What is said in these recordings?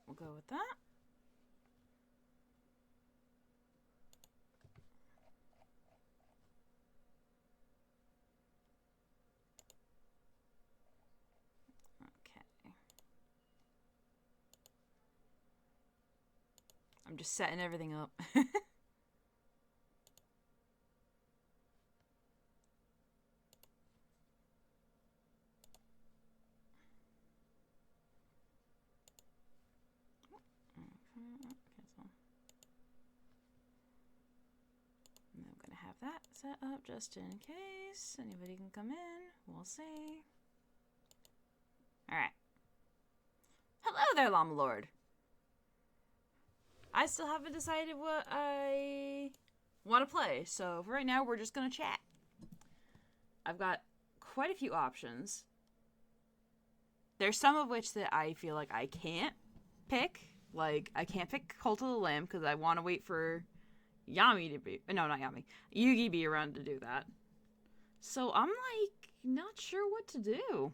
we'll go with that. Okay. I'm just setting everything up. I'm gonna have that set up just in case anybody can come in. We'll see. Alright. Hello there, Llama Lord. I still haven't decided what I want to play, so for right now we're just gonna chat. I've got quite a few options. There's some of which that I feel like I can't pick. Like, I can't pick Cult of the Lamb because I want to wait for Yami to be... No, not Yami. Yugi be around to do that. So I'm, like, not sure what to do.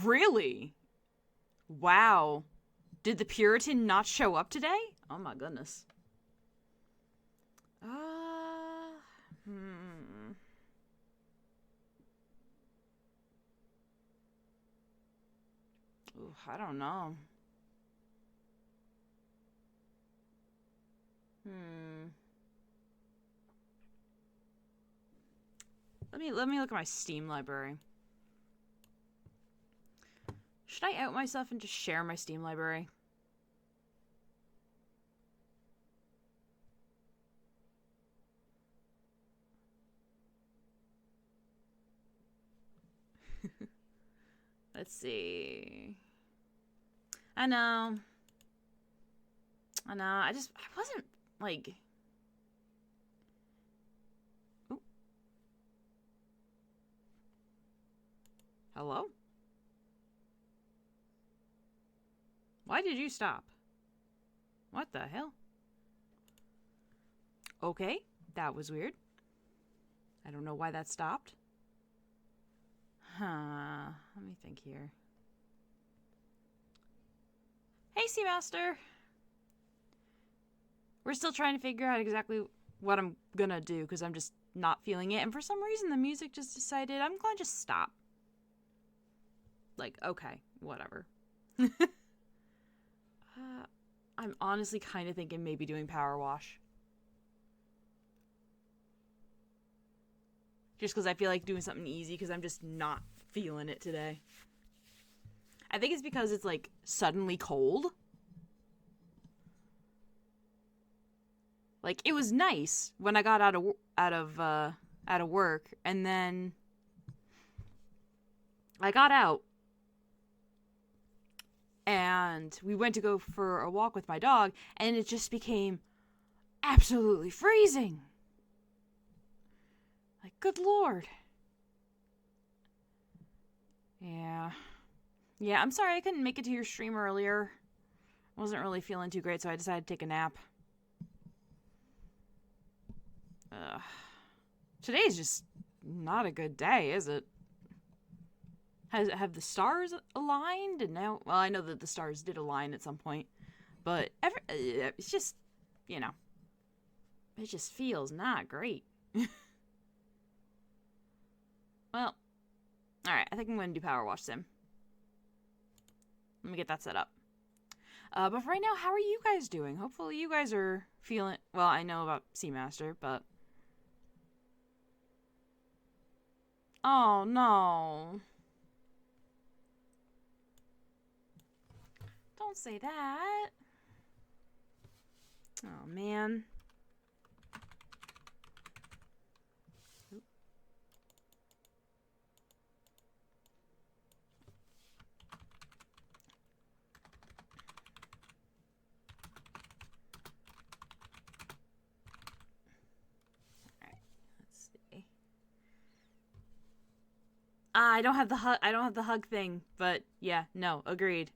Really? Wow. Did the Puritan not show up today? Oh my goodness. Ooh, I don't know. Let me look at my Steam library. Should I out myself and just share my Steam library? Let's see. I know. I wasn't, like... Ooh. Hello? Why did you stop? What the hell? Okay, that was weird. I don't know why that stopped. Let me think here. Hey, Seamaster! We're still trying to figure out exactly what I'm gonna do because I'm just not feeling it. And for some reason, the music just decided I'm gonna just stop. Like, okay, whatever. I'm honestly kind of thinking maybe doing Powerwash. Just because I feel like doing something easy because I'm just not feeling it today. I think it's because it's, like, suddenly cold. Like, it was nice when I got out of work, and then I got out, and we went to go for a walk with my dog, and it just became absolutely freezing. Like, good lord. Yeah. Yeah, I'm sorry I couldn't make it to your stream earlier. I wasn't really feeling too great, so I decided to take a nap. Today's just not a good day, is it? Have the stars aligned? And now, well, I know that the stars did align at some point, but it's just, you know, it just feels not great. Well, alright, I think I'm going to do Powerwash Sim. Let me get that set up. But for right now, how are you guys doing? Hopefully you guys are feeling... Well, I know about Seamaster, but... Oh, no. Don't say that. Oh, man. I don't have the hug. I don't have the hug thing, but yeah, no, agreed.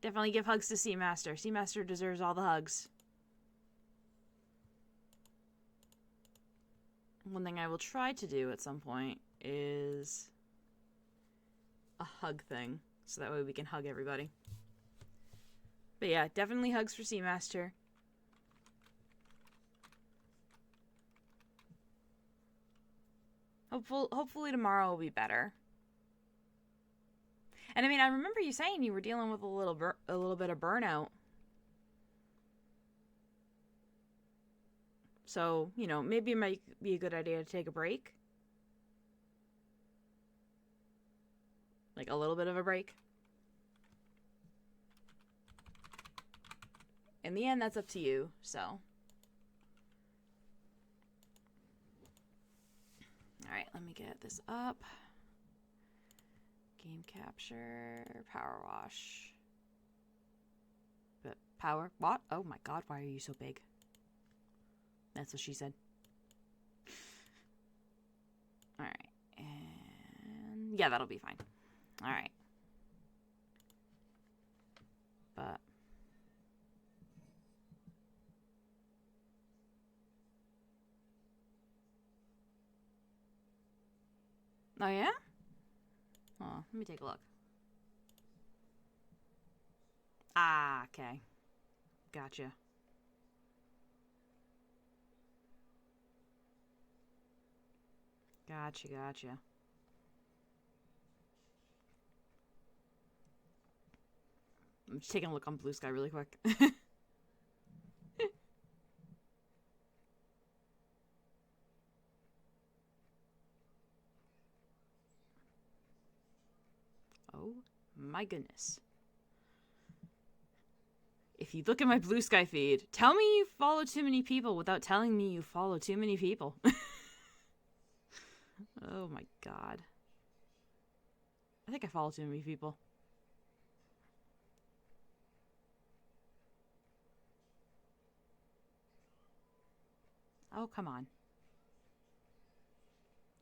Definitely give hugs to Seamaster. Seamaster deserves all the hugs. One thing I will try to do at some point is a hug thing, so that way we can hug everybody. But yeah, definitely hugs for Seamaster. Hopefully tomorrow will be better. And I mean, I remember you saying you were dealing with a little bit of burnout. So, you know, maybe it might be a good idea to take a break. Like a little bit of a break. In the end, that's up to you, so. Alright, let me get this up. Game capture, power wash. But power, what? Oh my god, why are you so big? That's what she said. Alright, and yeah, that'll be fine. Alright. But oh yeah? Oh, let me take a look. Ah, okay. Gotcha. Gotcha. I'm just taking a look on Blue Sky really quick. Oh my goodness. If you look at my Blue Sky feed, tell me you follow too many people without telling me you follow too many people. Oh my god. I think I follow too many people. Oh, come on.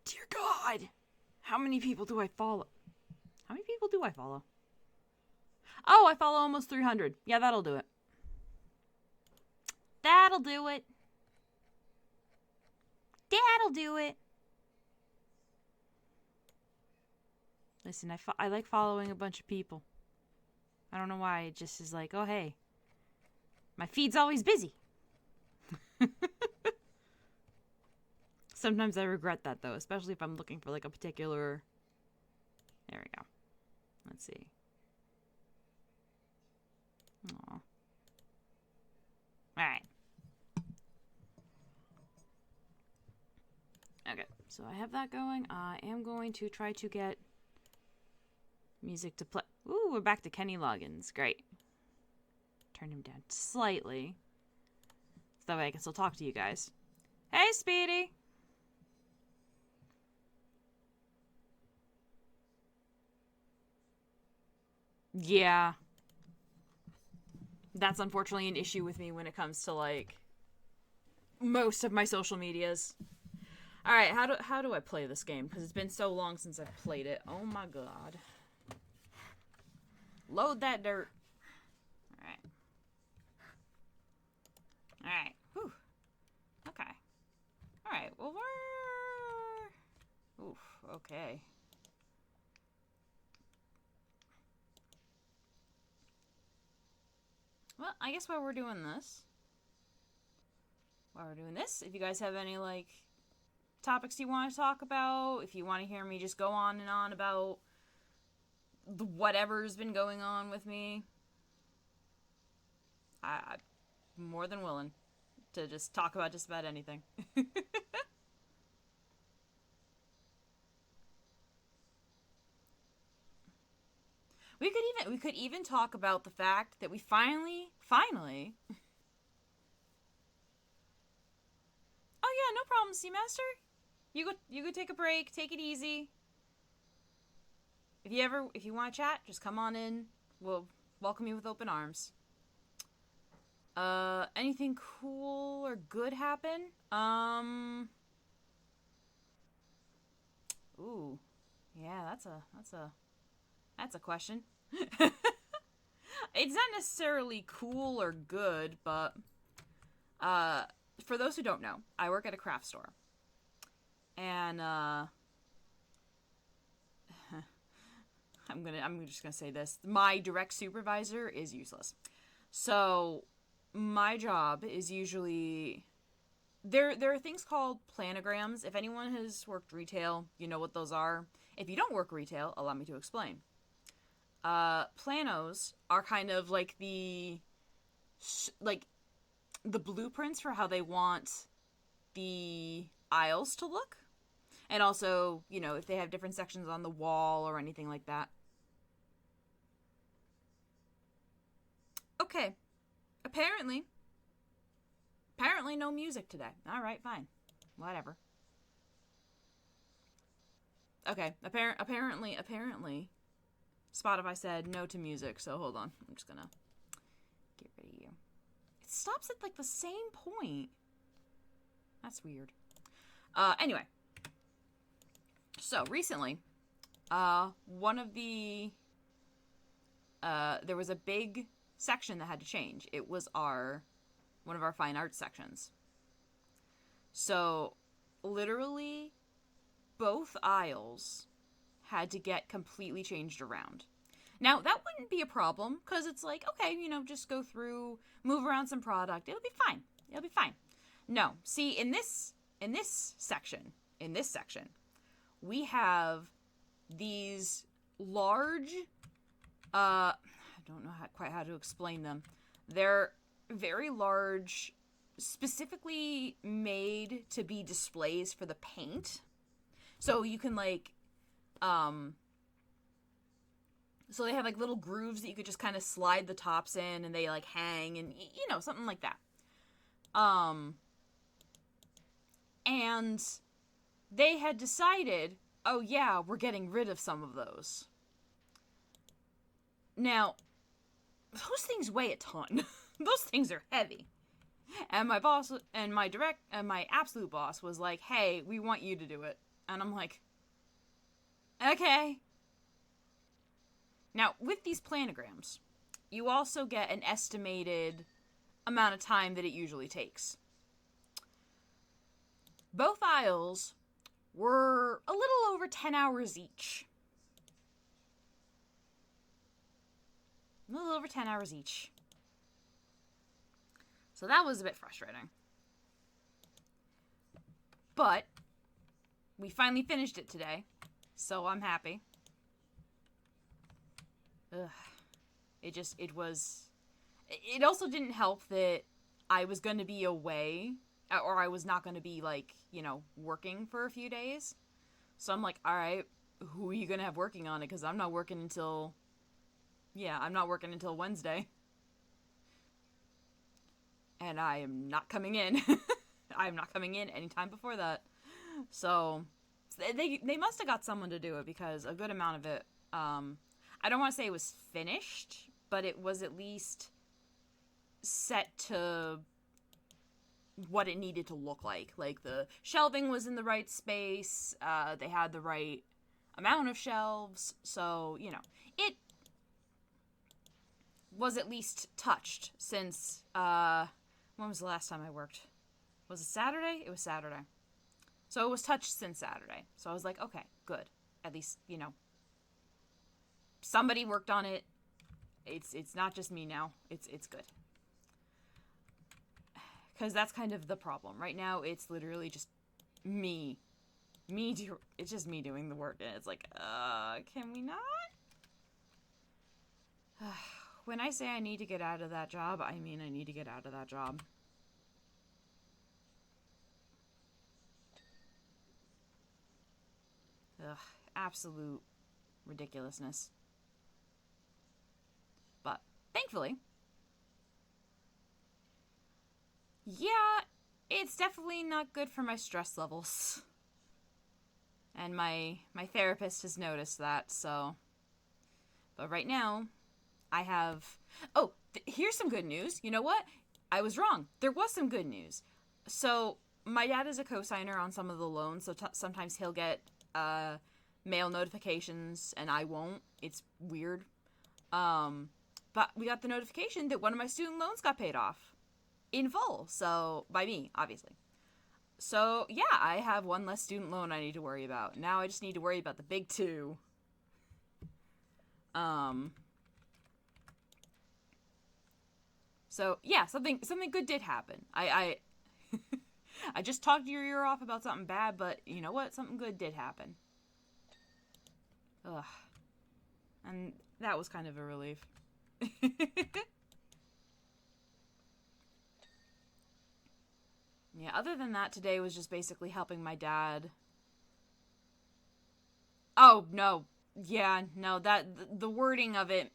Dear God! How many people do I follow? How many people do I follow? Oh, I follow almost 300. Yeah, that'll do it. That'll do it. That'll do it. Listen, I like following a bunch of people. I don't know why. It just is like, oh, hey. My feed's always busy. Sometimes I regret that, though, especially if I'm looking for, like, a particular... There we go. Let's see. Aw. Alright. Okay, so I have that going. I am going to try to get music to play. Ooh, we're back to Kenny Loggins. Great. Turn him down slightly. So that way I can still talk to you guys. Hey, Speedy! Yeah. That's unfortunately an issue with me when it comes to, like, most of my social medias. Alright, how do I play this game? Because it's been so long since I've played it. Oh my god. Load that dirt. Alright. Alright. Whew. Okay. Alright, well we're... Oof, okay. Well, I guess while we're doing this, if you guys have any, like, topics you want to talk about, if you want to hear me just go on and on about whatever's been going on with me, I'm more than willing to just talk about just about anything. We could even talk about the fact that we finally Oh yeah, no problem, Seamaster. You go take a break, take it easy. If you want to chat, just come on in. We'll welcome you with open arms. Anything cool or good happen? Ooh. Yeah, that's a question. It's not necessarily cool or good, but for those who don't know, I work at a craft store. And I'm just gonna say this. My direct supervisor is useless. So my job is usually there are things called planograms. If anyone has worked retail, you know what those are. If you don't work retail, allow me to explain. Planos are kind of like like the blueprints for how they want the aisles to look. And also, you know, if they have different sections on the wall or anything like that. Okay. Apparently no music today. All right, fine. Whatever. Okay. Apparently Spotify said no to music, so hold on. I'm just gonna get rid of you. It stops at like the same point. That's weird. Anyway. So recently, one of the there was a big section that had to change. It was one of our fine arts sections. So literally both aisles had to get completely changed around. Now, that wouldn't be a problem, because it's like, okay, you know, just go through, move around some product. It'll be fine. It'll be fine. No. See, in this section, we have these large, I don't know quite how to explain them. They're very large, specifically made to be displays for the paint. So you can like, so they have like little grooves that you could just kind of slide the tops in and they like hang and, you know, something like that. And they had decided, oh yeah, we're getting rid of some of those. Now, those things weigh a ton. Those things are heavy. And my boss and my absolute boss was like, hey, we want you to do it. And I'm like, okay. Now, with these planograms, you also get an estimated amount of time that it usually takes. Both aisles were a little over 10 hours each. A little over 10 hours each. So that was a bit frustrating. But we finally finished it today, so I'm happy. Ugh. It also didn't help that I was going to be away, or I was not going to be, like, you know, working for a few days. So I'm like, all right, who are you going to have working on it? Because I'm not working until Wednesday. And I am not coming in. I am not coming in anytime before that. So they must have got someone to do it, because a good amount of it, I don't want to say it was finished, but it was at least set to what it needed to look like. Like, the shelving was in the right space, they had the right amount of shelves, so, you know, it was at least touched since, when was the last time I worked? Was it Saturday? It was Saturday. So it was touched since Saturday. So I was like, okay, good. At least, you know, somebody worked on it. It's not just me now. It's good. Because that's kind of the problem. Right now, it's literally just me. It's just me doing the work. And it's like, can we not? When I say I need to get out of that job, I mean I need to get out of that job. Ugh, absolute ridiculousness. But thankfully, yeah, it's definitely not good for my stress levels. And my therapist has noticed that, so. But right now, I have... Oh, here's some good news. You know what? I was wrong. There was some good news. So, my dad is a co-signer on some of the loans, so sometimes he'll get mail notifications, and I won't. It's weird. But we got the notification that one of my student loans got paid off. In full. So, by me, obviously. So, yeah, I have one less student loan I need to worry about. Now I just need to worry about the big two. Um, so yeah, something good did happen. I just talked your ear off about something bad, but you know what? Something good did happen. Ugh. And that was kind of a relief. Yeah, other than that, today was just basically helping my dad. Oh, no. Yeah, no, the wording of it,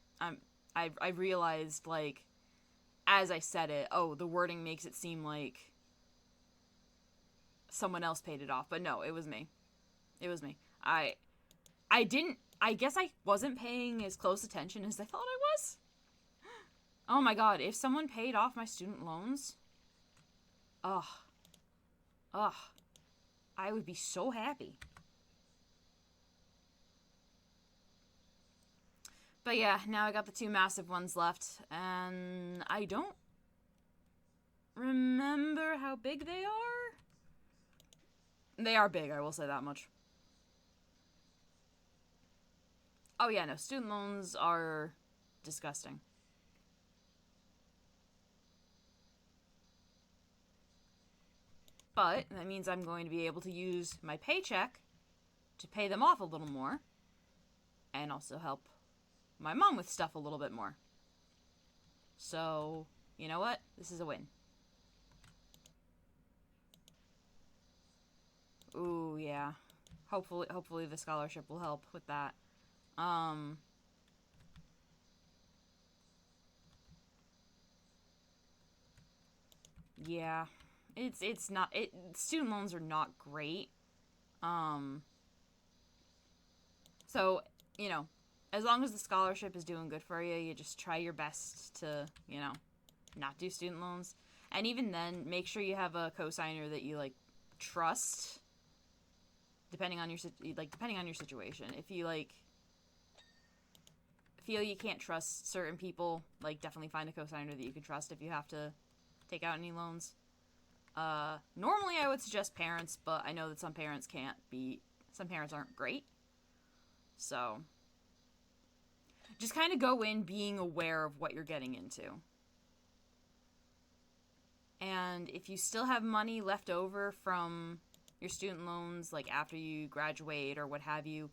I realized, like, as I said it, oh, the wording makes it seem like someone else paid it off. But no, it was me. It was me. I didn't, I guess I wasn't paying as close attention as I thought I was. Oh my god, if someone paid off my student loans, ugh, ugh, I would be so happy. But yeah, now I got the two massive ones left, and I don't remember how big they are. They are big, I will say that much. Oh yeah, no, student loans are disgusting. But that means I'm going to be able to use my paycheck to pay them off a little more, and also help my mom with stuff a little bit more. So, you know what? This is a win. Ooh, yeah. Hopefully the scholarship will help with that. Um yeah. It's not student loans are not great. Um so, you know, as long as the scholarship is doing good for you, you just try your best to, not do student loans. And even then, make sure you have a cosigner that you like trust, depending on your situation. If you like feel you can't trust certain people, like definitely find a cosigner that you can trust if you have to take out any loans. Normally I would suggest parents, but I know that some parents aren't great. So just kind of go in being aware of what you're getting into. And if you still have money left over from your student loans, like after you graduate or what have you,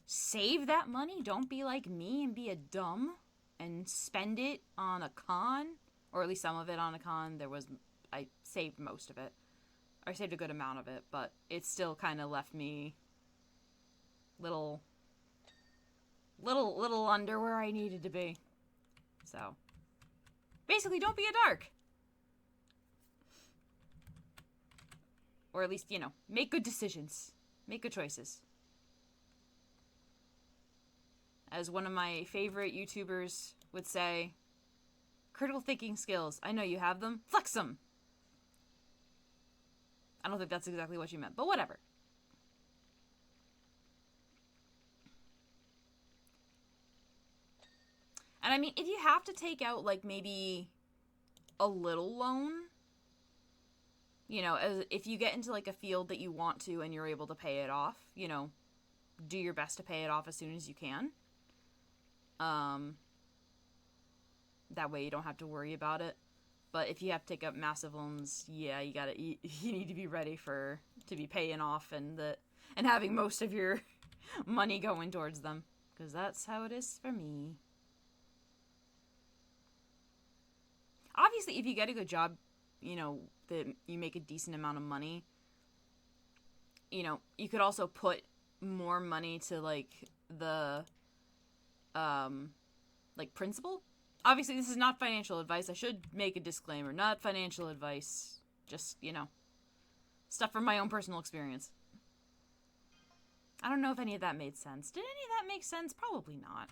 save that money. Don't be like me and be a dumb and spend it on a con, or at least some of it on a con. I saved most of it. I saved a good amount of it, but it still kind of left me little under where I needed to be. So, basically, don't be a dark. Or at least, make good decisions. Make good choices. As one of my favorite YouTubers would say, critical thinking skills. I know you have them. Flex them. I don't think that's exactly what you meant, but whatever. And I mean, if you have to take out, like, maybe a little loan, if you get into, like, a field that you want to and you're able to pay it off, do your best to pay it off as soon as you can. That way you don't have to worry about it. But if you have to take up massive loans, yeah, you need to be ready to be paying off and having most of your money going towards them. Because that's how it is for me. Obviously, if you get a good job, that you make a decent amount of money, you could also put more money to, like, the, like, principal. Obviously, this is not financial advice. I should make a disclaimer. Not financial advice. Just, stuff from my own personal experience. I don't know if any of that made sense. Did any of that make sense? Probably not.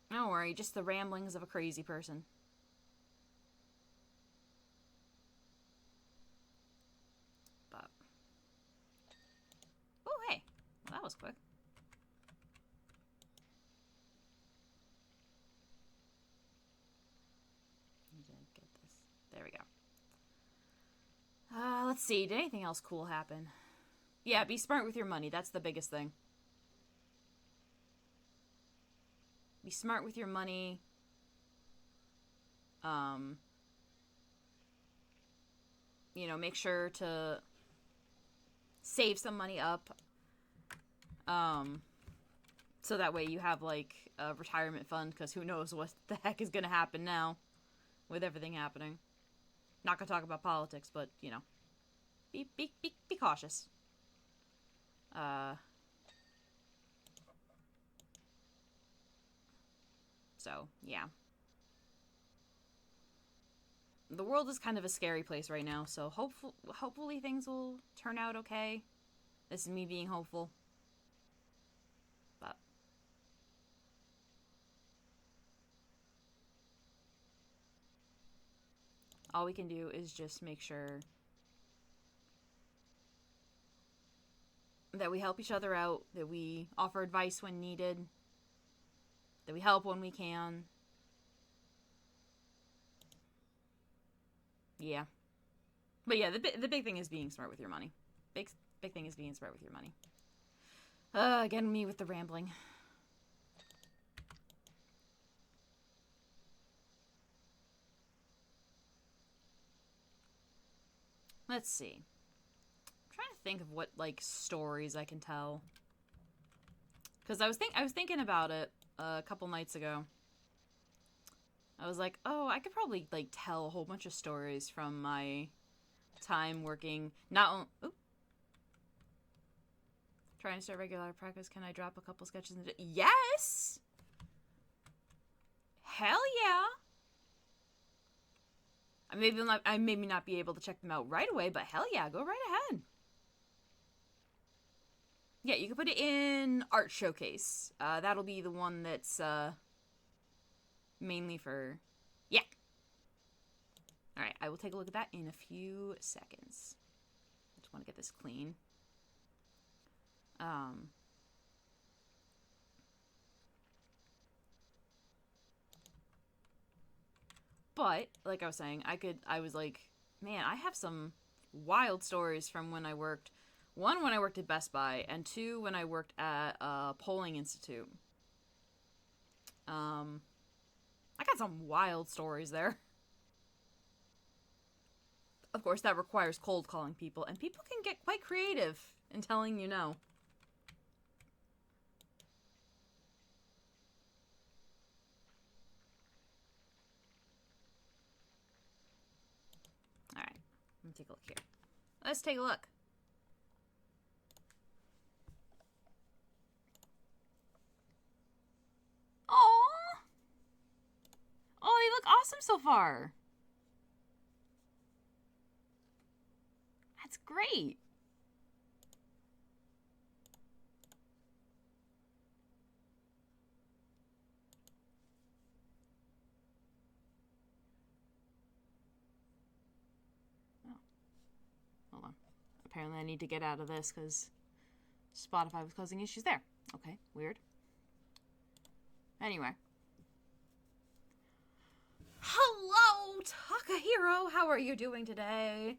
Don't worry, just the ramblings of a crazy person. But. Oh, hey. Well, that was quick. Get this. There we go. Let's see. Did anything else cool happen? Yeah, be smart with your money. That's the biggest thing. Be smart with your money. You know, make sure to save some money up. So that way you have, like, a retirement fund, because who knows what the heck is going to happen now with everything happening. Not going to talk about politics, but, you know, be cautious. So, yeah. The world is kind of a scary place right now, so hopefully things will turn out okay. This is me being hopeful. But all we can do is just make sure that we help each other out, that we offer advice when needed, that we help when we can. Yeah. But yeah, the big thing is being smart with your money. Big thing is being smart with your money. Again, me with the rambling. Let's see. I'm trying to think of what, like, stories I can tell. Because I was thinking about it a couple nights ago. I was like, oh, I could probably, like, tell a whole bunch of stories from my time working. Trying to start regular practice. Can I drop a couple sketches in the... Yes! Hell yeah! I maybe not be able to check them out right away, but hell yeah, go right ahead. Yeah, you can put it in Art Showcase. That'll be the one that's mainly for... Yeah. Alright, I will take a look at that in a few seconds. I just want to get this clean. But, like I was saying, I was like, man, I have some wild stories from when I worked. One, when I worked at Best Buy, and two, when I worked at a polling institute. I got some wild stories there. Of course, that requires cold calling people, and people can get quite creative in telling you no. Alright, let me take a look here. Let's take a look. Aww! Oh, they look awesome so far. That's great. Oh. Hold on. Apparently I need to get out of this because Spotify was causing issues there. Okay, weird. Anyway. Hello, Takahiro! How are you doing today?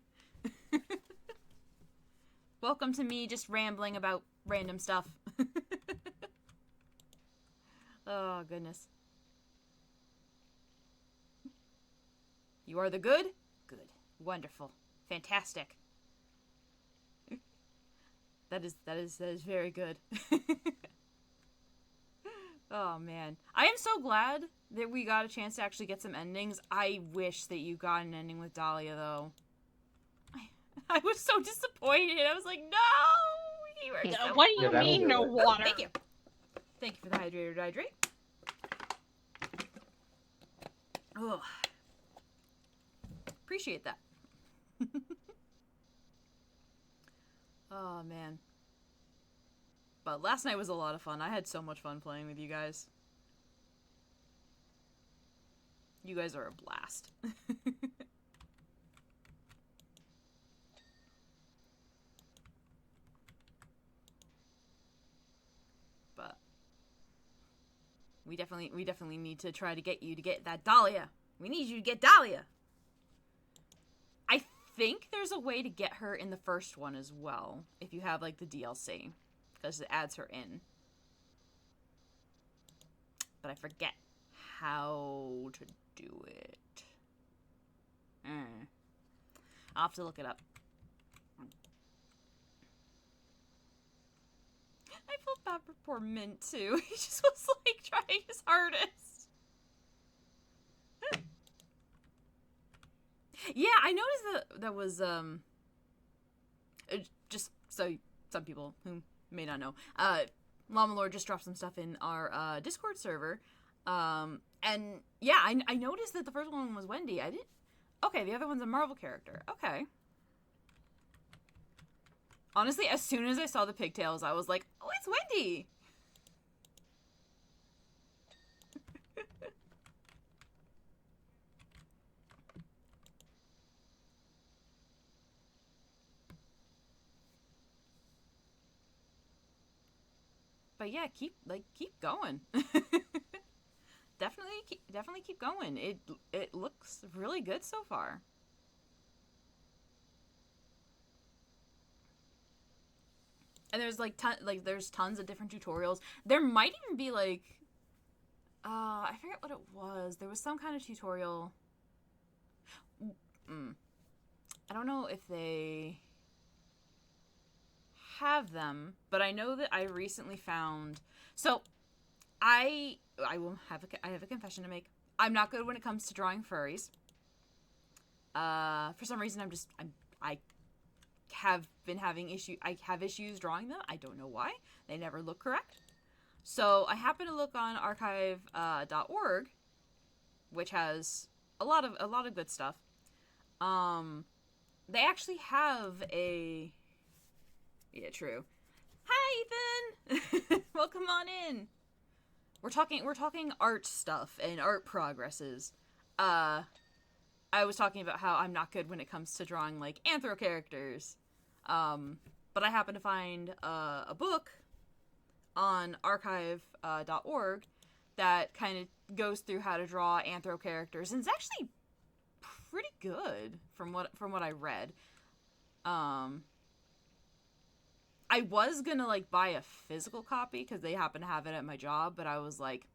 Welcome to me just rambling about random stuff. Oh, goodness. You are the good? Good. Wonderful. Fantastic. That is very good. Oh, man. I am so glad that we got a chance to actually get some endings. I wish that you got an ending with Dahlia, though. I was so disappointed. I was like, no! You were so... What do you mean, no water? Thank you. Thank you for the hydrator to hydrate. Ugh. Appreciate that. Oh, man. But last night was a lot of fun. I had so much fun playing with you guys. You guys are a blast. But we definitely need to try to get you to get that Dahlia. We need you to get Dahlia. I think there's a way to get her in the first one as well, if you have, like, the DLC, because it adds her in. But I forget how to do it. I'll have to look it up. I felt bad for poor Mint, too. He just was, like, trying his hardest. Yeah, I noticed that was, just so some people who may not know, Llama Lord just dropped some stuff in our, Discord server, and, yeah, I noticed that the first one was Wendy. I didn't... Okay, the other one's a Marvel character. Okay. Honestly, as soon as I saw the pigtails, I was like, oh, it's Wendy! But yeah, keep going. Definitely keep going. It looks really good so far. And there's there's tons of different tutorials. There might even be like I forget what it was. There was some kind of tutorial. I don't know if they have them, but I know that I recently found. So I have a confession to make. I'm not good when it comes to drawing furries. For some reason I have issues drawing them. I don't know why. They never look correct. So I happened to look on archive.org, which has a lot of good stuff. They actually have a... Yeah, true. Hi, Ethan! Welcome on in. We're talking art stuff and art progresses. I was talking about how I'm not good when it comes to drawing, like, anthro characters. But I happened to find a book on archive.org that kind of goes through how to draw anthro characters, and it's actually pretty good from what I read. I was gonna, like, buy a physical copy because they happen to have it at my job, but I was like,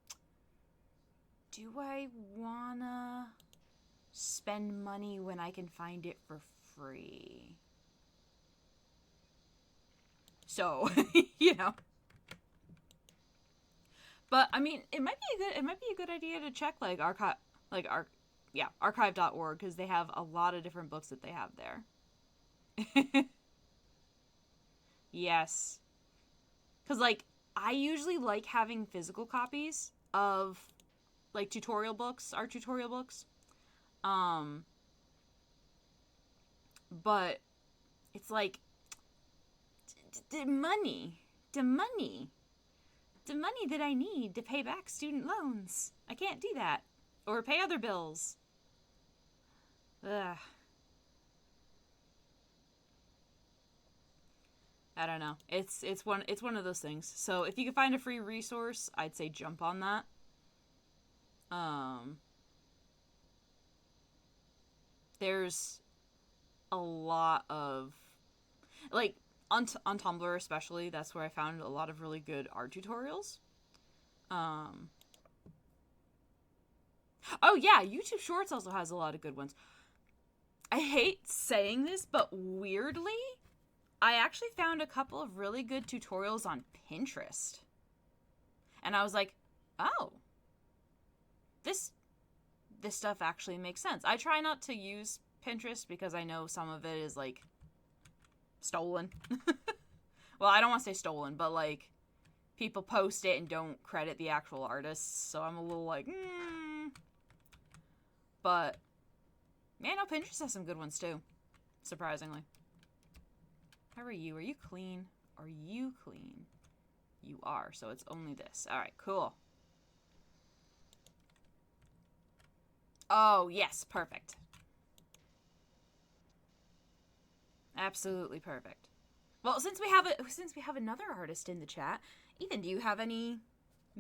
do I wanna spend money when I can find it for free? So, you know. But I mean, it might be a good idea to check like archive.org, because they have a lot of different books that they have there. Yes. Cuz like I usually like having physical copies of like tutorial books, art tutorial books. But it's like the money that I need to pay back student loans. I can't do that. Or pay other bills. Ugh. I don't know. It's one of those things. So if you can find a free resource, I'd say jump on that. There's a lot of like on Tumblr especially, that's where I found a lot of really good art tutorials. Oh yeah, YouTube Shorts also has a lot of good ones. I hate saying this, but weirdly, I actually found a couple of really good tutorials on Pinterest. And I was like, oh, this stuff actually makes sense. I try not to use Pinterest because I know some of it is like stolen. Well, I don't want to say stolen, but like people post it and don't credit the actual artists, so I'm a little like, But man, no, Pinterest has some good ones too, surprisingly. How are you? Are you clean? Are you clean? You are, so it's only this. All right, cool. Oh, yes, perfect. Absolutely perfect. Well, since we have another artist in the chat, Ethan, do you have any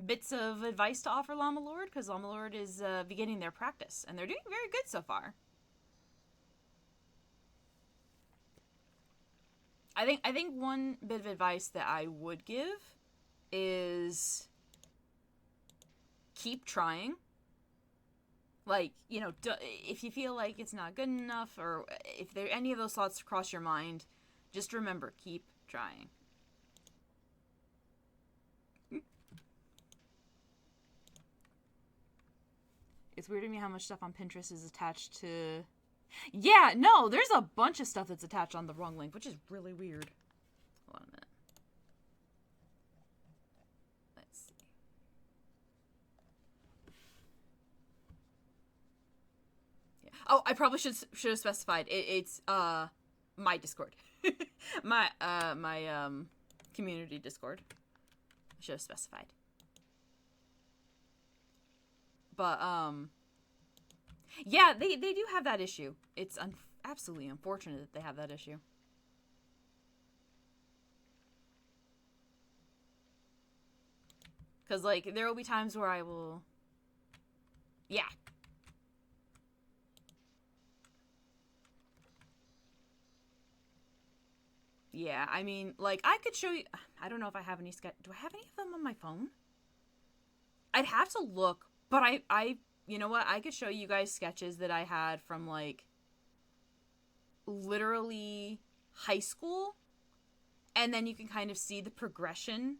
bits of advice to offer Llama Lord? Because Llama Lord is beginning their practice, and they're doing very good so far. I think one bit of advice that I would give is keep trying. Like, if you feel like it's not good enough, or if there any of those thoughts cross your mind, just remember, keep trying. It's weird to me how much stuff on Pinterest is attached to... Yeah, no, there's a bunch of stuff that's attached on the wrong link, which is really weird. Hold on a minute. Let's see. Yeah. Oh, I probably should have specified. It's my Discord. my community Discord. I should have specified. But yeah, they do have that issue. It's absolutely unfortunate that they have that issue. Because, like, there will be times where I will... Yeah. Yeah, I mean, like, I could show you... I don't know if I have any sketch... Do I have any of them on my phone? I'd have to look, but I you know what? I could show you guys sketches that I had from, like, literally high school. And then you can kind of see the progression,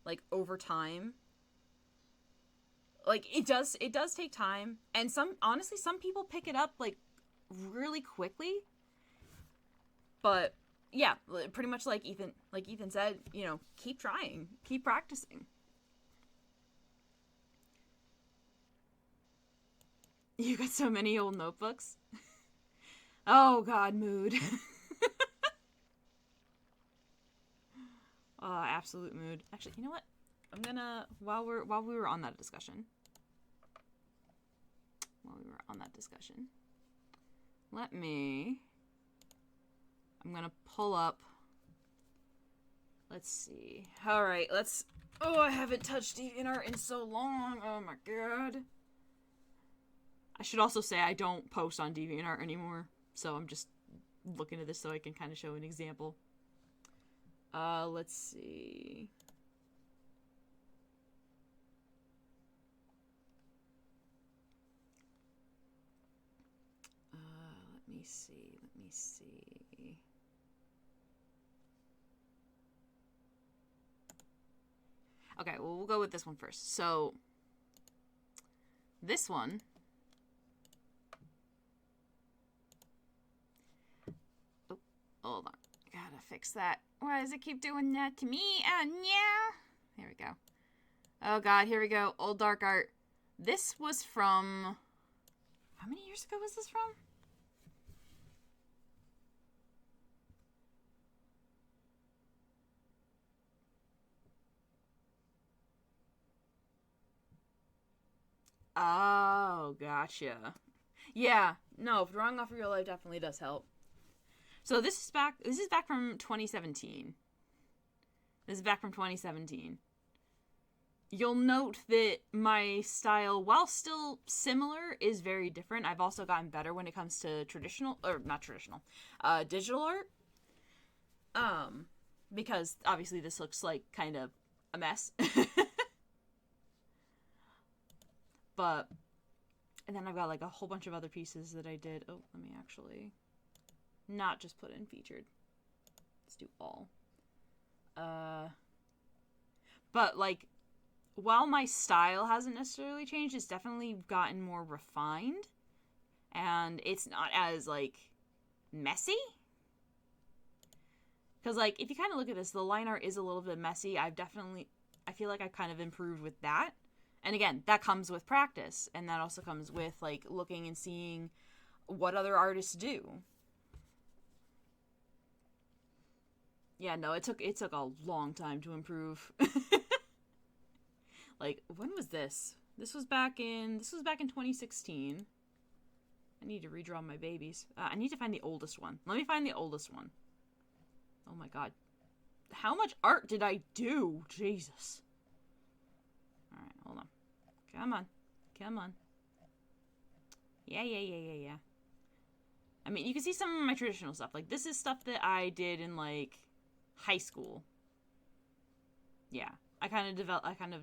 like, over time. Like, it does take time. And honestly, some people pick it up, like, really quickly. But, yeah, pretty much like Ethan said, keep trying. Keep practicing. You got so many old notebooks. Oh, God, mood. Absolute mood. Actually, you know what? I'm gonna, while we were on that discussion, I'm gonna pull up, let's see. All right, I haven't touched DeviantArt in so long. Oh my God. I should also say I don't post on DeviantArt anymore, so I'm just looking at this so I can kind of show an example. Let's see. Let me see. Okay, well, we'll go with this one first. So, this one... Oh, hold on. Gotta fix that. Why does it keep doing that to me? Oh, yeah. There we go. Oh, God, here we go. Old dark art. This was from... How many years ago was this from? Oh, gotcha. Yeah, no, drawing off real life definitely does help. So this is back from 2017. This is back from 2017. You'll note that my style, while still similar, is very different. I've also gotten better when it comes to digital art. Because obviously this looks like kind of a mess. But, and then I've got like a whole bunch of other pieces that I did. Oh, let me actually not just put in featured. Let's do all. But like, while my style hasn't necessarily changed, it's definitely gotten more refined. And it's not as, like, messy. Because, like, if you kind of look at this, the line art is a little bit messy. I feel like I've kind of improved with that. And again, that comes with practice. And that also comes with, like, looking and seeing what other artists do. Yeah, no, it took a long time to improve. Like, when was this? This was back in 2016. I need to redraw my babies. I need to find the oldest one. Let me find the oldest one. Oh my God. How much art did I do? Jesus. Alright, hold on. Come on. Yeah. I mean, you can see some of my traditional stuff. Like, this is stuff that I did in, like, high school. Yeah. I kind of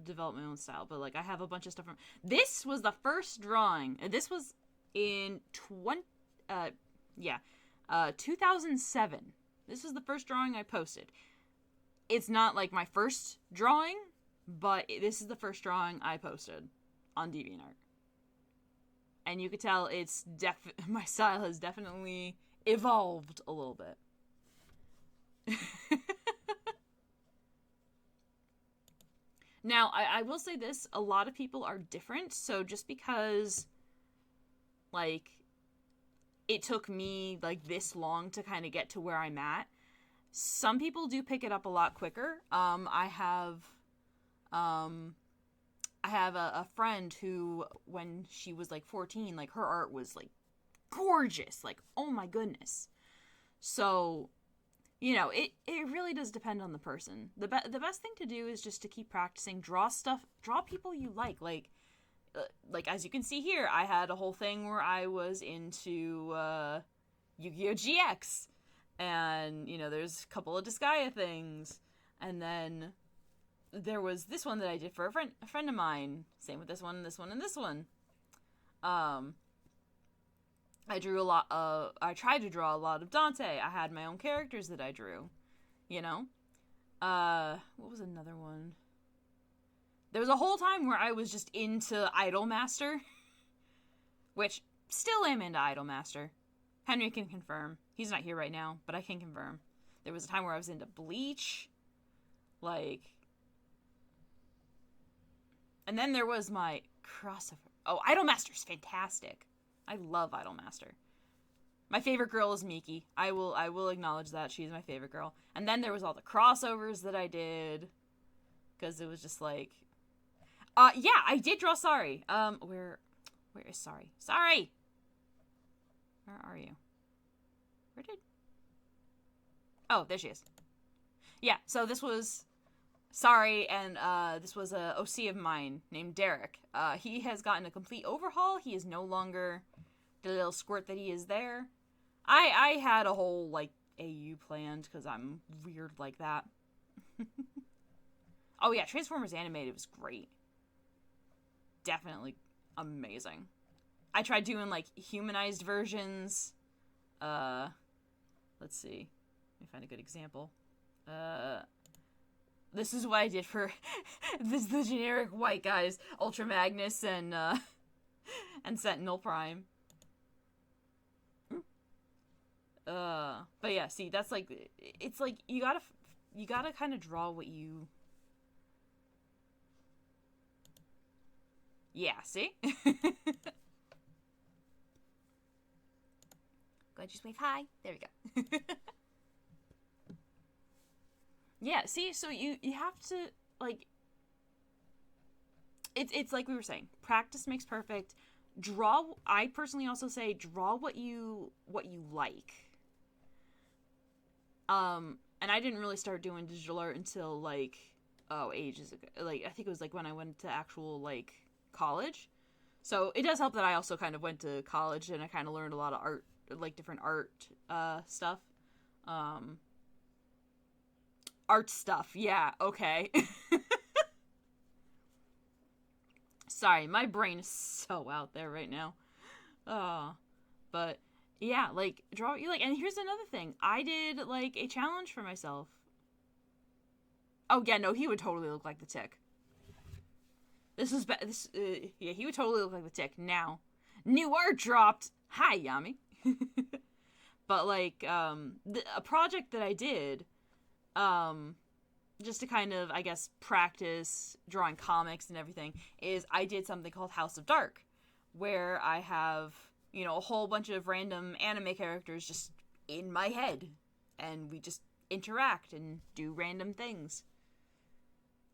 developed my own style, but like I have a bunch of stuff from. This was the first drawing. This was in 2007. This was the first drawing I posted. It's not like my first drawing, but this is the first drawing I posted on DeviantArt. And you could tell my style has definitely evolved a little bit. Now, I will say this, a lot of people are different, so just because, like, it took me, like, this long to kind of get to where I'm at, some people do pick it up a lot quicker. I have a friend who, when she was, like, 14, like, her art was, like, gorgeous, like, oh my goodness. So, you know, it really does depend on the person. The best thing to do is just to keep practicing. Draw people you like. Like as you can see here, I had a whole thing where I was into Yu-Gi-Oh! GX. And, you know, there's a couple of Disgaea things. And then there was this one that I did for a friend of mine. Same with this one, and this one, and this one. I tried to draw a lot of Dante. I had my own characters that I drew, you know? What was another one? There was a whole time where I was just into Idolmaster, which still am into Idolmaster. Henry can confirm. He's not here right now, but I can confirm. There was a time where I was into Bleach, like... And then there was my crossover. Oh, Idolmaster's fantastic. I love Idolmaster. My favorite girl is Miki. I will acknowledge that. She's my favorite girl. And then there was all the crossovers that I did. Because it was just like... yeah, I did draw Sari. Where is Sari? Sari! Where are you? Oh, there she is. Yeah, so this was Sari, and this was a OC of mine named Derek. He has gotten a complete overhaul. He is no longer the little squirt that he is there. I had a whole, like, AU planned, because I'm weird like that. Oh yeah, Transformers Animated was great. Definitely amazing. I tried doing, like, humanized versions. Let's see. Let me find a good example. This is what I did for the generic white guys, Ultra Magnus and Sentinel Prime. But yeah, see, that's like, it's like, you gotta kind of draw what you... Yeah, see? Go ahead, just wave hi. There we go. Yeah, see, so you have to, like, it's like we were saying, practice makes perfect. I personally also say, draw what you like. And I didn't really start doing digital art until, like, ages ago. Like, I think it was, like, when I went to actual, like, college. So it does help that I also kind of went to college and I kind of learned a lot of art, like, different art, stuff. Art stuff, yeah, okay. Sorry, my brain is so out there right now. But, yeah, like, draw what you like. And here's another thing. I did, like, a challenge for myself. Oh, yeah, no, he would totally look like the Tick. Yeah, he would totally look like the Tick. Now, new art dropped. Hi, Yami. But, like, a project that I did, just to kind of, I guess, practice drawing comics and everything, is I did something called House of Dark, where I have, you know, a whole bunch of random anime characters just in my head, and we just interact and do random things.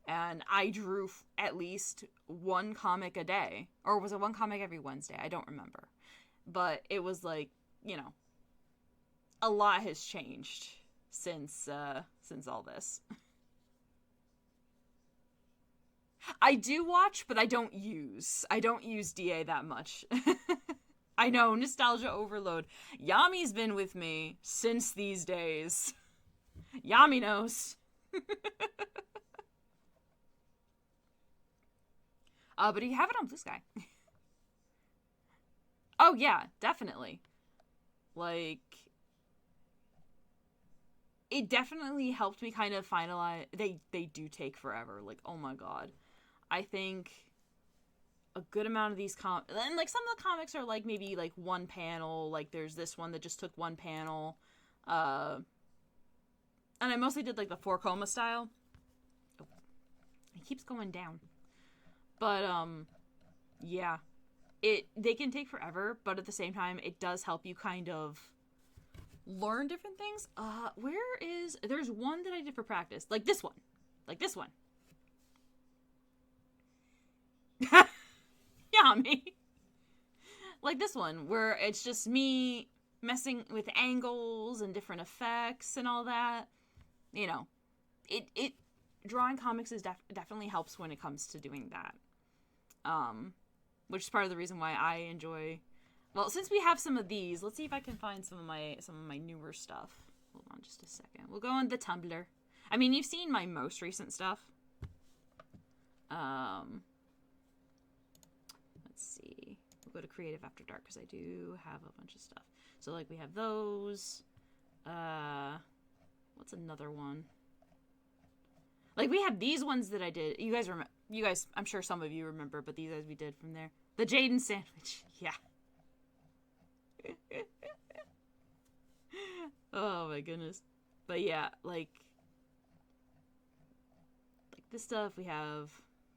And I drew at least one comic a day, or was it one comic every Wednesday? I don't remember. But it was like, you know, a lot has changed since all this. I do watch, but I don't use DA that much. I know, nostalgia overload. Yami's been with me since these days. Yaminos. But you have it on Blue Sky. Oh yeah, definitely. Like, it definitely helped me kind of finalize. They do take forever. Like, oh my god, I think a good amount of these and like some of the comics are like maybe like one panel. Like there's this one that just took one panel, uh, and I mostly did like the 4 coma style. Oh, it keeps going down, but yeah, they can take forever, but at the same time, it does help you kind of learn different things. There's one that I did for practice, like this one. Yeah, me. Like this one, where it's just me messing with angles and different effects and all that. You know, it drawing comics is definitely helps when it comes to doing that. Which is part of the reason why I enjoy. Well, since we have some of these, let's see if I can find some of my newer stuff. Hold on just a second. We'll go on the Tumblr. I mean, you've seen my most recent stuff. Let's see. We'll go to Creative After Dark because I do have a bunch of stuff. So like we have those. What's another one? Like we have these ones that I did. You guys remember? You guys, I'm sure some of you remember, but these guys we did from there. The Jaden sandwich. Yeah. Oh my goodness. But yeah, like this stuff, we have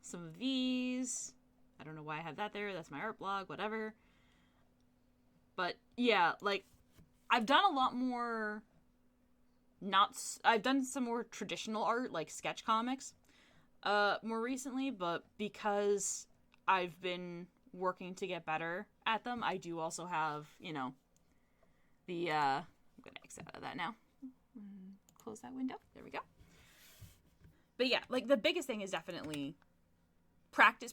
some of these. I don't know why I have that there. That's my art blog, whatever. But yeah, like I've done a lot more I've done some more traditional art, like sketch comics, more recently, but because I've been working to get better at them, I do also have, the, I'm gonna exit out of that now. Close that window. There we go. But yeah, like the biggest thing is definitely practice,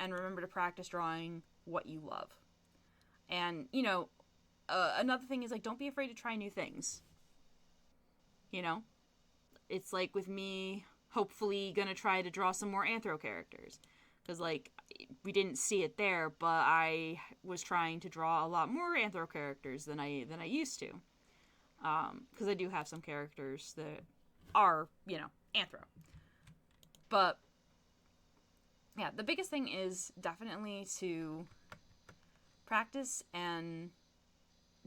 and remember to practice drawing what you love. And, another thing is, like, don't be afraid to try new things. It's like with me, hopefully gonna try to draw some more anthro characters. Because, like, we didn't see it there, but I was trying to draw a lot more anthro characters than I used to. Because I do have some characters that are, anthro. But, yeah, the biggest thing is definitely to practice and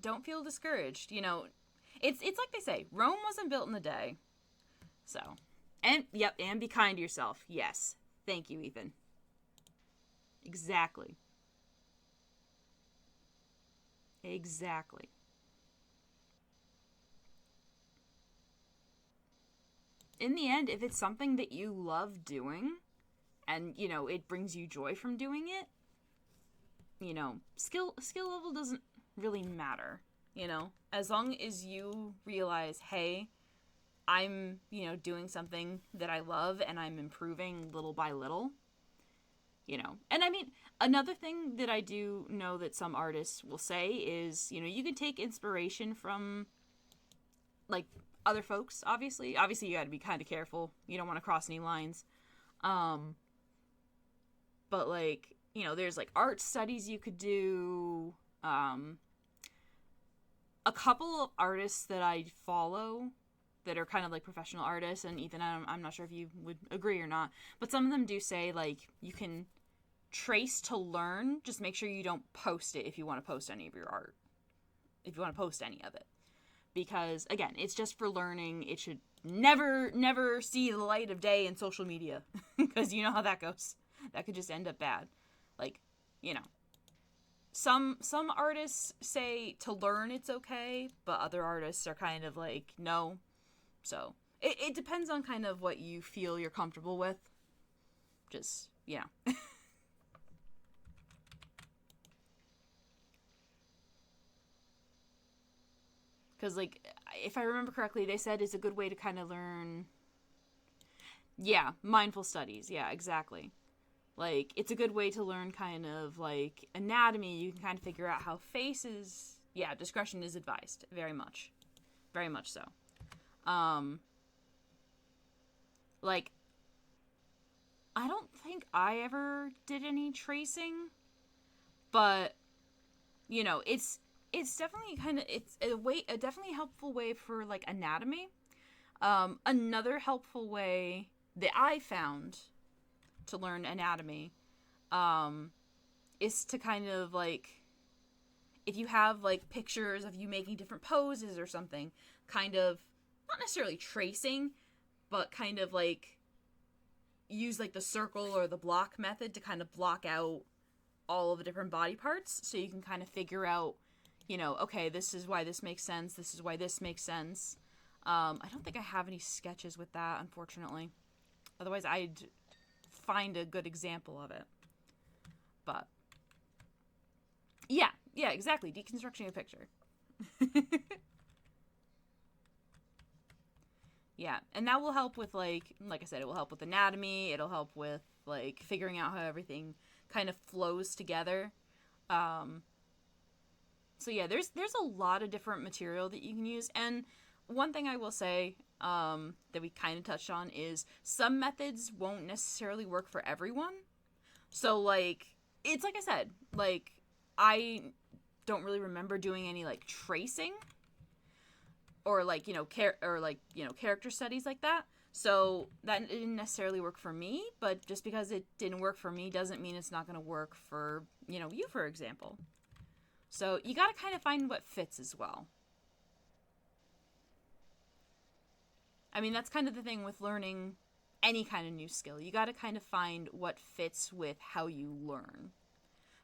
don't feel discouraged. It's like they say, Rome wasn't built in a day. So, and be kind to yourself. Yes. Thank you, Ethan. Exactly. In the end, if it's something that you love doing and, it brings you joy from doing it, skill level doesn't really matter, as long as you realize, hey, I'm, doing something that I love and I'm improving little by little, and I mean, another thing that I do know that some artists will say is, you can take inspiration from like other folks, obviously you got to be kind of careful. You don't want to cross any lines. But like, there's like art studies you could do. A couple of artists that I follow that are kind of like professional artists, and Ethan, I'm not sure if you would agree or not, but some of them do say like you can trace to learn, just make sure you don't post it if you want to post any of your art. If you want to post any of it. Because, again, it's just for learning. It should never see the light of day in social media. Because you know how that goes. That could just end up bad. Like, some artists say to learn it's okay, but other artists are kind of like, no. So, it depends on kind of what you feel you're comfortable with. Just, Because, like, if I remember correctly, they said it's a good way to kind of learn. Yeah, mindful studies. Yeah, exactly. Like, it's a good way to learn kind of, like, anatomy. You can kind of figure out how faces. Yeah, discretion is advised. Very much. Very much so. Um, like, I don't think I ever did any tracing, but you know, it's definitely kind of it's a definitely helpful way for like anatomy. Another helpful way that I found to learn anatomy um, is to kind of like if you have like pictures of you making different poses or something, kind of not necessarily tracing, but kind of like use like the circle or the block method to kind of block out all of the different body parts so you can kind of figure out, you know, okay, this is why this makes sense, this is why this makes sense. I don't think I have any sketches with that, unfortunately. Otherwise, I'd find a good example of it. But yeah, exactly. Deconstructing a picture. Yeah, and that will help with like I said, it will help with anatomy. It'll help with like figuring out how everything kind of flows together. Um, so yeah, there's a lot of different material that you can use, and one thing I will say that we kind of touched on is some methods won't necessarily work for everyone. So like it's like I said, like I don't really remember doing any like tracing or like character studies like that. So that didn't necessarily work for me, but just because it didn't work for me doesn't mean it's not going to work for, you, for example. So you got to kind of find what fits as well. I mean, that's kind of the thing with learning any kind of new skill. You got to kind of find what fits with how you learn.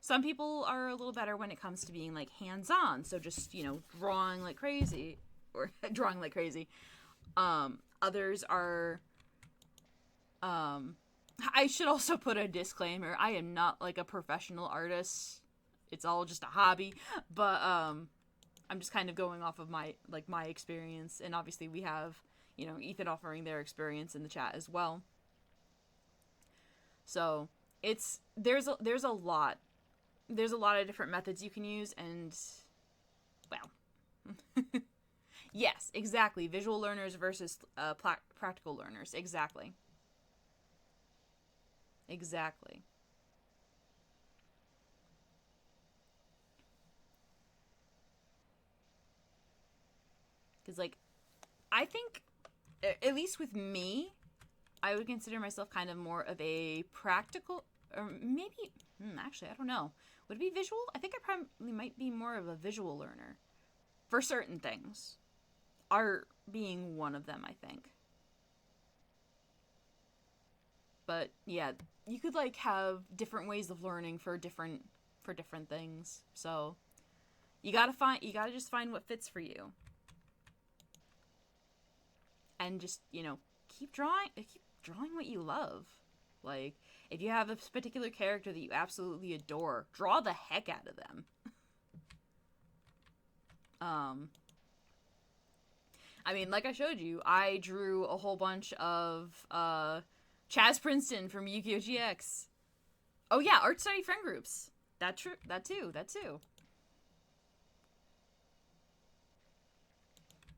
Some people are a little better when it comes to being like hands-on, so just, drawing like crazy or drawing like crazy. Others are I should also put a disclaimer. I am not like a professional artist. It's all just a hobby, but I'm just kind of going off of my experience, and obviously we have, Ethan offering their experience in the chat as well. So, there's a lot of different methods you can use, and well, yes, exactly. Visual learners versus practical learners. Exactly. Exactly. Because, like, I think, at least with me, I would consider myself kind of more of a practical, or maybe, actually, I don't know. Would it be visual? I think I probably might be more of a visual learner for certain things. Art being one of them, I think. But yeah, you could like have different ways of learning for different things. So you gotta just find what fits for you, and just keep drawing what you love. Like if you have a particular character that you absolutely adore, draw the heck out of them. um, I mean, like I showed you, I drew a whole bunch of Chaz Princeton from Yu-Gi-Oh! GX. Oh yeah, art study friend groups. That too. That too.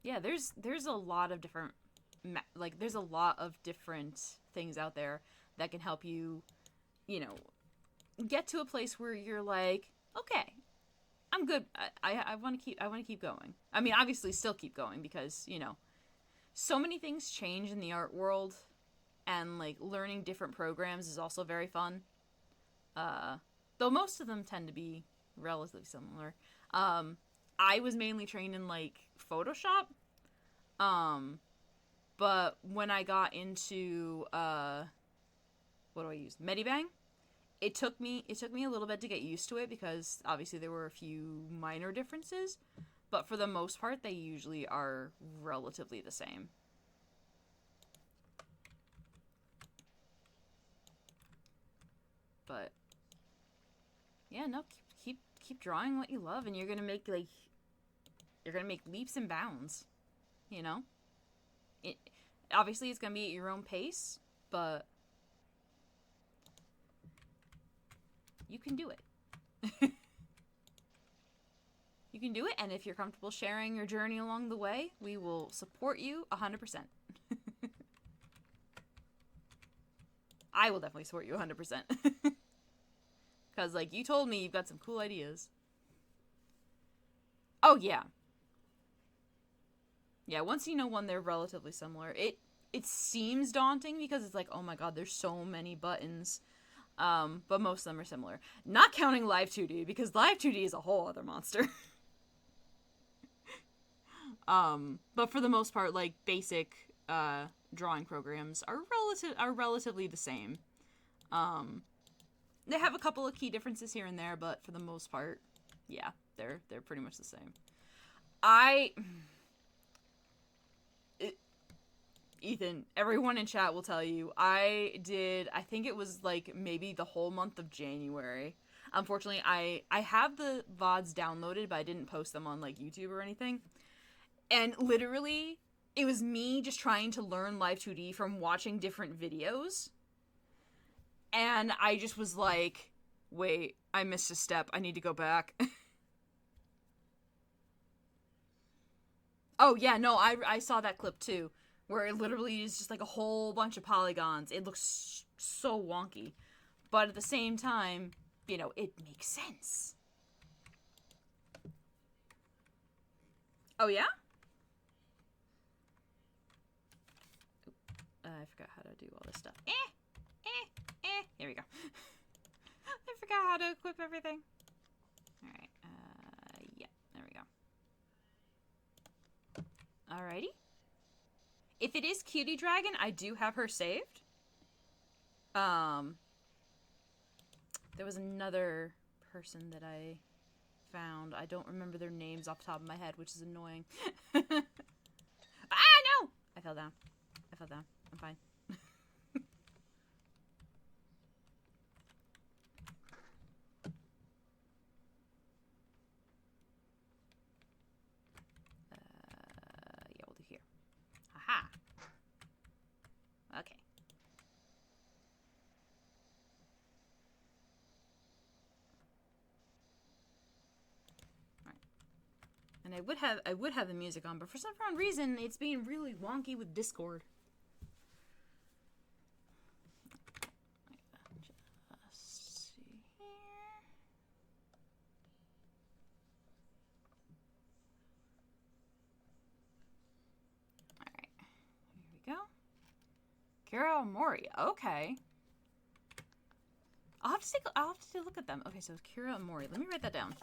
Yeah, there's a lot of different there's a lot of different things out there that can help you, you know, get to a place where you're like, okay, I'm good. I want to keep going. I mean, obviously, still keep going because so many things change in the art world, and like learning different programs is also very fun. Uh, though most of them tend to be relatively similar. Um, I was mainly trained in like Photoshop. Um, but when I got into what do I use? Medibang. It took me a little bit to get used to it because obviously there were a few minor differences, but for the most part they usually are relatively the same. But yeah, no, keep drawing what you love, and you're gonna make leaps and bounds. You know, it obviously it's gonna be at your own pace, but you can do it. You can do it, and if you're comfortable sharing your journey along the way, we will support you 100%. I will definitely support you 100%. Because, like, you told me you've got some cool ideas. Oh, yeah. Yeah, once you know one, they're relatively similar. It seems daunting because it's like, oh my god, there's so many buttons. But most of them are similar. Not counting Live 2D, because Live 2D is a whole other monster. But for the most part, like, basic drawing programs are relatively the same. They have a couple of key differences here and there, but for the most part, yeah, they're pretty much the same. Ethan, everyone in chat will tell you, I think it was like maybe the whole month of January. Unfortunately, I have the VODs downloaded, but I didn't post them on like YouTube or anything. And literally, it was me just trying to learn Live 2D from watching different videos. And I just was like, wait, I missed a step. I need to go back. Oh, yeah, no, I saw that clip too. Where it literally is just like a whole bunch of polygons. It looks so wonky. But at the same time, you know, it makes sense. Oh, yeah? I forgot how to do all this stuff. Here we go. I forgot how to equip everything. Alright, yeah, there we go. Alrighty. If it is Cutie Dragon, I do have her saved. There was another person that I found. I don't remember their names off the top of my head, which is annoying. Ah, no! I fell down. I'm fine. Yeah, we'll do here. Haha. Okay. Alright. And I would have the music on, but for some reason it's being really wonky with Discord. Just see here. Alright. Here we go. Kira Mori. Okay. I'll have to take a look at them. Okay, so Kira Mori. Let me write that down.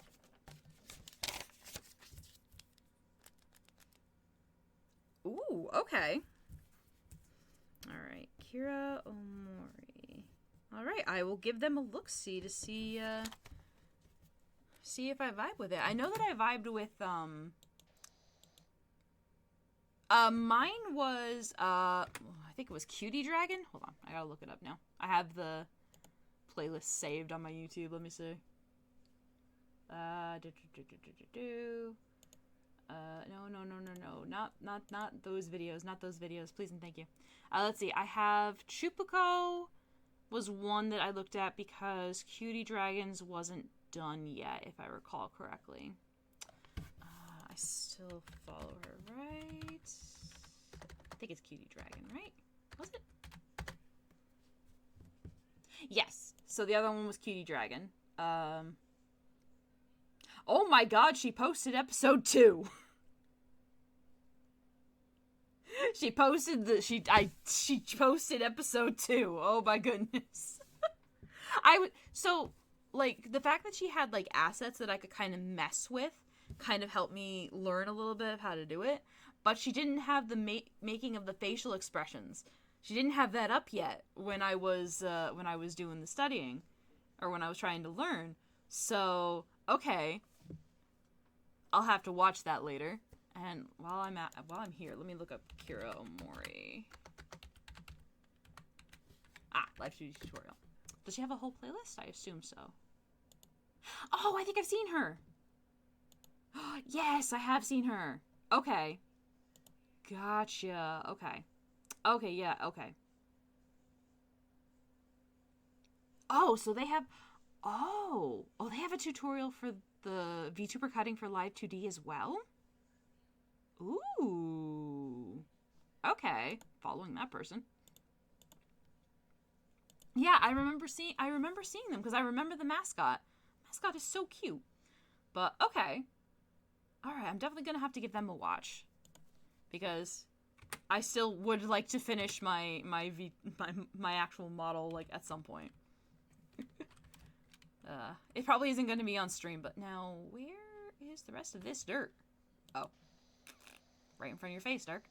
Ooh, okay. Alright, Kira Omori. Alright, I will give them a look-see to see if I vibe with it. I know that I vibed with, mine was, I think it was Cutie Dragon. Hold on, I gotta look it up now. I have the playlist saved on my YouTube. Let me see. No. Not those videos. Not those videos. Please and thank you. Let's see. I have Chupuko was one that I looked at because Cutie Dragons wasn't done yet, if I recall correctly. I still follow her, right? I think it's Cutie Dragon, right? Was it? Yes. So the other one was Cutie Dragon. Oh my god, she posted episode 2. She posted she posted episode 2. Oh my goodness. So like the fact that she had like assets that I could kind of mess with kind of helped me learn a little bit of how to do it, but she didn't have the making of the facial expressions. She didn't have that up yet when I was doing the studying or when I was trying to learn. So, okay. I'll have to watch that later. And while I'm here, let me look up Kira Omori. Live 2D tutorial. Does she have a whole playlist? I assume so. Oh, I think I've seen her. Yes, I have seen her. Okay. Gotcha. Okay. Okay, yeah, okay. Oh, so they have... Oh, they have a tutorial for the VTuber cutting for Live 2D as well? Ooh. Okay. Following that person. Yeah, I remember seeing them because I remember the mascot. Mascot is so cute. But okay. Alright, I'm definitely gonna have to give them a watch. Because I still would like to finish my actual model, like, at some point. It probably isn't going to be on stream, but now, where is the rest of this dirt? Oh. Right in front of your face, Dark.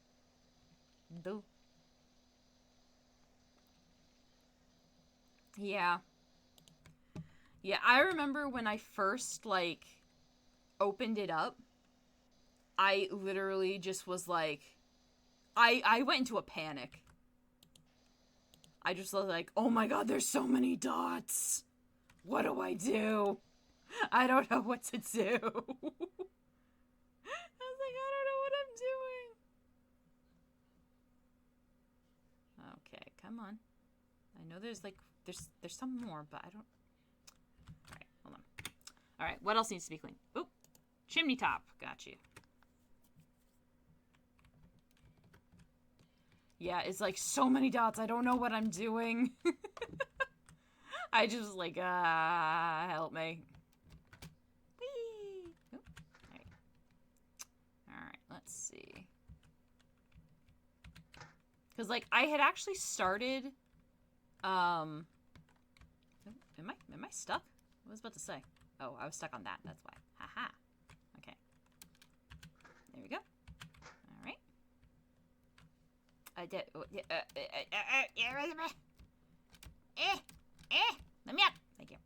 Duh. Yeah. Yeah, I remember when I first, like, opened it up, I literally just was like, I went into a panic. I just was like, oh my god, there's so many dots. What do I do? I don't know what to do. I was like, I don't know what I'm doing. Okay, come on. I know there's like, there's some more, but I don't. Alright, hold on. Alright, what else needs to be cleaned? Oop, chimney top. Got you. Yeah, it's like so many dots. I don't know what I'm doing. I just like, help me. Whee! Oh, alright. Alright, let's see. Because, like, I had actually started, am I stuck? What was I about to say? Oh, I was stuck on that. That's why. Haha. Okay. There we go. Alright. Let me up. Thank you.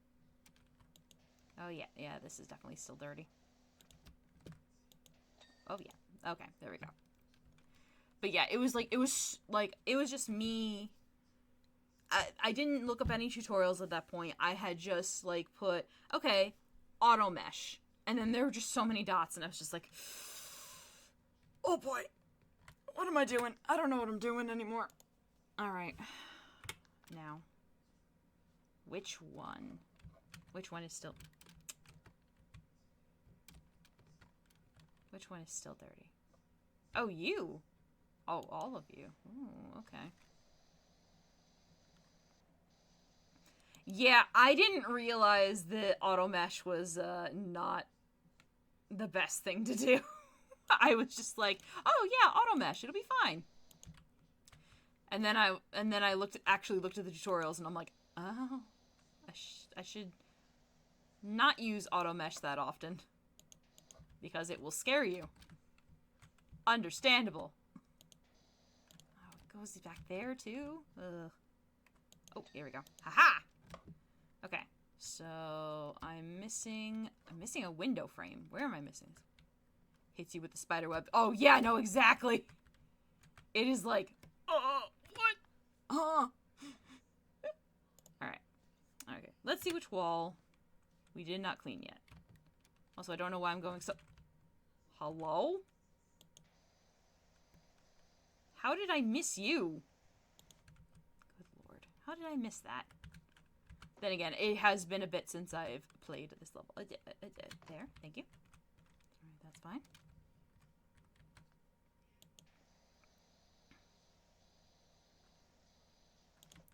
Oh, yeah. Yeah, this is definitely still dirty. Oh, yeah. Okay, there we go. But yeah, it was just me. I didn't look up any tutorials at that point. I had just, like, put, okay, auto mesh. And then there were just so many dots, and I was just like, oh boy. What am I doing? I don't know what I'm doing anymore. Alright. Now. Which one? Which one is still... Which one is still dirty? Oh, you! Oh, all of you. Ooh, okay. Yeah, I didn't realize that auto mesh was not the best thing to do. I was just like, oh yeah, auto mesh, it'll be fine. And then I actually looked at the tutorials, and I'm like, oh, I should not use auto mesh that often because it will scare you. Understandable. Oh, it goes back there too. Ugh. Oh, here we go. Haha. Okay, so I'm missing a window frame. Where am I missing? Hits you with the spider web. Oh yeah, I know exactly. It is like, what? All right. Okay, let's see which wall we did not clean yet. Also, I don't know why I'm going so... Hello? How did I miss you? Good lord. How did I miss that? Then again, it has been a bit since I've played at this level. There, thank you. Alright, that's fine.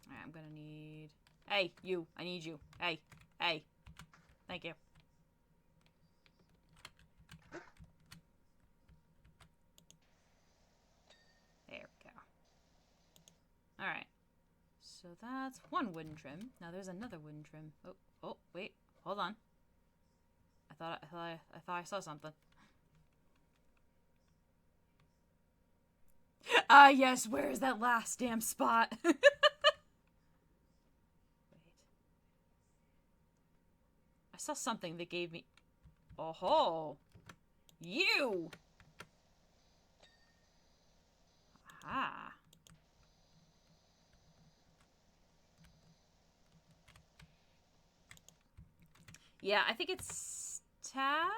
Alright, I'm gonna need... Hey, you. I need you. Hey. Hey. Thank you. There we go. Alright. So that's one wooden trim. Now there's another wooden trim. Oh, wait. Hold on. I thought I saw something. Yes, where is that last damn spot? Wait. I saw something that gave me... Oh-ho! You! Aha. Yeah, I think it's tab?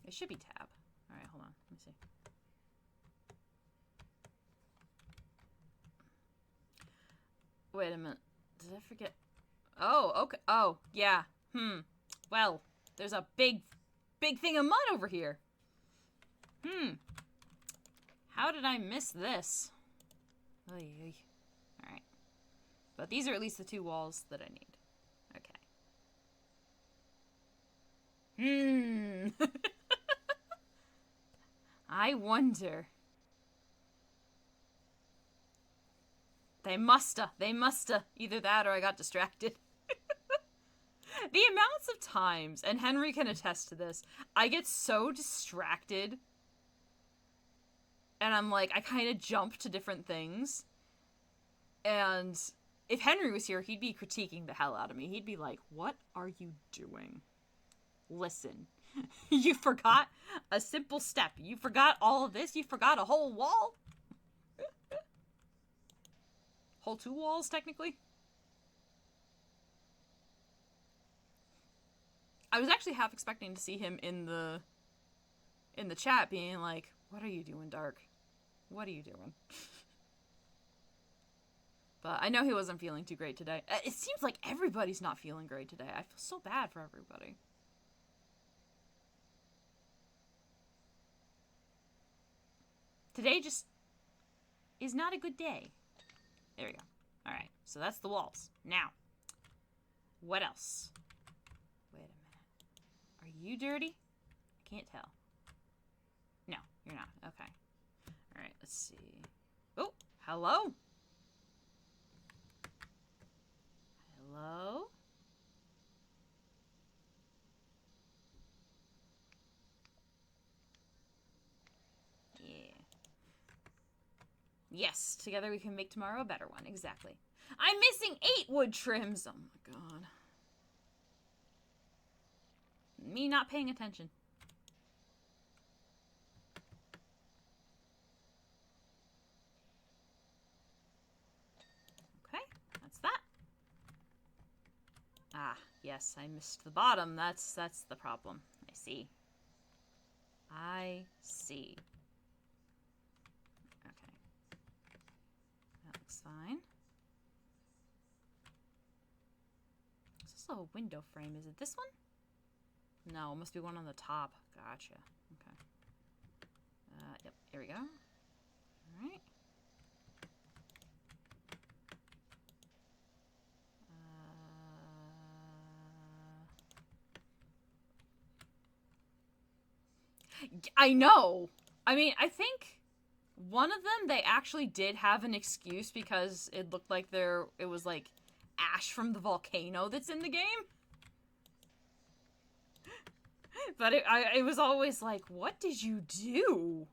It should be tab. Alright, hold on. Let me see. Wait a minute. Did I forget? Oh, okay. Oh, yeah. Well, there's a big thing of mud over here. How did I miss this? Oy, oy. All right. But these are at least the 2 walls that I need. Okay. I wonder. They musta. Either that or I got distracted. The amounts of times, and Henry can attest to this, I get so distracted. And I'm like, I kind of jump to different things. And if Henry was here, he'd be critiquing the hell out of me. He'd be like, what are you doing? Listen, you forgot a simple step. You forgot all of this. You forgot a whole wall. Whole 2 walls, technically. I was actually half expecting to see him in the chat being like, what are you doing, Dark? What are you doing? But I know he wasn't feeling too great today. It seems like everybody's not feeling great today. I feel so bad for everybody. Today just is not a good day. There we go. Alright, so that's the walls. Now, what else? Wait a minute. Are you dirty? I can't tell. No, you're not. Okay. Alright, let's see. Oh, hello? Hello? Yeah. Yes, together we can make tomorrow a better one. Exactly. I'm missing 8 wood trims. Oh my god. Me not paying attention. Okay, that's that. Ah, yes, I missed the bottom. That's the problem. I see. I see. Okay. That looks fine. Is this a window frame? Is it this one? No, it must be one on the top. Gotcha. Okay. Yep, here we go. Alright. I know! I mean, I think one of them, they actually did have an excuse because it looked like it was like ash from the volcano that's in the game. But it was always like, what did you do?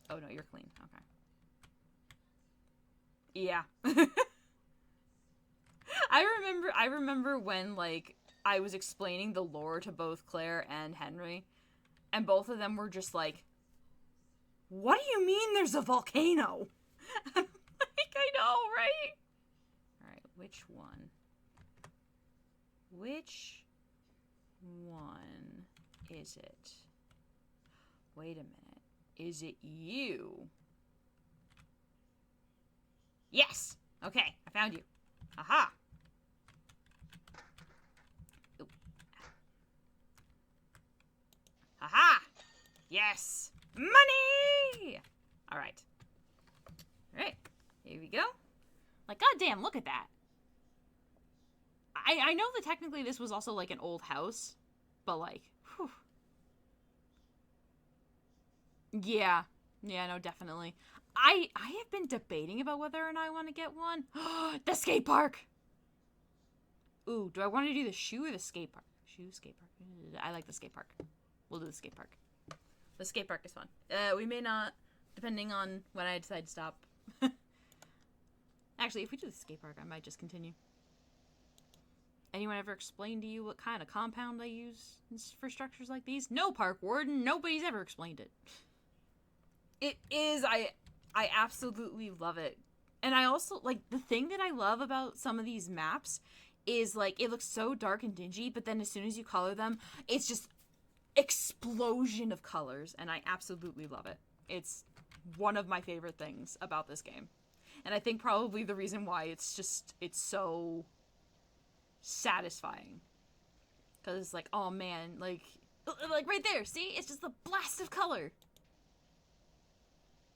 Oh no, you're clean. Okay. Yeah. I remember when, like, I was explaining the lore to both Claire and Henry, and both of them were just like, what do you mean there's a volcano? I'm like, I know, right? Alright, which one? Which one is it? Wait a minute. Is it you? Yes! Okay, I found you. Aha! Ooh. Aha! Yes! Money! Alright. Alright, here we go. Like, goddamn, look at that. I know that technically this was also, like, an old house, but, like, whew. Yeah. Yeah, no, definitely. I have been debating about whether or not I want to get one. The skate park! Ooh, do I want to do the shoe or the skate park? Shoe, skate park. I like the skate park. We'll do the skate park. The skate park is fun. We may not, depending on when I decide to stop. Actually, if we do the skate park, I might just continue. Anyone ever explained to you what kind of compound I use for structures like these? No, park warden. Nobody's ever explained it. It is. I absolutely love it. And I also, like, the thing that I love about some of these maps is, like, it looks so dark and dingy, but then as soon as you color them, it's just explosion of colors, and I absolutely love it. It's one of my favorite things about this game. And I think probably the reason why it's so satisfying. Because it's like, oh man, like right there, see? It's just a blast of color.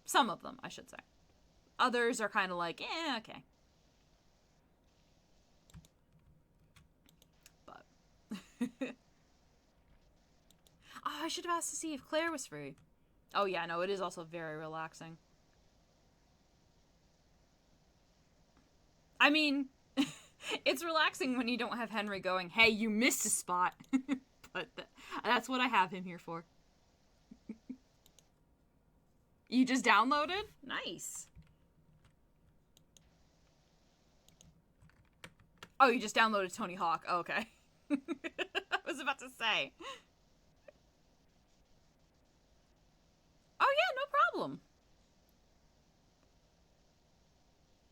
Some of them, I should say. Others are kind of like, okay. But. Oh, I should have asked to see if Claire was free. Oh yeah, no, it is also very relaxing. I mean, it's relaxing when you don't have Henry going, hey, you missed a spot. But that's what I have him here for. You just downloaded? Nice. Oh, you just downloaded Tony Hawk. Oh, okay. I was about to say. Oh, yeah, no problem.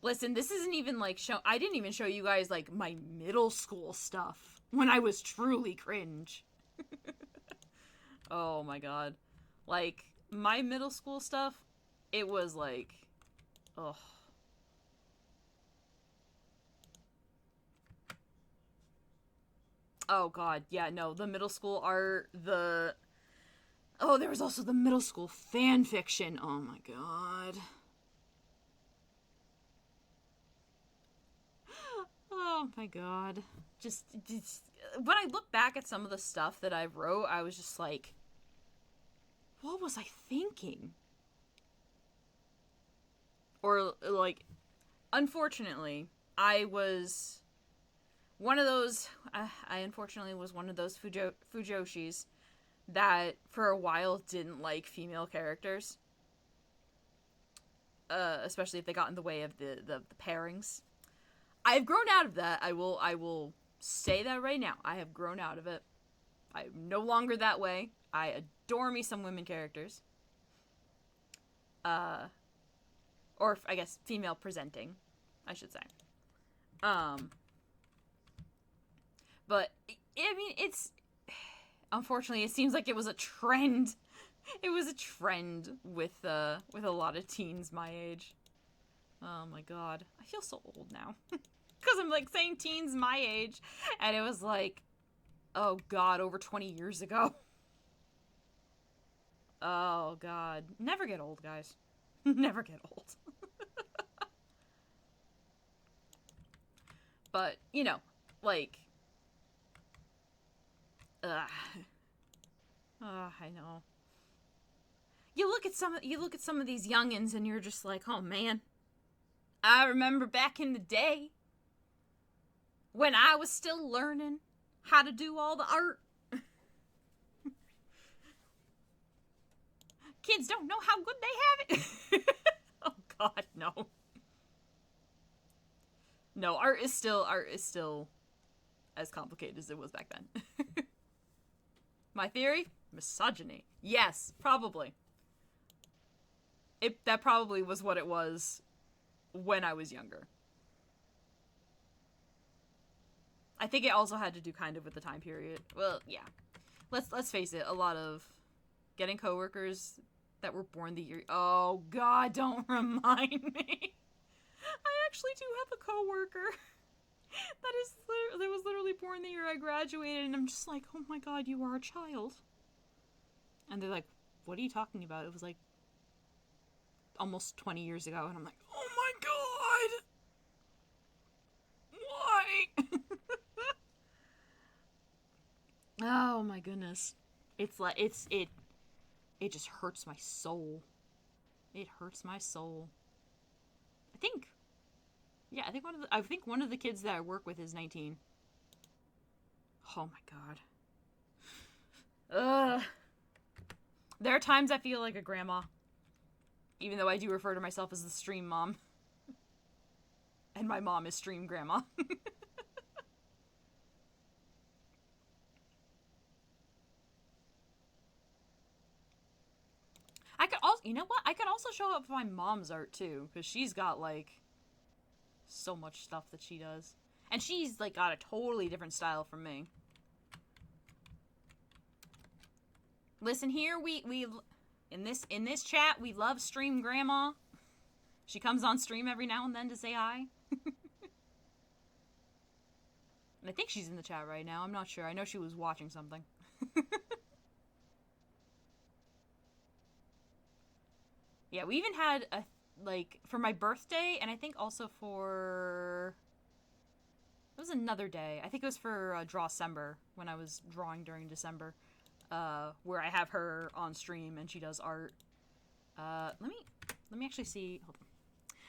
Listen, this isn't even like I didn't even show you guys like my middle school stuff when I was truly cringe. Oh my god. Like my middle school stuff, it was like, ugh. Oh god, yeah, no, the middle school art, oh, there was also the middle school fan fiction. Oh my god. Oh my god. Just when I look back at some of the stuff that I wrote, I was just like, what was I thinking? Or like, unfortunately, I was one of those. I unfortunately was one of those fujoshis that for a while didn't like female characters, especially if they got in the way of the pairings. I've grown out of that. I will say that right now. I have grown out of it. I'm no longer that way. I adore me some women characters. Or I guess female presenting, I should say. But I mean, it's unfortunately it seems like it was a trend. It was a trend with a lot of teens my age. Oh my god, I feel so old now. Because I'm like saying teens my age, and it was like, oh god, over 20 years ago. Oh god, never get old, guys. Never get old. But you know, like, I know. You look at some of these youngins, and you're just like, oh man, I remember back in the day when I was still learning how to do all the art. Kids don't know how good they have it. Oh god, no. No, art is still as complicated as it was back then. My theory? Misogyny. Yes, probably. That probably was what it was when I was younger. I think it also had to do kind of with the time period. Well, yeah. Let's face it, a lot of getting coworkers that were born the year. Oh god, don't remind me. I actually do have a coworker that was literally born the year I graduated, and I'm just like, oh my god, you are a child. And they're like, what are you talking about? It was like almost 20 years ago, and I'm like, oh my god, why? Oh my goodness, it's like it just hurts my soul. It hurts my soul. I think one of the kids that I work with is 19. Oh my god. Ugh. There are times I feel like a grandma, even though I do refer to myself as the stream mom. And my mom is stream grandma. I could also, you know what? I could also show up for my mom's art too, because she's got like so much stuff that she does, and she's like got a totally different style from me. Listen here, we in this chat we love stream grandma. She comes on stream every now and then to say hi. And I think she's in the chat right now. I'm not sure. I know she was watching something. Yeah, we even had a, like, for my birthday, and I think also for... It was another day. I think it was for Drawcember, when I was drawing during December, where I have her on stream and she does art. Let me actually see. Hold on.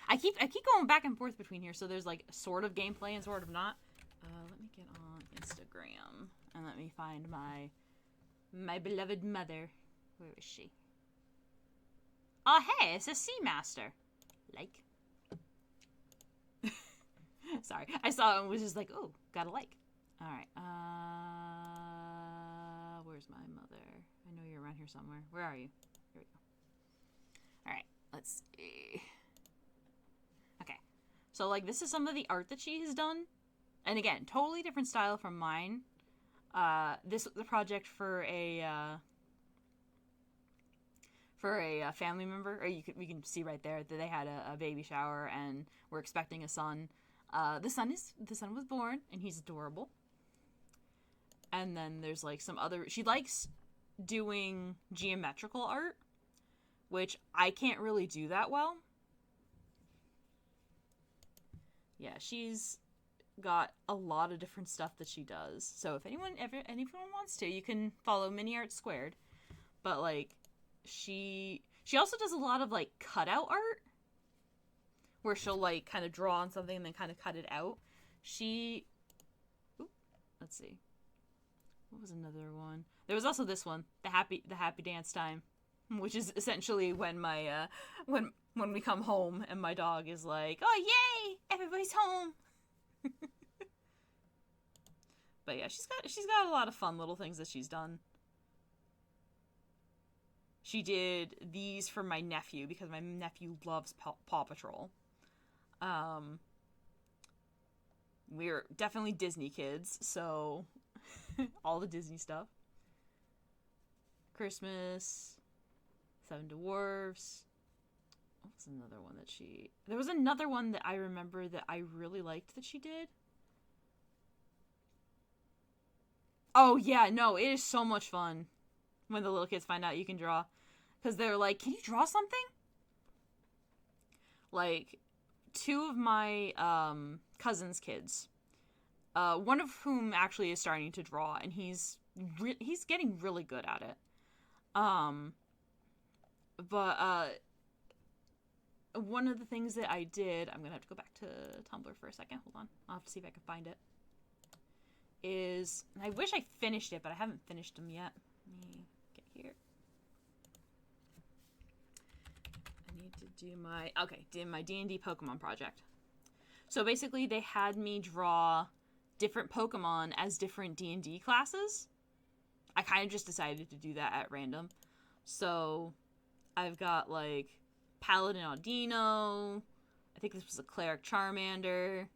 I keep going back and forth between here, so there's like sort of gameplay and sort of not. Let me get on Instagram and let me find my beloved mother. Where is she? Oh, hey, it's a Seamaster. Like. Sorry, I saw it and was just like, oh, got a like. All right. Where's my mother? I know you're around here somewhere. Where are you? Here we go. All right, let's see. Okay, so like this is some of the art that she has done, and again, totally different style from mine. This was a project for a family member, or we can see right there that they had a baby shower and we're expecting a son. The son was born and he's adorable. And then there's like some other, she likes doing geometrical art, which I can't really do that well. Yeah, she's got a lot of different stuff that she does. So if anyone wants to, you can follow Mini Art Squared. But like she also does a lot of like cutout art, where she'll like kind of draw on something and then kind of cut it out. Let's see. What was another one? There was also this one, the happy dance time, which is essentially when my when we come home and my dog is like, "Oh yay, everybody's home." But yeah, she's got a lot of fun little things that she's done. She did these for my nephew because my nephew loves Paw Patrol. We're definitely Disney kids, so all the Disney stuff. Christmas, Seven Dwarfs. What was another one that she... There was another one that I remember that I really liked that she did. Oh, yeah, no, it is so much fun when the little kids find out you can draw. Because they're like, can you draw something? Like, two of my cousin's kids, one of whom actually is starting to draw, and he's getting really good at it. But one of the things that I did, I'm going to have to go back to Tumblr for a second. Hold on. I'll have to see if I can find it. And I wish I finished it, but I haven't finished them yet. Let me get here. I need to do my D&D Pokemon project. So basically they had me draw different Pokemon as different D&D classes. I kind of just decided to do that at random. So I've got like Paladin Audino. I think this was a Cleric Charmander.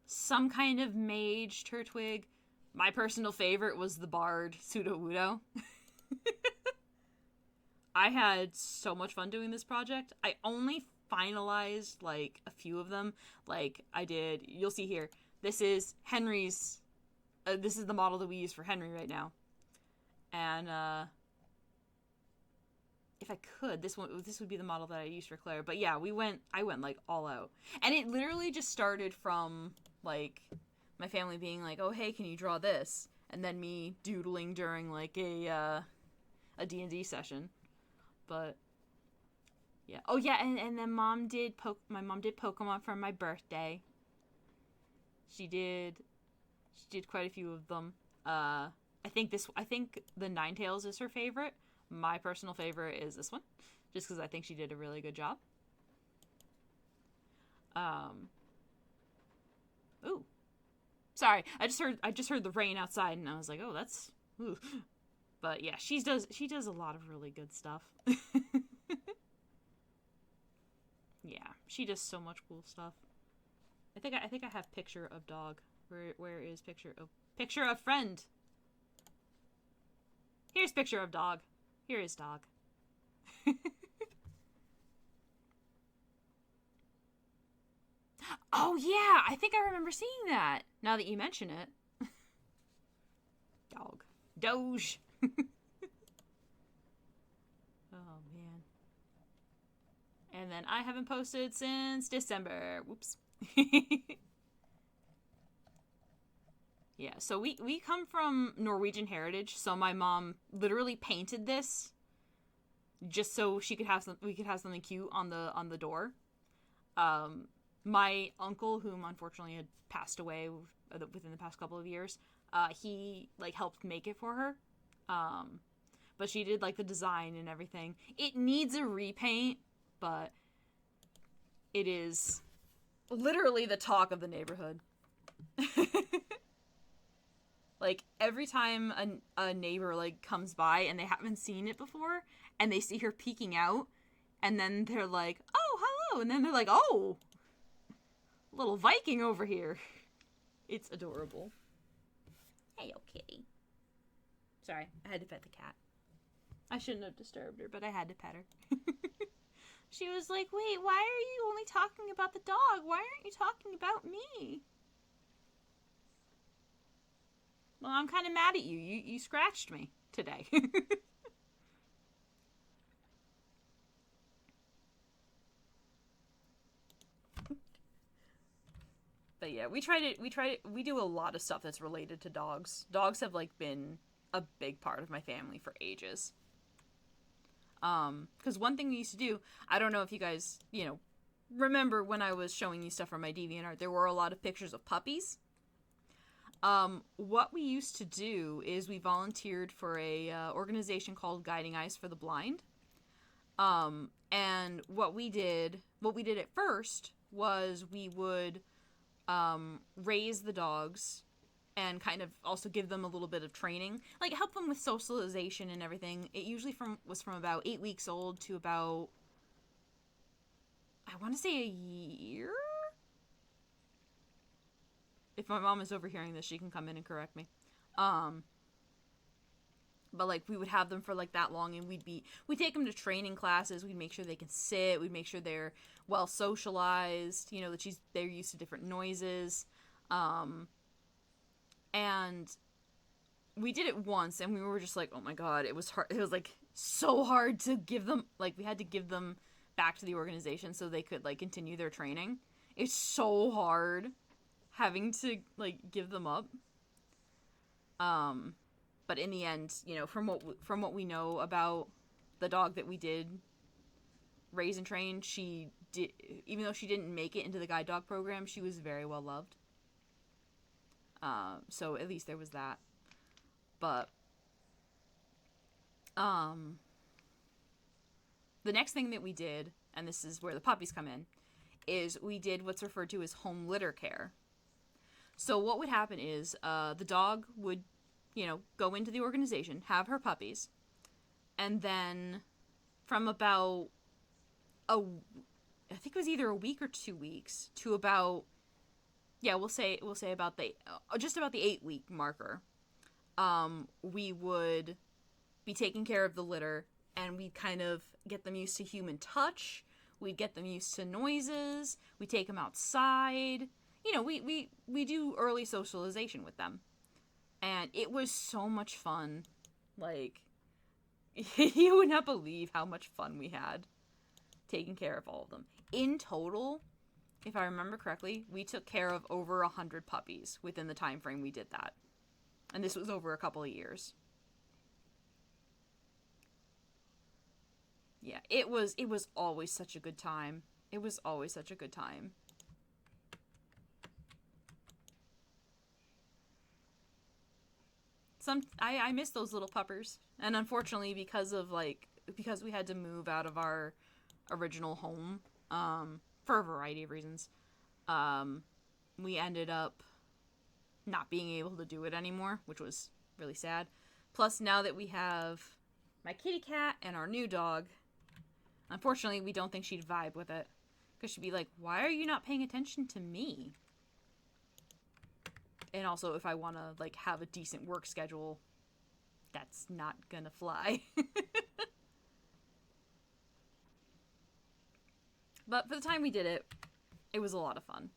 Some kind of Mage Turtwig. My personal favorite was the Bard Sudowoodo. I had so much fun doing this project. I only finalized like a few of them. Like I did, you'll see here. This is Henry's. This is the model that we use for Henry right now. And if I could, this would be the model that I used for Claire. But yeah, I went like all out. And it literally just started from like my family being like, "Oh, hey, can you draw this?" And then me doodling during like a D&D session. But yeah. Oh yeah, and then my mom did Pokemon for my birthday. She did quite a few of them. I think the Ninetales is her favorite. My personal favorite is this one, just because I think she did a really good job. Ooh, sorry, I just heard the rain outside, and I was like, oh, that's. Ooh. But yeah, she does a lot of really good stuff. Yeah, she does so much cool stuff. I think I have picture of dog. Where is picture of friend? Here's picture of dog. Here is dog. Oh, yeah. I think I remember seeing that. Now that you mention it. Dog. Doge. Oh, man. And then I haven't posted since December. Whoops. Yeah, so we come from Norwegian heritage, so my mom literally painted this just so she could have we could have something cute on the door. Um, my uncle, whom unfortunately had passed away within the past couple of years, he like helped make it for her. Um, but she did like the design and everything. It needs a repaint, but it is literally the talk of the neighborhood. Like every time a neighbor like comes by and they haven't seen it before and they see her peeking out and then they're like, "Oh, hello." And then they're like, "Oh, little Viking over here." It's adorable. Hey, oh kitty. Sorry, I had to pet the cat. I shouldn't have disturbed her, but I had to pet her. She was like, "Wait, why are you only talking about the dog? Why aren't you talking about me?" Well, I'm kind of mad at you. You scratched me today. But yeah, we do a lot of stuff that's related to dogs. Dogs have like been a big part of my family for ages. Because one thing we used to do, I don't know if you guys, remember when I was showing you stuff from my DeviantArt, there were a lot of pictures of puppies. What we used to do is we volunteered for a organization called Guiding Eyes for the Blind. And what we did at first was we would raise the dogs and kind of also give them a little bit of training, like help them with socialization and everything. It usually was from about 8 weeks old to about, I want to say, a year. If my mom is overhearing this, she can come in and correct me. But like we would have them for like that long, and we'd take them to training classes. We'd make sure they can sit. We'd make sure they're well socialized. That they're used to different noises. And we did it once, and we were just like, oh my god, it was hard. It was like so hard to give them, like we had to give them back to the organization so they could like continue their training. It's so hard having to like give them up. But in the end, from what we know about the dog that we did raise and train, she did, even though she didn't make it into the guide dog program, she was very well loved. So at least there was that. But the next thing that we did, and this is where the puppies come in, is we did what's referred to as home litter care. So what would happen is the dog would, go into the organization, have her puppies, and then from about I think it was either a week or 2 weeks to about, we'll say about just about the 8-week marker, we would be taking care of the litter, and we'd kind of get them used to human touch. We'd get them used to noises. We take them outside. We do early socialization with them. And it was so much fun. Like, you would not believe how much fun we had taking care of all of them. In total, if I remember correctly, we took care of over 100 puppies within the time frame we did that. And this was over a couple of years. Yeah, it was always such a good time. It was always such a good time. I miss those little puppers, and unfortunately because we had to move out of our original home for a variety of reasons, we ended up not being able to do it anymore, which was really sad. Plus, now that we have my kitty cat and our new dog, unfortunately we don't think she'd vibe with it, because she'd be like, why are you not paying attention to me? And also, if I want to, like, have a decent work schedule, that's not gonna fly. But for the time we did it, it was a lot of fun.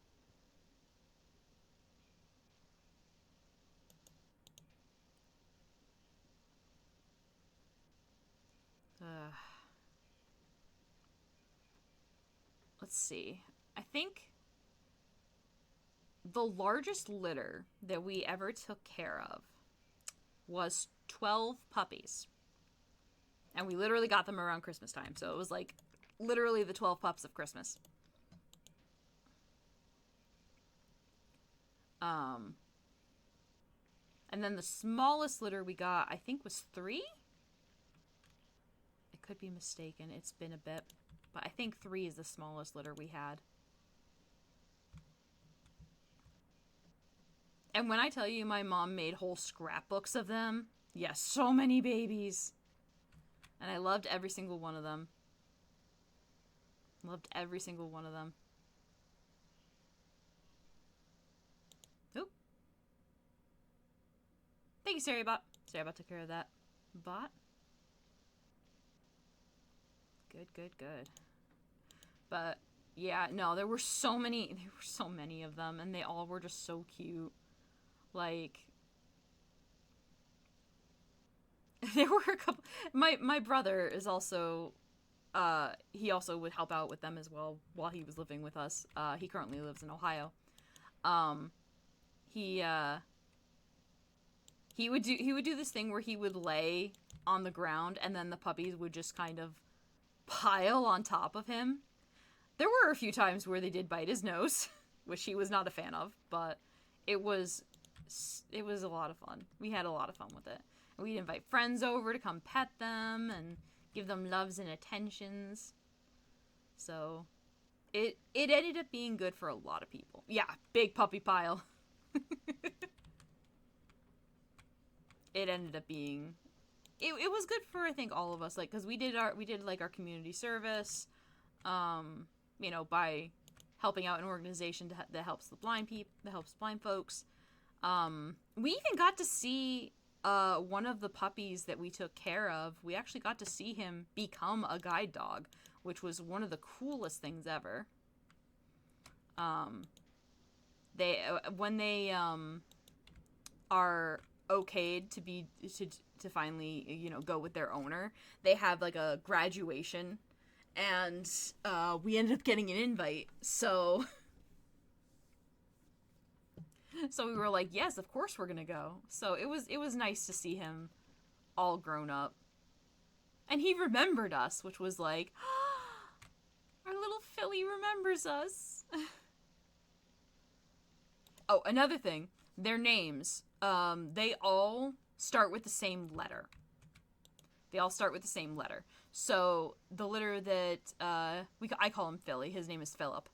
let's see. I think the largest litter that we ever took care of was 12 puppies. And we literally got them around Christmas time. So it was like literally the 12 pups of Christmas. And then the smallest litter we got, I think, was 3? I could be mistaken. It's been a bit. But I think 3 is the smallest litter we had. And when I tell you my mom made whole scrapbooks of them, yes, so many babies. And I loved every single one of them. Loved every single one of them. Oop. Thank you, Sarybot. Sarybot took care of that. Bot. Good, good, good. But yeah, no, there were so many of them, and they all were just so cute. Like, there were a couple. My brother is also, he also would help out with them as well while he was living with us. He currently lives in Ohio. He would do this thing where he would lay on the ground, and then the puppies would just kind of pile on top of him. There were a few times where they did bite his nose, which he was not a fan of, but it was a lot of fun. We had a lot of fun with it. We'd invite friends over to come pet them and give them loves and attentions. So it ended up being good for a lot of people. Yeah, big puppy pile. It ended up being it was good for, I think, all of us, like, because we did like our community service, you know, by helping out an organization that helps the blind people, that helps blind folks. We even got to see one of the puppies that we took care of. We actually got to see him become a guide dog, which was one of the coolest things ever. When they are okayed to finally, you know, go with their owner, they have like a graduation, and we ended up getting an invite. So we were like, yes, of course we're gonna go. So it was nice to see him all grown up, and he remembered us, which was like, our little Philly remembers us. Oh, another thing, their names, they all start with the same letter. So the litter that I call him Philly. His name is Philip,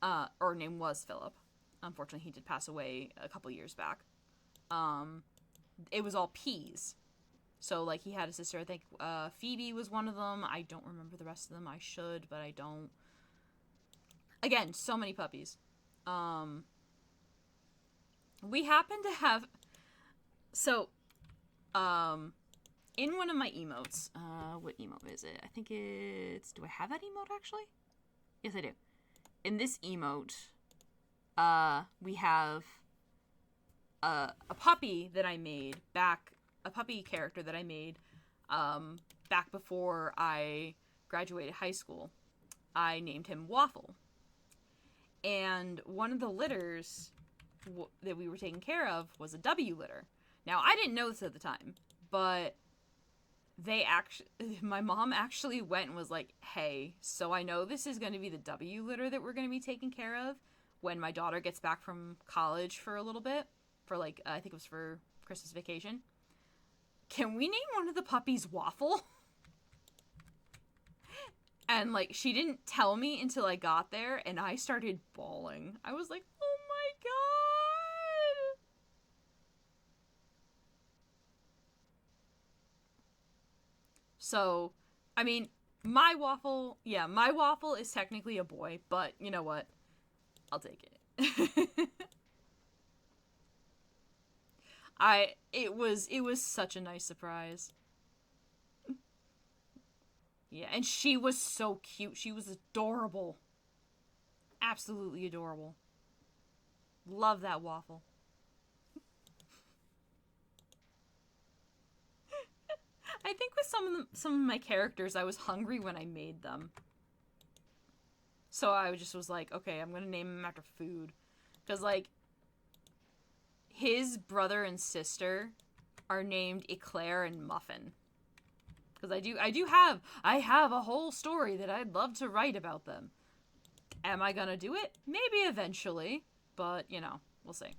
or name was Philip. Unfortunately, he did pass away a couple years back. It was all P's. So, like, he had a sister, I think Phoebe was one of them. I don't remember the rest of them. I should, but I don't. Again, so many puppies. We happen to have... So, in one of my emotes, what emote is it? I think it's... Do I have that emote, actually? Yes, I do. In this emote, we have a puppy that I made back... A puppy character that I made back before I graduated high school. I named him Waffle. And one of the litters that we were taking care of was a W litter. Now, I didn't know this at the time, but my mom actually went and was like, hey, so I know this is going to be the W litter that we're going to be taking care of when my daughter gets back from college for a little bit, for like, I think it was for Christmas vacation. Can we name one of the puppies Waffle? And, like, she didn't tell me until I got there, and I started bawling. I was like, oh my god! So, I mean, my Waffle is technically a boy, but you know what? I'll take it. It was such a nice surprise. Yeah, and she was so cute. She was adorable. Absolutely adorable. Love that Waffle. I think with some of my characters, I was hungry when I made them. So I just was like, okay, I'm gonna name him after food. Because, like, his brother and sister are named Eclair and Muffin. Because I have a whole story that I'd love to write about them. Am I gonna do it? Maybe eventually. But, you know, we'll see.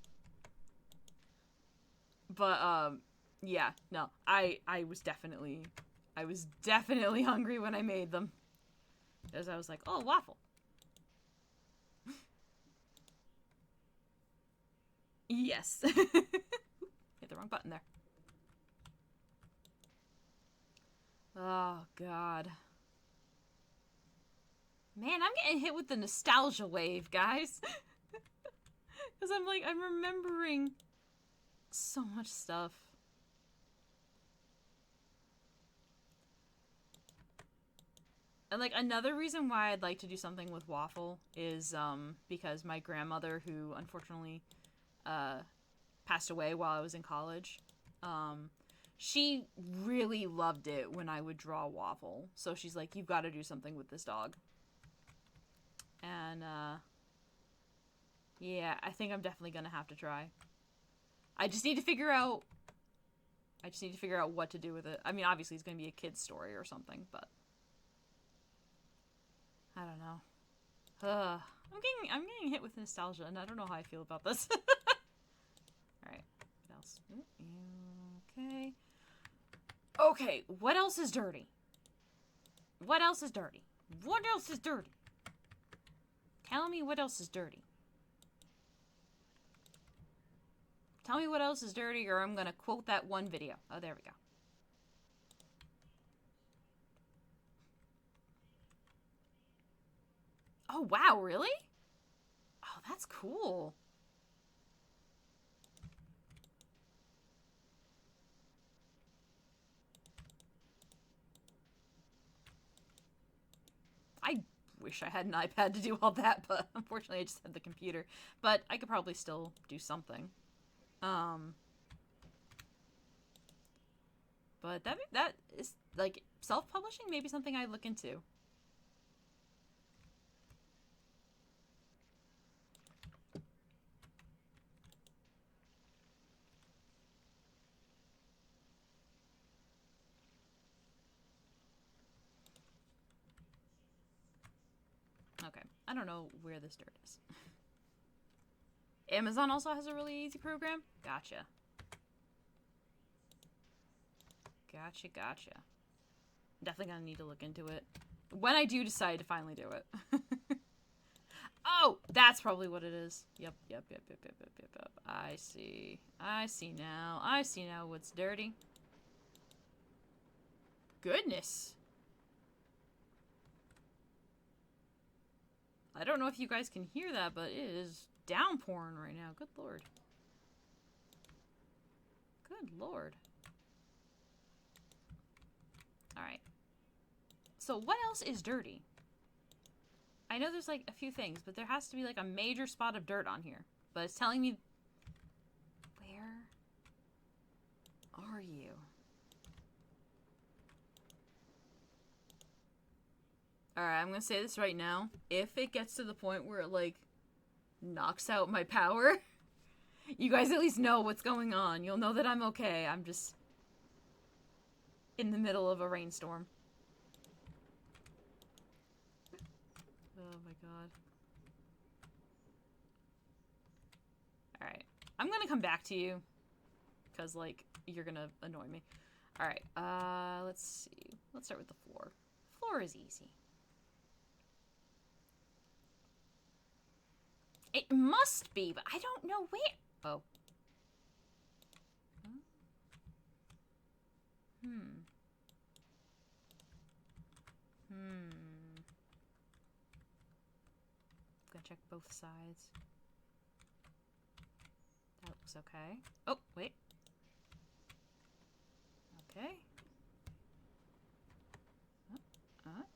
But, yeah, no. I was definitely hungry when I made them. As I was like, oh, waffle. Yes. Hit the wrong button there. Oh, God. Man, I'm getting hit with the nostalgia wave, guys. Because I'm remembering so much stuff. And, like, another reason why I'd like to do something with waffle is, because my grandmother, who unfortunately, passed away while I was in college, she really loved it when I would draw waffle. So she's like, you've got to do something with this dog. And, yeah, I think I'm definitely gonna have to try. I just need to figure out what to do with it. I mean, obviously it's gonna be a kid's story or something, but I don't know. I'm getting hit with nostalgia, and I don't know how I feel about this. Alright, what else? Okay. Okay, what else is dirty? What else is dirty? What else is dirty? Tell me what else is dirty. Tell me what else is dirty, or I'm gonna quote that one video. Oh, there we go. Oh, wow, really? Oh, that's cool. I wish I had an iPad to do all that, but unfortunately I just had the computer. But I could probably still do something. But that is, like, self-publishing, maybe something I'd look into. Okay, I don't know where this dirt is. Amazon also has a really easy program? Gotcha. Gotcha. Definitely gonna need to look into it. When I do decide to finally do it. Oh, that's probably what it is. Yep. I see now. I see now what's dirty. Goodness. I don't know if you guys can hear that, but it is downpouring right now. Good lord. Good lord. Alright. So what else is dirty? I know there's like a few things, but there has to be like a major spot of dirt on here. But it's telling me... Where are you? Alright, I'm gonna say this right now. If it gets to the point where it, like, knocks out my power, you guys at least know what's going on. You'll know that I'm okay. I'm just in the middle of a rainstorm. Oh my god. Alright. I'm gonna come back to you. Because, like, you're gonna annoy me. Alright, let's see. Let's start with the floor. Floor is easy. It must be, but I don't know where. Oh. Gonna check both sides. That looks okay. Oh, wait. Okay.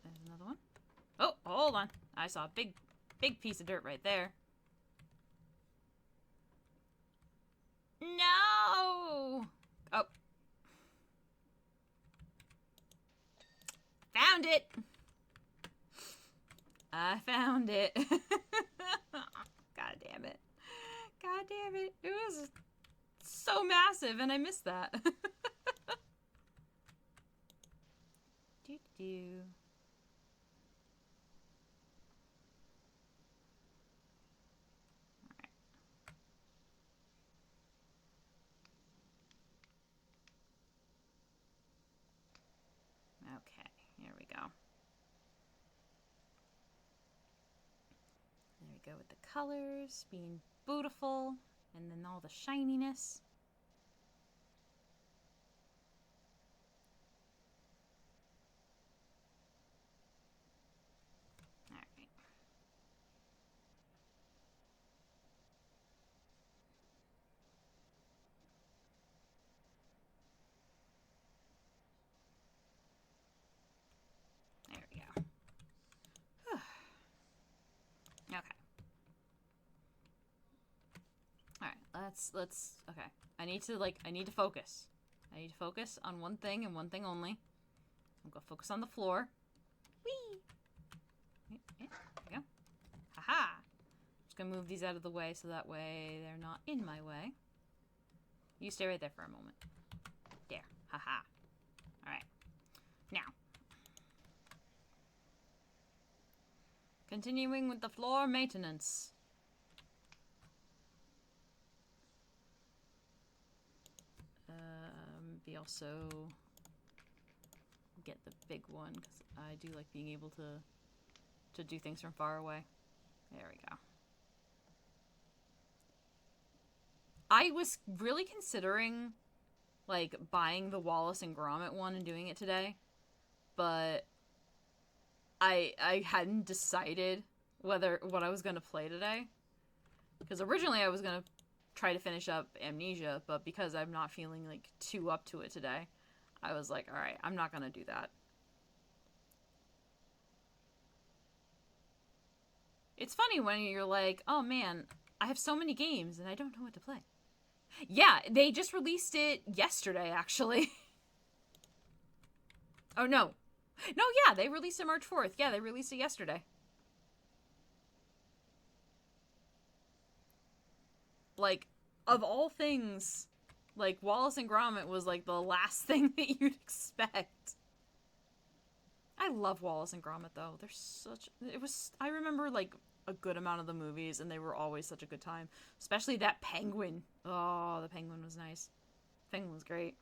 There's another one. Oh, hold on. I saw a big piece of dirt right there. No! Oh. Found it! I found it. God damn it. God damn it. It was so massive and I missed that. Do. Alright. Okay, here we go. There we go with the colors being beautiful and then all the shininess. Alright. There we go. Okay. Alright, let's okay. I need to focus. I need to focus on one thing and one thing only. I'm gonna focus on the floor. Whee! There we go. Haha! Just gonna move these out of the way so that way they're not in my way. You stay right there for a moment. There. Haha. Alright. Now. Continuing with the floor maintenance. Maybe also get the big one because I do like being able to do things from far away. There we go. I was really considering like buying the Wallace and Gromit one and doing it today, but I hadn't decided what I was gonna play today. Because originally I was gonna try to finish up Amnesia, but because I'm not feeling like too up to it today, I was like, alright, I'm not gonna do that. It's funny when you're like, oh man, I have so many games and I don't know what to play. Yeah, they just released it yesterday, actually. Oh, no. No, yeah, they released it March 4th. Yeah, they released it yesterday. Like, of all things, like, Wallace and Gromit was, like, the last thing that you'd expect. I love Wallace and Gromit, though. They're such... I remember, like, a good amount of the movies, and they were always such a good time. Especially that penguin. Oh, the penguin was nice. Penguin was great.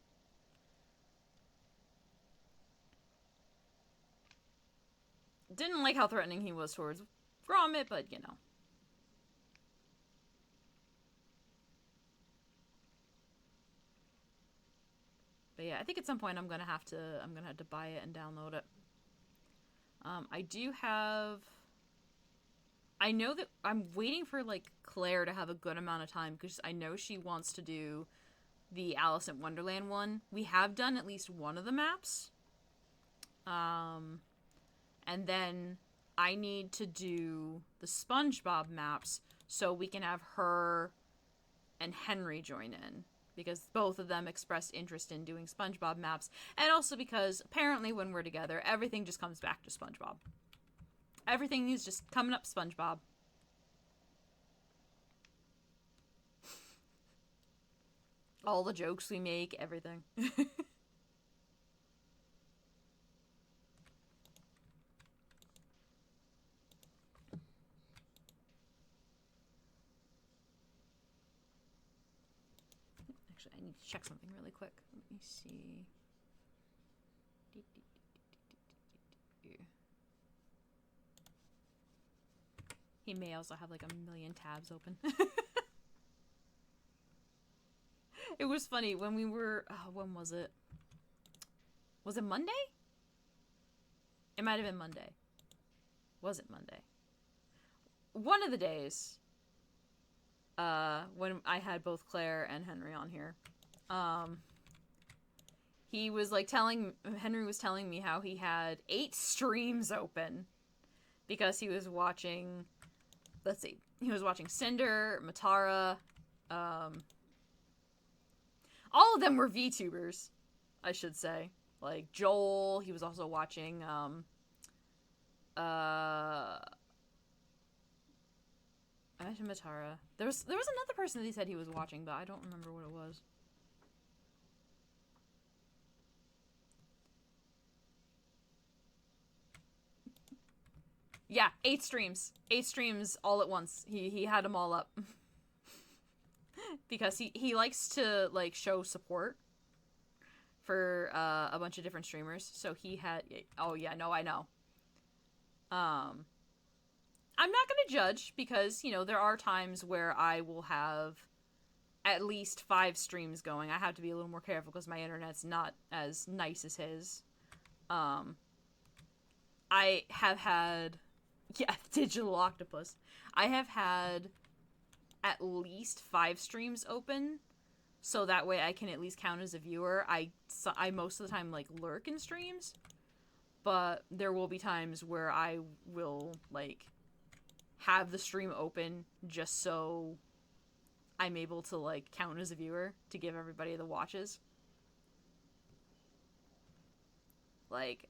Didn't like how threatening he was towards Gromit, but, you know. But yeah, I think at some point I'm gonna have to buy it and download it. I do have... I know that I'm waiting for, like, Claire to have a good amount of time, because I know she wants to do the Alice in Wonderland one. We have done at least one of the maps. And then I need to do the SpongeBob maps so we can have her and Henry join in. Because both of them expressed interest in doing SpongeBob maps. And also because apparently when we're together, everything just comes back to SpongeBob. Everything is just coming up SpongeBob. All the jokes we make, everything. Actually, I need to check something really quick. Let me see. He may also have like a million tabs open. It was funny when we were... Oh, when was it? Was it Monday? It might have been Monday. Was it Monday? One of the days. When I had both Claire and Henry on here. He was like Henry was telling me how he had 8 streams open. Because he was watching... Let's see. He was watching Cinder, Matara, all of them were VTubers, I should say. Like Joel, he was also watching I mentioned Matara. There was another person that he said he was watching, but I don't remember what it was. Yeah, 8 streams. 8 streams all at once. He had them all up. Because he likes to, like, show support for a bunch of different streamers. So he had... Oh, yeah, no, I know. I'm not going to judge because, you know, there are times where I will have at least 5 streams going. I have to be a little more careful because my internet's not as nice as his. I have had... Yeah, Digital Octopus. I have had at least 5 streams open, so that way I can at least count as a viewer. I most of the time, like, lurk in streams, but there will be times where I will, like, have the stream open just so I'm able to, like, count as a viewer to give everybody the watches. Like,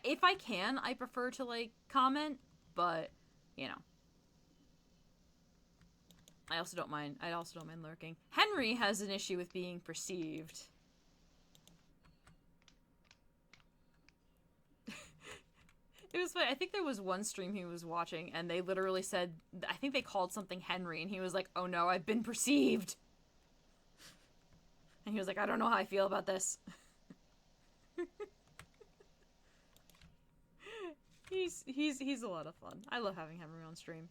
if I can, I prefer to, like, comment, but, you know. I also don't mind lurking. Henry has an issue with being perceived. It was funny. I think there was one stream he was watching, and they literally said, I think they called something Henry, and he was like, oh no, I've been perceived. And he was like, I don't know how I feel about this. He's a lot of fun. I love having Henry on stream.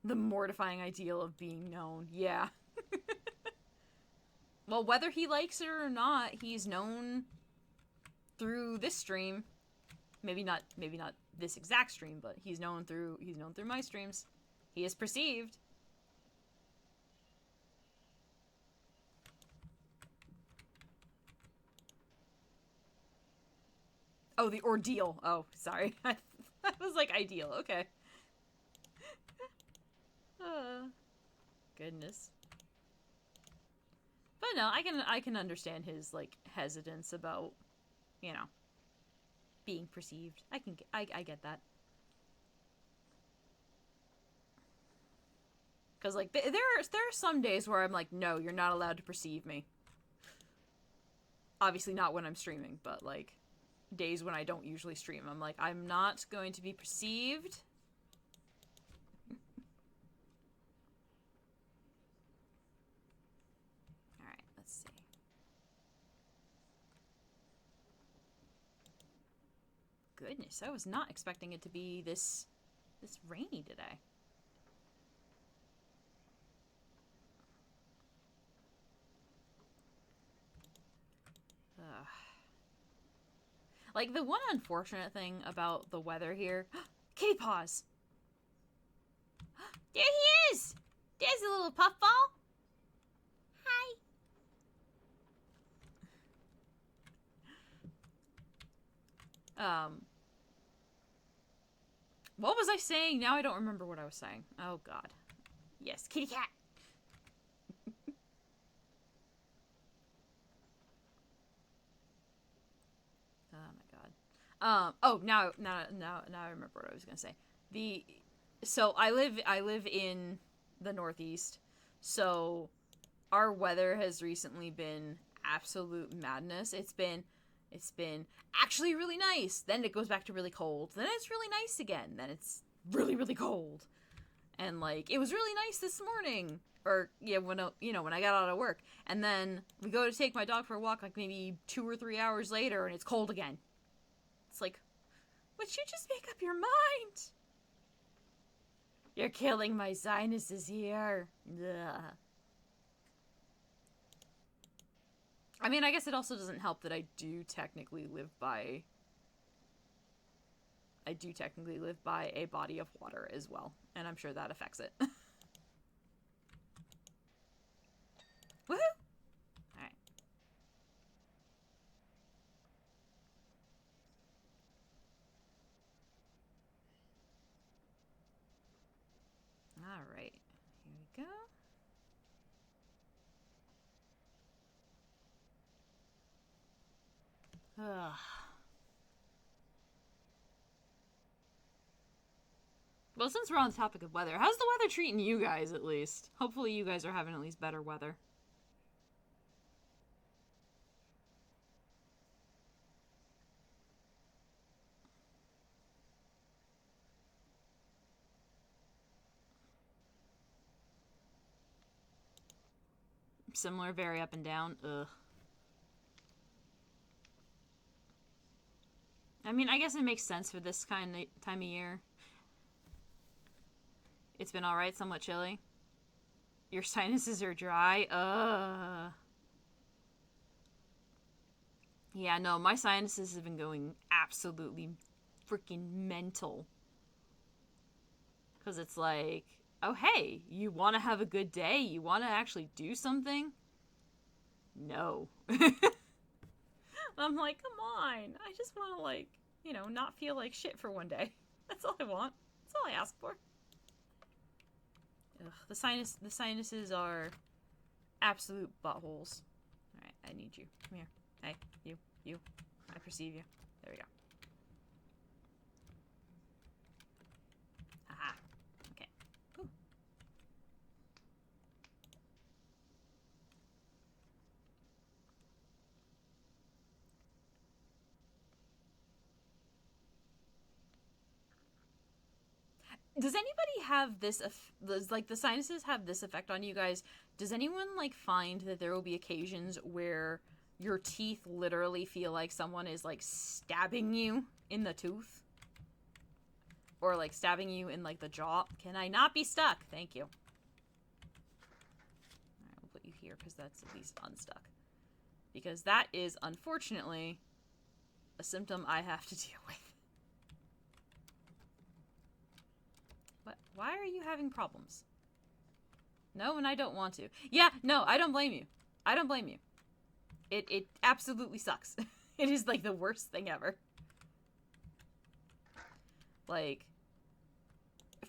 The mortifying ideal of being known. Yeah. Well, whether he likes it or not, he's known through this stream. Maybe not this exact stream, but he's known through my streams. He is perceived. Oh, the ordeal. Oh, sorry. I was like ideal. Okay. Goodness. But no, I can understand his, like, hesitance about, you know, being perceived. I get that. Because, like, there are some days where I'm like, no, you're not allowed to perceive me. Obviously not when I'm streaming, but, like, days when I don't usually stream. I'm like, I'm not going to be perceived. Alright, let's see. Goodness, I was not expecting it to be this rainy today. Ugh. Like, the one unfortunate thing about the weather here... Kitty paws! There he is! There's a little puffball! Hi! What was I saying? Now I don't remember what I was saying. Oh, God. Yes, kitty cat! Oh, now I remember what I was gonna say. So I live in the Northeast, so our weather has recently been absolute madness. It's been actually really nice. Then it goes back to really cold. Then it's really nice again. Then it's really, really cold. And, like, it was really nice this morning. Or, yeah, when I got out of work. And then we go to take my dog for a walk, like, maybe 2 or 3 hours later, and it's cold again. It's like, would you just make up your mind? You're killing my sinuses here. Ugh. I mean, I guess it also doesn't help that I do technically live by a body of water as well. And I'm sure that affects it. Woohoo! Alright. Alright. Here we go. Ugh. Well, since we're on the topic of weather, how's the weather treating you guys at least? Hopefully you guys are having at least better weather. Similar, very up and down. Ugh. I mean, I guess it makes sense for this kind of time of year. It's been alright, somewhat chilly. Your sinuses are dry. Yeah, no, my sinuses have been going absolutely freaking mental. Because it's like, oh, hey, you want to have a good day? You want to actually do something? No. I'm like, come on. I just want to, like, not feel like shit for one day. That's all I want. That's all I ask for. Ugh, the sinuses are absolute buttholes. Alright, I need you. Come here. Hey, you. I perceive you. There we go. Haha. Okay. Ooh. Does anybody have this, like, the sinuses have this effect on you guys? Does anyone, like, find that there will be occasions where your teeth literally feel like someone is, like, stabbing you in the tooth? Or, like, stabbing you in, like, the jaw? Can I not be stuck? Thank you. Alright, we'll put you here, because that's at least unstuck. Because that is, unfortunately, a symptom I have to deal with. What? Why are you having problems? No, and I don't want to. Yeah, no, I don't blame you. I don't blame you. It absolutely sucks. It is, like, the worst thing ever. Like,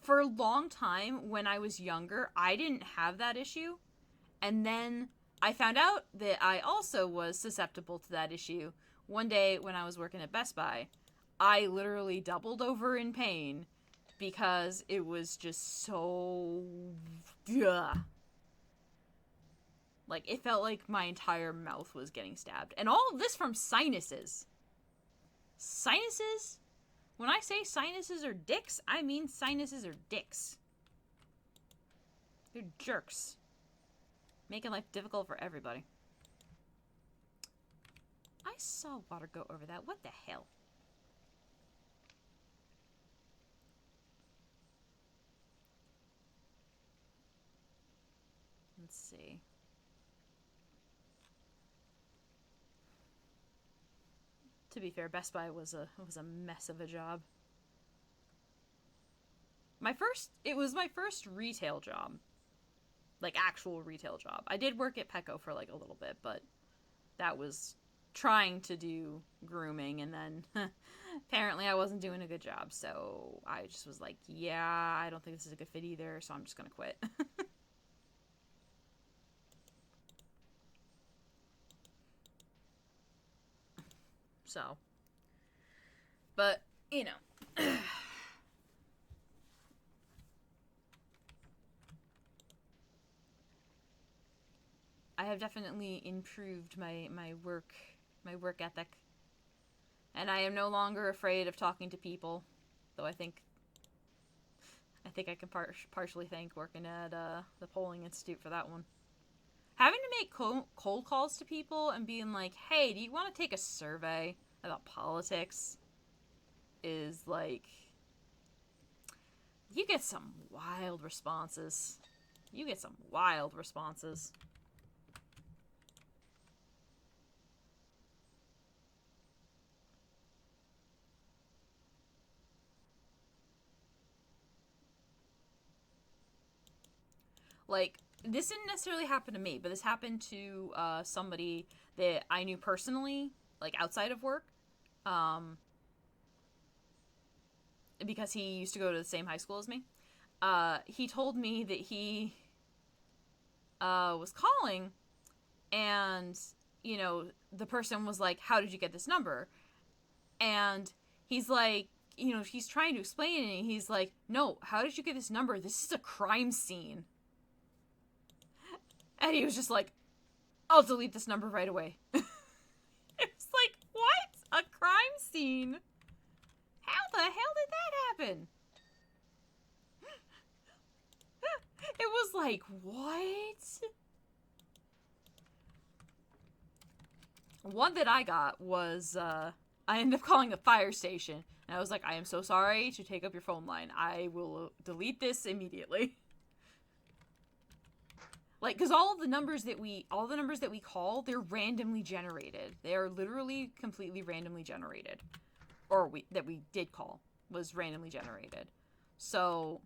for a long time when I was younger, I didn't have that issue. And then I found out that I also was susceptible to that issue. One day when I was working at Best Buy, I literally doubled over in pain because it was just so... Ugh. Like, it felt like my entire mouth was getting stabbed. And all of this from sinuses. Sinuses? When I say sinuses are dicks, I mean sinuses are dicks. They're jerks. Making life difficult for everybody. I saw water go over that. What the hell? Let's see. To be fair, Best Buy was a mess of a job. It was my first retail job. Like, actual retail job. I did work at Petco for, like, a little bit, but that was trying to do grooming, and then apparently I wasn't doing a good job, so I just was like, yeah, I don't think this is a good fit either, so I'm just gonna quit. So, but, I have definitely improved my work ethic. And I am no longer afraid of talking to people, though I think I can partially thank working at the polling institute for that one. Having to make cold calls to people and being like, hey, do you want to take a survey about politics is like, you get some wild responses. Like, this didn't necessarily happen to me, but this happened to somebody that I knew personally, like, outside of work. Because he used to go to the same high school as me. He told me that he was calling, and the person was like, how did you get this number? And he's like, he's trying to explain it, and he's like, no, how did you get this number? This is a crime scene. And he was just like, I'll delete this number right away. It's like, what? A crime scene? How the hell did that happen? It was like, what? One that I got was, I ended up calling a fire station. And I was like, I am so sorry to take up your phone line. I will delete this immediately. Like, because all the numbers that we call, they're randomly generated. They are literally completely randomly generated. Or that we did call was randomly generated. So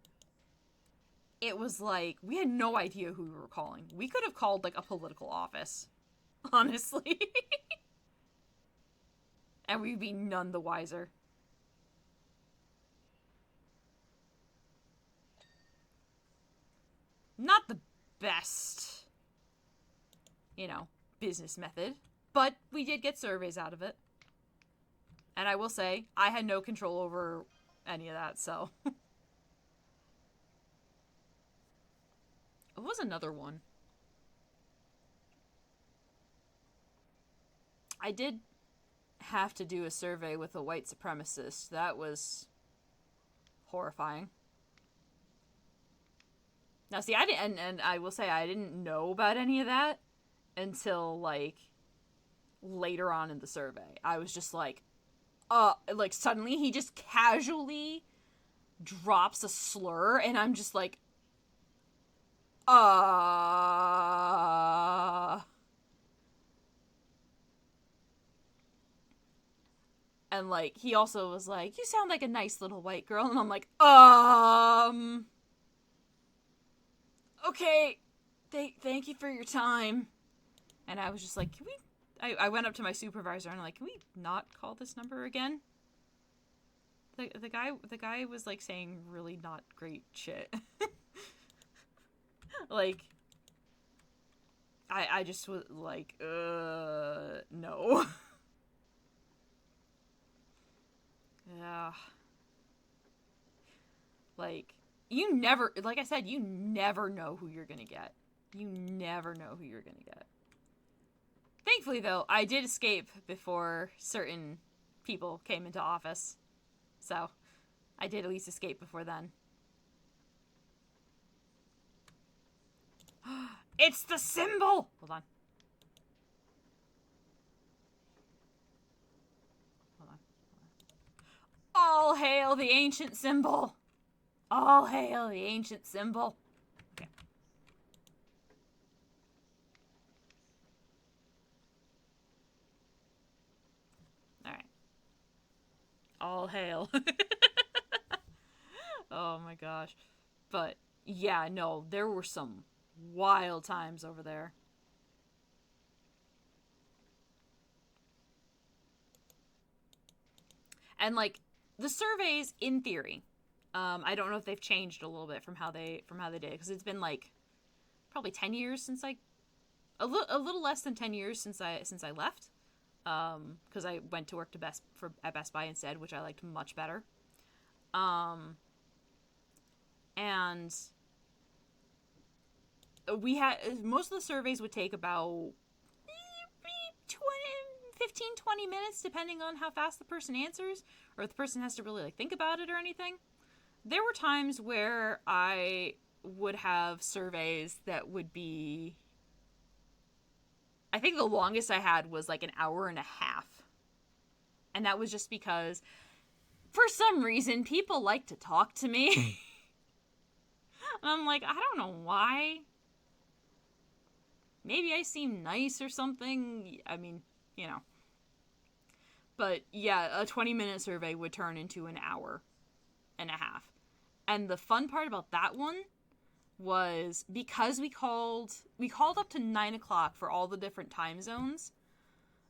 it was like, we had no idea who we were calling. We could have called, like, a political office. Honestly. And we'd be none the wiser. Not the best, business method. But we did get surveys out of it. And I will say, I had no control over any of that, so. It was another one. I did have to do a survey with a white supremacist. That was horrifying. Now, see, I didn't, and I will say I didn't know about any of that until, like, later on in the survey. I was just like, suddenly he just casually drops a slur, and I'm just like, And, like, he also was like, you sound like a nice little white girl, and I'm like, okay, thank you for your time. And I was just like, can we, I went up to my supervisor, and I'm like, can we not call this number again? The guy was, like, saying really not great shit. Like, I just was like, no. Yeah. Like, you never, like I said, you never know who you're gonna get. You never know who you're gonna get. Thankfully, though, I did escape before certain people came into office. So, I did at least escape before then. It's the symbol! Hold on. All hail the ancient symbol! All hail the ancient symbol! Okay. Alright. All hail. Oh my gosh. But, yeah, no, there were some wild times over there. And, like, the surveys, in theory, I don't know if they've changed a little bit from how they did, because it's been, like, probably 10 years since a little less than 10 years since I left, because I went to work at Best Buy instead, which I liked much better. And we had, most of the surveys would take about 20 minutes, depending on how fast the person answers, or if the person has to really, like, think about it or anything. There were times where I would have surveys that would be, I think the longest I had was like an hour and a half. And that was just because, for some reason, people like to talk to me. And I'm like, I don't know why. Maybe I seem nice or something. I mean, But, yeah, a 20-minute survey would turn into an hour and a half. And the fun part about that one was, because we called up to 9 o'clock for all the different time zones.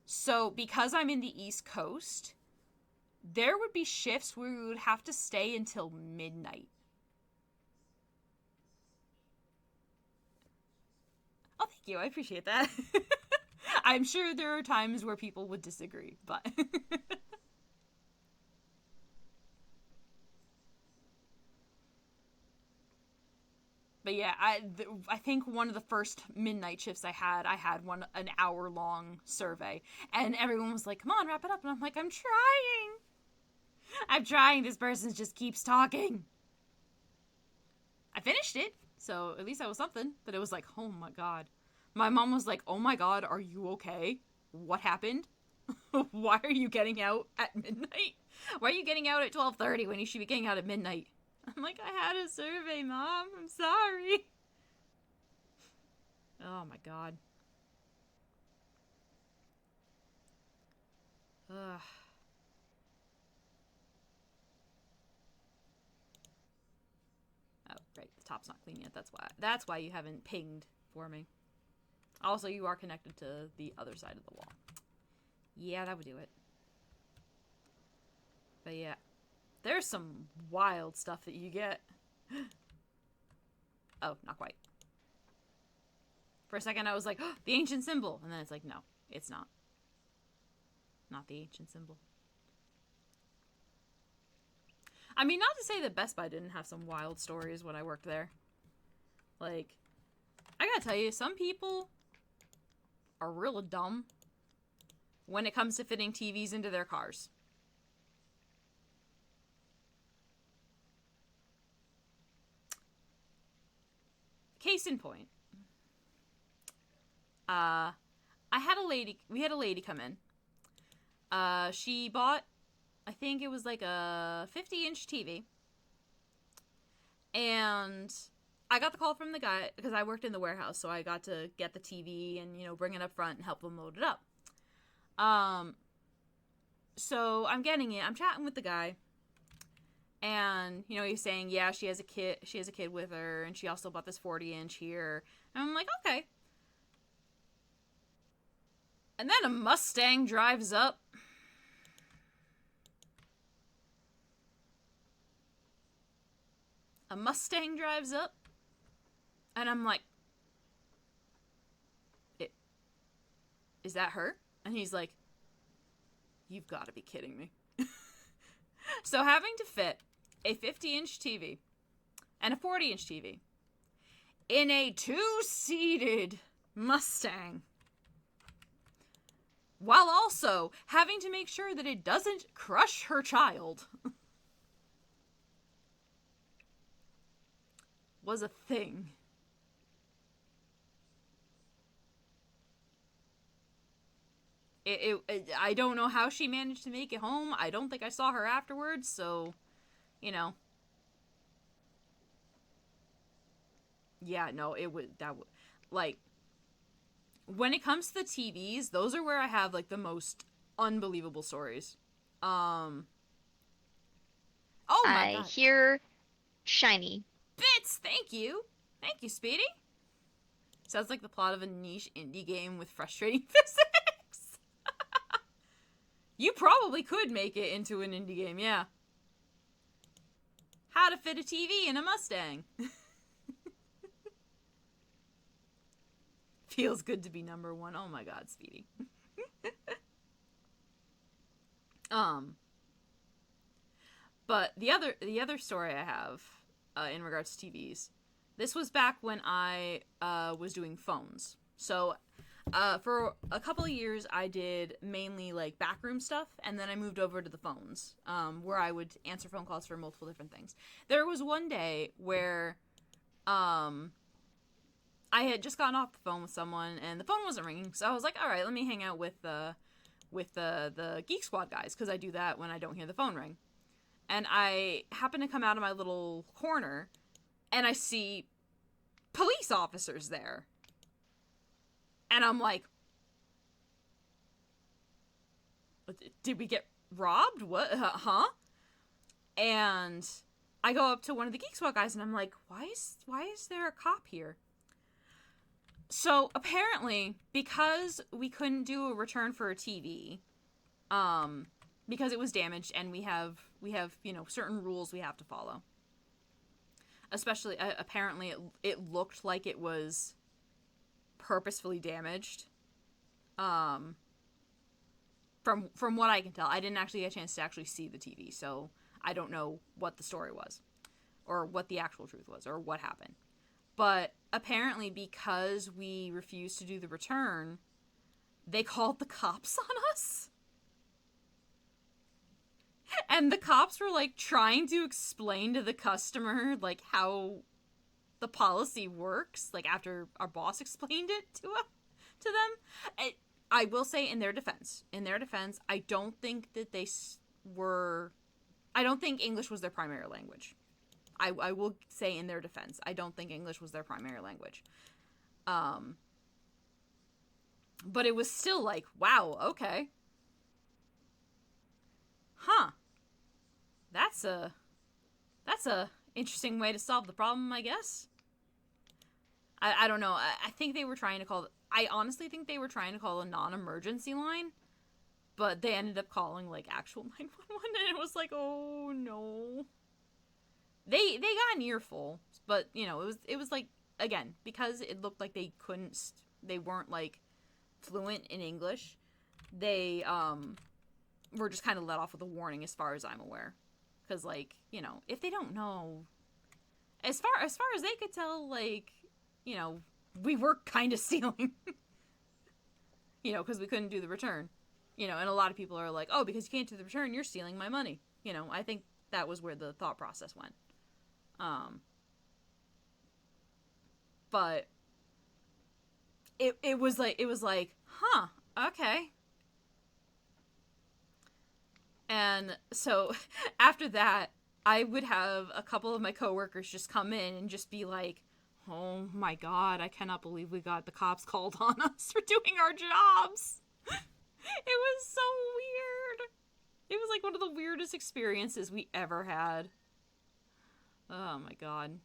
So, because I'm in the East Coast, there would be shifts where we would have to stay until midnight. Oh, thank you. I appreciate that. I'm sure there are times where people would disagree, but but yeah, I think one of the first midnight shifts I had one an hour long survey, and everyone was like, "Come on, wrap it up," and I'm like, I'm trying. This person just keeps talking. I finished it, so at least that was something. But it was like, oh my god. My mom was like, "Oh my god, are you okay? What happened? Why are you getting out at midnight? Why are you getting out at 12:30 when you should be getting out at midnight?" I'm like, "I had a survey, Mom. I'm sorry." Oh my god. Ugh. Oh, right. The top's not clean yet. That's why. That's why you haven't pinged for me. Also, you are connected to the other side of the wall. Yeah, that would do it. But yeah, there's some wild stuff that you get. Oh, not quite. For a second, I was like, oh, the ancient symbol. And then it's like, no, it's not. Not the ancient symbol. I mean, not to say that Best Buy didn't have some wild stories when I worked there. Like, I gotta tell you, some people are real dumb when it comes to fitting TVs into their cars. Case in point. We had a lady come in. She bought, I think it was like a 50-inch TV. And I got the call from the guy, because I worked in the warehouse, so I got to get the TV and, bring it up front and help them load it up. So I'm getting it. I'm chatting with the guy. And, he's saying, yeah, she has a kid with her, and she also bought this 40-inch here. And I'm like, okay. And then a Mustang drives up. A Mustang drives up. And I'm like, is that her? And he's like, you've got to be kidding me. So having to fit a 50-inch TV and a 40-inch TV in a two-seated Mustang, while also having to make sure that it doesn't crush her child, was a thing. I don't know how she managed to make it home. I don't think I saw her afterwards, so, Yeah, no, like, when it comes to the TVs, those are where I have, like, the most unbelievable stories. Um, oh my I god. hear shiny. Bits! Thank you! Thank you, Speedy! Sounds like the plot of a niche indie game with frustrating physics. You probably could make it into an indie game, yeah. How to fit a TV in a Mustang. Feels good to be number one. Oh my god, Speedy. um, but the other story I have in regards to TVs, this was back when I was doing phones. So for a couple of years, I did mainly like backroom stuff, and then I moved over to the phones, where I would answer phone calls for multiple different things. There was one day where I had just gotten off the phone with someone, and the phone wasn't ringing, so I was like, all right, let me hang out with the Geek Squad guys, because I do that when I don't hear the phone ring. And I happen to come out of my little corner, and I see police officers there. And I'm like, did we get robbed? What? Huh? And I go up to one of the Geek Squad guys, and I'm like, why is there a cop here? So apparently, because we couldn't do a return for a TV, because it was damaged, and we have certain rules we have to follow. Especially, apparently, it looked like it was purposefully damaged. Um, from what I can tell, I didn't actually get a chance to actually see the TV, so I don't know what the story was, or what the actual truth was, or what happened. But apparently, because we refused to do the return, they called the cops on us. And the cops were like trying to explain to the customer like how the policy works, like after our boss explained it to them. I will say in their defense, I don't think that were I don't think English was their primary language. I will say in their defense, I don't think English was their primary language. Um, but it was still like, wow, okay. Huh. That's a interesting way to solve the problem, I guess. I don't know. I think they were trying to call. I honestly think they were trying to call a non-emergency line, but they ended up calling like actual 911, and it was like, oh no. They got an earful, but it was like, again, because it looked like they weren't like fluent in English. They were just kind of let off with a warning, as far as I'm aware, because like if they don't know, as far as they could tell, like you know we were kind of stealing, because we couldn't do the return, and a lot of people are like, oh, because you can't do the return, you're stealing my money. I think that was where the thought process went. Um, but it was like, huh, okay. And so after that, I would have a couple of my coworkers just come in and just be like, oh my god, I cannot believe we got the cops called on us for doing our jobs. It was so weird. It was like one of the weirdest experiences we ever had. Oh my god.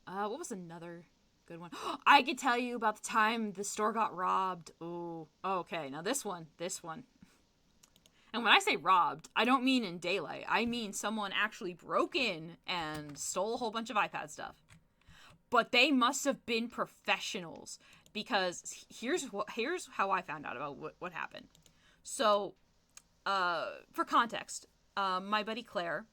What was another good one? I could tell you about the time the store got robbed. Ooh, okay. Now this one. And when I say robbed, I don't mean in daylight. I mean someone actually broke in and stole a whole bunch of iPad stuff. But they must have been professionals, because here's how I found out about what happened. So, for context, my buddy Claire,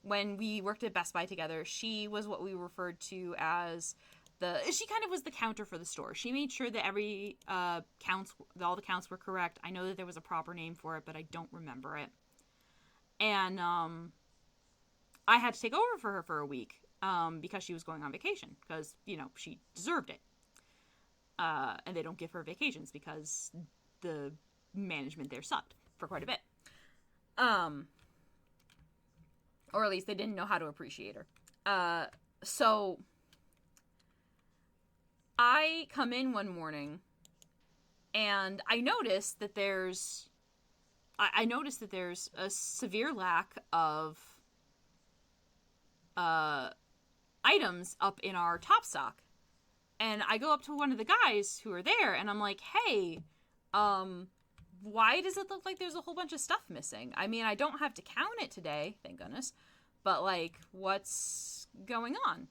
when we worked at Best Buy together, she was what we referred to as she kind of was the counter for the store. She made sure that all the counts were correct. I know that there was a proper name for it, but I don't remember it. And I had to take over for her for a week, because she was going on vacation, because she deserved it. And they don't give her vacations because the management there sucked for quite a bit. Or at least they didn't know how to appreciate her. So I come in one morning and I noticed that there's a severe lack of items up in our top stock. And I go up to one of the guys who are there and I'm like, hey, why does it look like there's a whole bunch of stuff missing? I mean, I don't have to count it today, thank goodness. But, like, what's going on?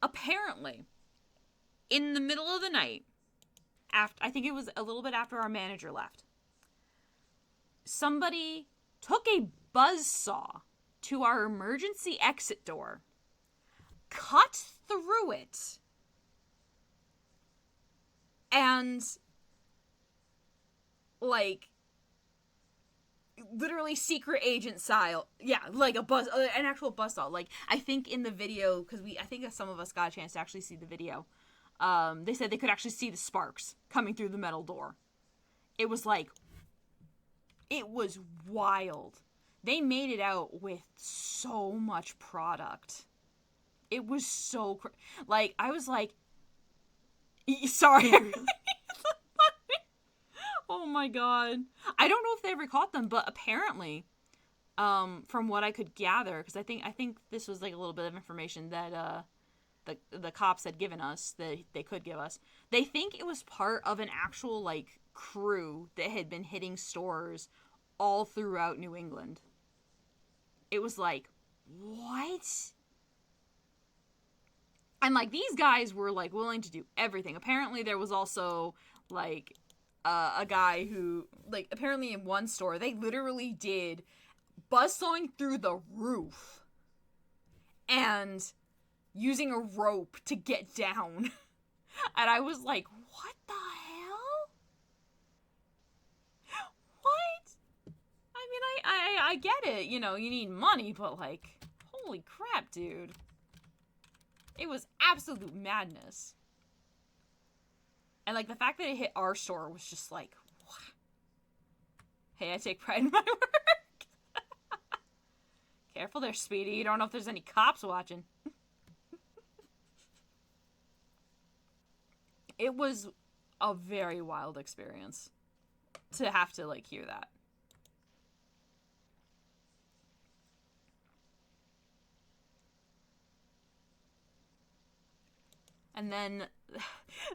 Apparently, in the middle of the night, I think it was a little bit after our manager left, somebody took a buzzsaw to our emergency exit door, cut through it, and, like, literally secret agent style. Yeah, like an actual buzzsaw. Like, I think in the video, because I think some of us got a chance to actually see the video, they said they could actually see the sparks coming through the metal door. It was wild. They made it out with so much product. It was so like, I was like, sorry. Oh my god. I don't know if they ever caught them, but apparently, from what I could gather, because I think this was like a little bit of information that the cops had given us, that they could give us. They think it was part of an actual like crew that had been hitting stores all throughout New England. It was like, what? And, like, these guys were, like, willing to do everything. Apparently, there was also, like, a guy who, like, apparently in one store, they literally did buzzsawing through the roof and using a rope to get down. And I was like, what the hell? What? I mean, I get it. You know, you need money, but, like, holy crap, dude. It was absolute madness. And, like, the fact that it hit our store was just like, what? Hey, I take pride in my work. Careful there, Speedy. You don't know if there's any cops watching. It was a very wild experience to have to, like, hear that. And then,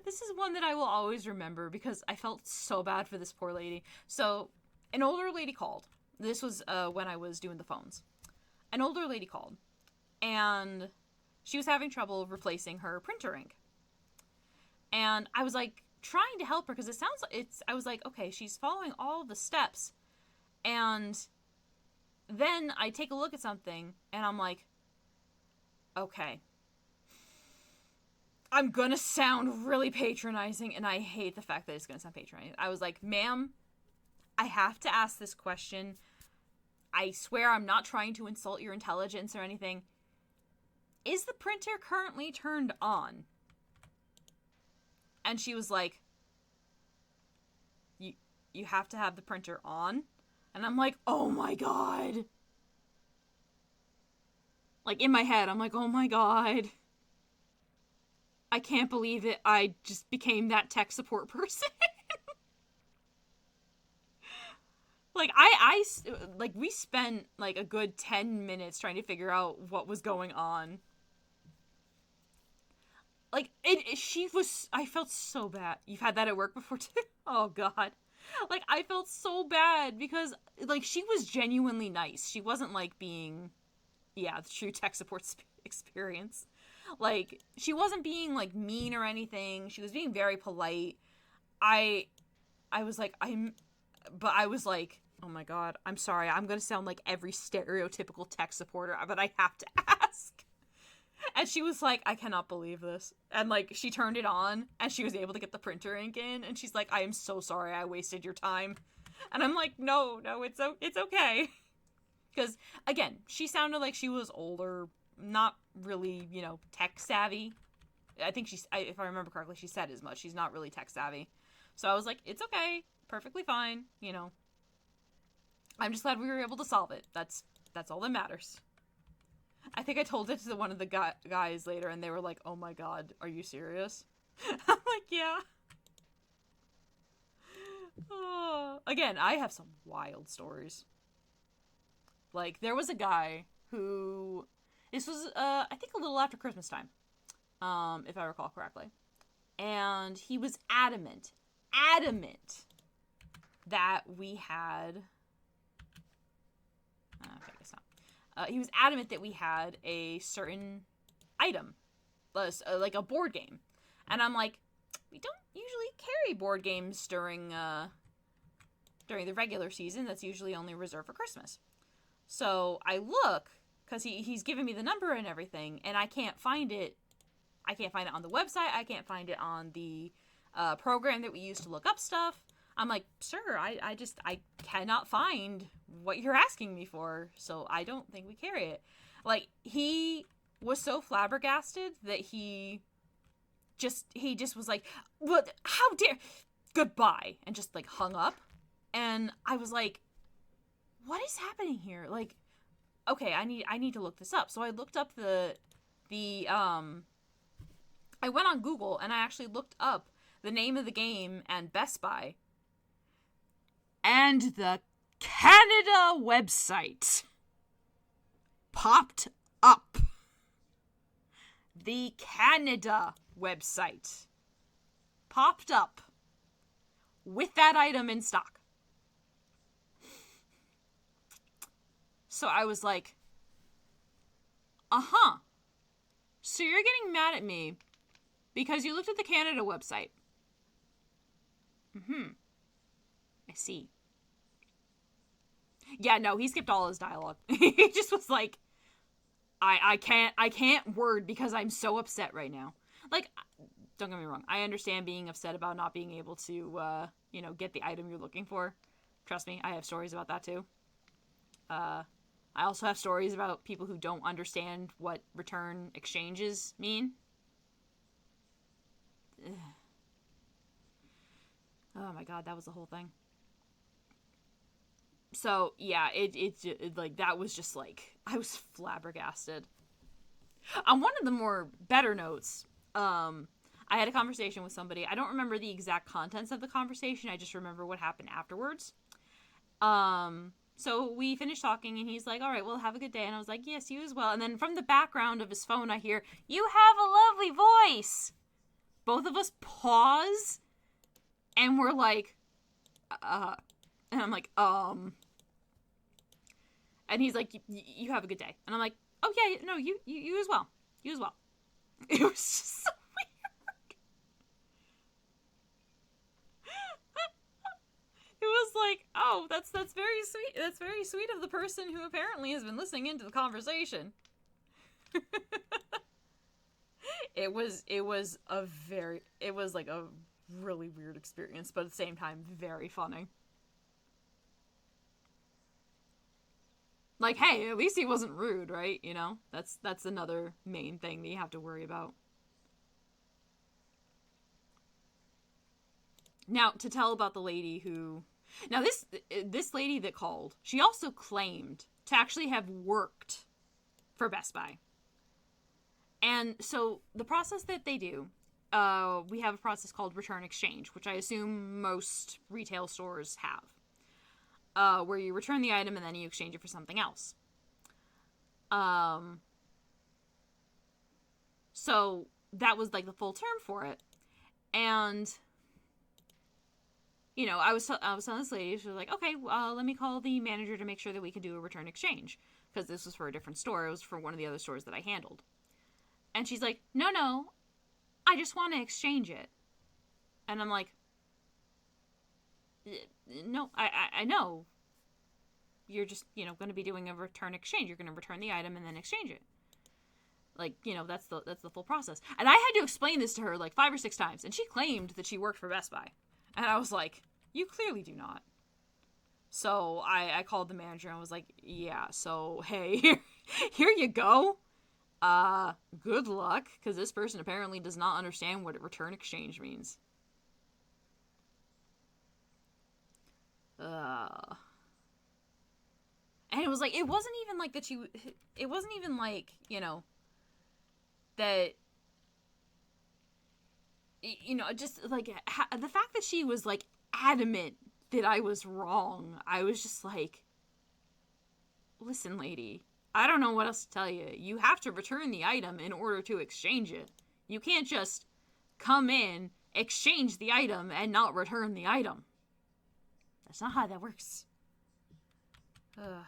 this is one that I will always remember because I felt so bad for this poor lady. So, an older lady called. This was when I was doing the phones. An older lady called, and she was having trouble replacing her printer ink. And I was like trying to help her because it sounds like I was like, okay, she's following all the steps. And then I take a look at something and I'm like, okay, I'm gonna sound really patronizing, and I hate the fact that it's gonna sound patronizing. I was like, ma'am, I have to ask this question. I swear I'm not trying to insult your intelligence or anything. Is the printer currently turned on? And she was like, you have to have the printer on? And I'm like, oh my god. Like, in my head, I'm like, oh my god. I can't believe it. I just became that tech support person. Like, like, we spent, like, a good 10 minutes trying to figure out what was going on. Like, I felt so bad. You've had that at work before, too? Oh, God. Like, I felt so bad because, like, she was genuinely nice. She wasn't, like, being, the true tech support experience. Like, she wasn't being, like, mean or anything. She was being very polite. I was like, I was like, oh my god, I'm sorry. I'm gonna sound like every stereotypical tech supporter, but I have to ask. And she was like, I cannot believe this. And, like, she turned it on, and she was able to get the printer ink in, and she's like, I am so sorry I wasted your time. And I'm like, no, it's okay. Because, again, she sounded like she was older, not really, tech savvy. I think if I remember correctly, she said as much. She's not really tech savvy. So I was like, it's okay. Perfectly fine. I'm just glad we were able to solve it. That's all that matters. I think I told it to one of the guys later, and they were like, oh my god, are you serious? I'm like, yeah. Oh. Again, I have some wild stories. Like, there was a guy who... This was, I think a little after Christmas time, if I recall correctly. And he was adamant that we had... Okay, I guess not. He was adamant that we had a certain item, like a board game. And I'm like, we don't usually carry board games during the regular season. That's usually only reserved for Christmas. So I look, because he's giving me the number and everything, and I can't find it. I can't find it on the website. I can't find it on the program that we use to look up stuff. I'm like, sir, I cannot find what you're asking me for, so I don't think we carry it. Like, he was so flabbergasted that he just was like, what? How dare? Goodbye, and just, like, hung up. And I was like, what is happening here? Like, okay, I need to look this up. So I looked up I went on Google and I actually looked up the name of the game and Best Buy. And the Canada website popped up. The Canada website popped up with that item in stock. So I was like, uh-huh. So you're getting mad at me because you looked at the Canada website. I see. Yeah, no, he skipped all his dialogue. He just was like, I can't word because I'm so upset right now. Like, don't get me wrong. I understand being upset about not being able to, get the item you're looking for. Trust me, I have stories about that too. I also have stories about people who don't understand what return exchanges mean. Ugh. Oh my god, that was the whole thing. So yeah, it like that was just like I was flabbergasted. On one of the more better notes, I had a conversation with somebody. I don't remember the exact contents of the conversation. I just remember what happened afterwards. So we finished talking, and he's like, "All right, well, have a good day." And I was like, "Yes, you as well." And then from the background of his phone, I hear, "You have a lovely voice." Both of us pause, and we're like, and I'm like, and he's like, "You have a good day." And I'm like, "Oh yeah, no, you as well, you as well." It was just so weird. It was like, "Oh, that's very sweet. That's very sweet of the person who apparently has been listening into the conversation." It was like a really weird experience, but at the same time, very funny. Like, hey, at least he wasn't rude, right? That's another main thing that you have to worry about. Now, to tell about the lady who, now this lady that called, she also claimed to actually have worked for Best Buy. And so the process that they do, we have a process called return exchange, which I assume most retail stores have, where you return the item and then you exchange it for something else. Um, so that was like the full term for it, and I was telling this lady, she was like, "Okay, let me call the manager to make sure that we can do a return exchange," because this was for a different store. It was for one of the other stores that I handled, and she's like, "No, no, I just want to exchange it," and I'm like, "No, I know. You're just going to be doing a return exchange. You're going to return the item and then exchange it. Like, that's the full process." And I had to explain this to her like 5 or 6 times, and she claimed that she worked for Best Buy, and I was like, "You clearly do not." So I called the manager and was like, "Yeah, so hey, here you go. Good luck, because this person apparently does not understand what a return exchange means." Uh, and it was like, it wasn't even like that it wasn't even like, that, just like the fact that she was like adamant that I was wrong. I was just like, "Listen, lady, I don't know what else to tell you. You have to return the item in order to exchange it. You can't just come in, exchange the item, and not return the item. That's not how that works." Ugh.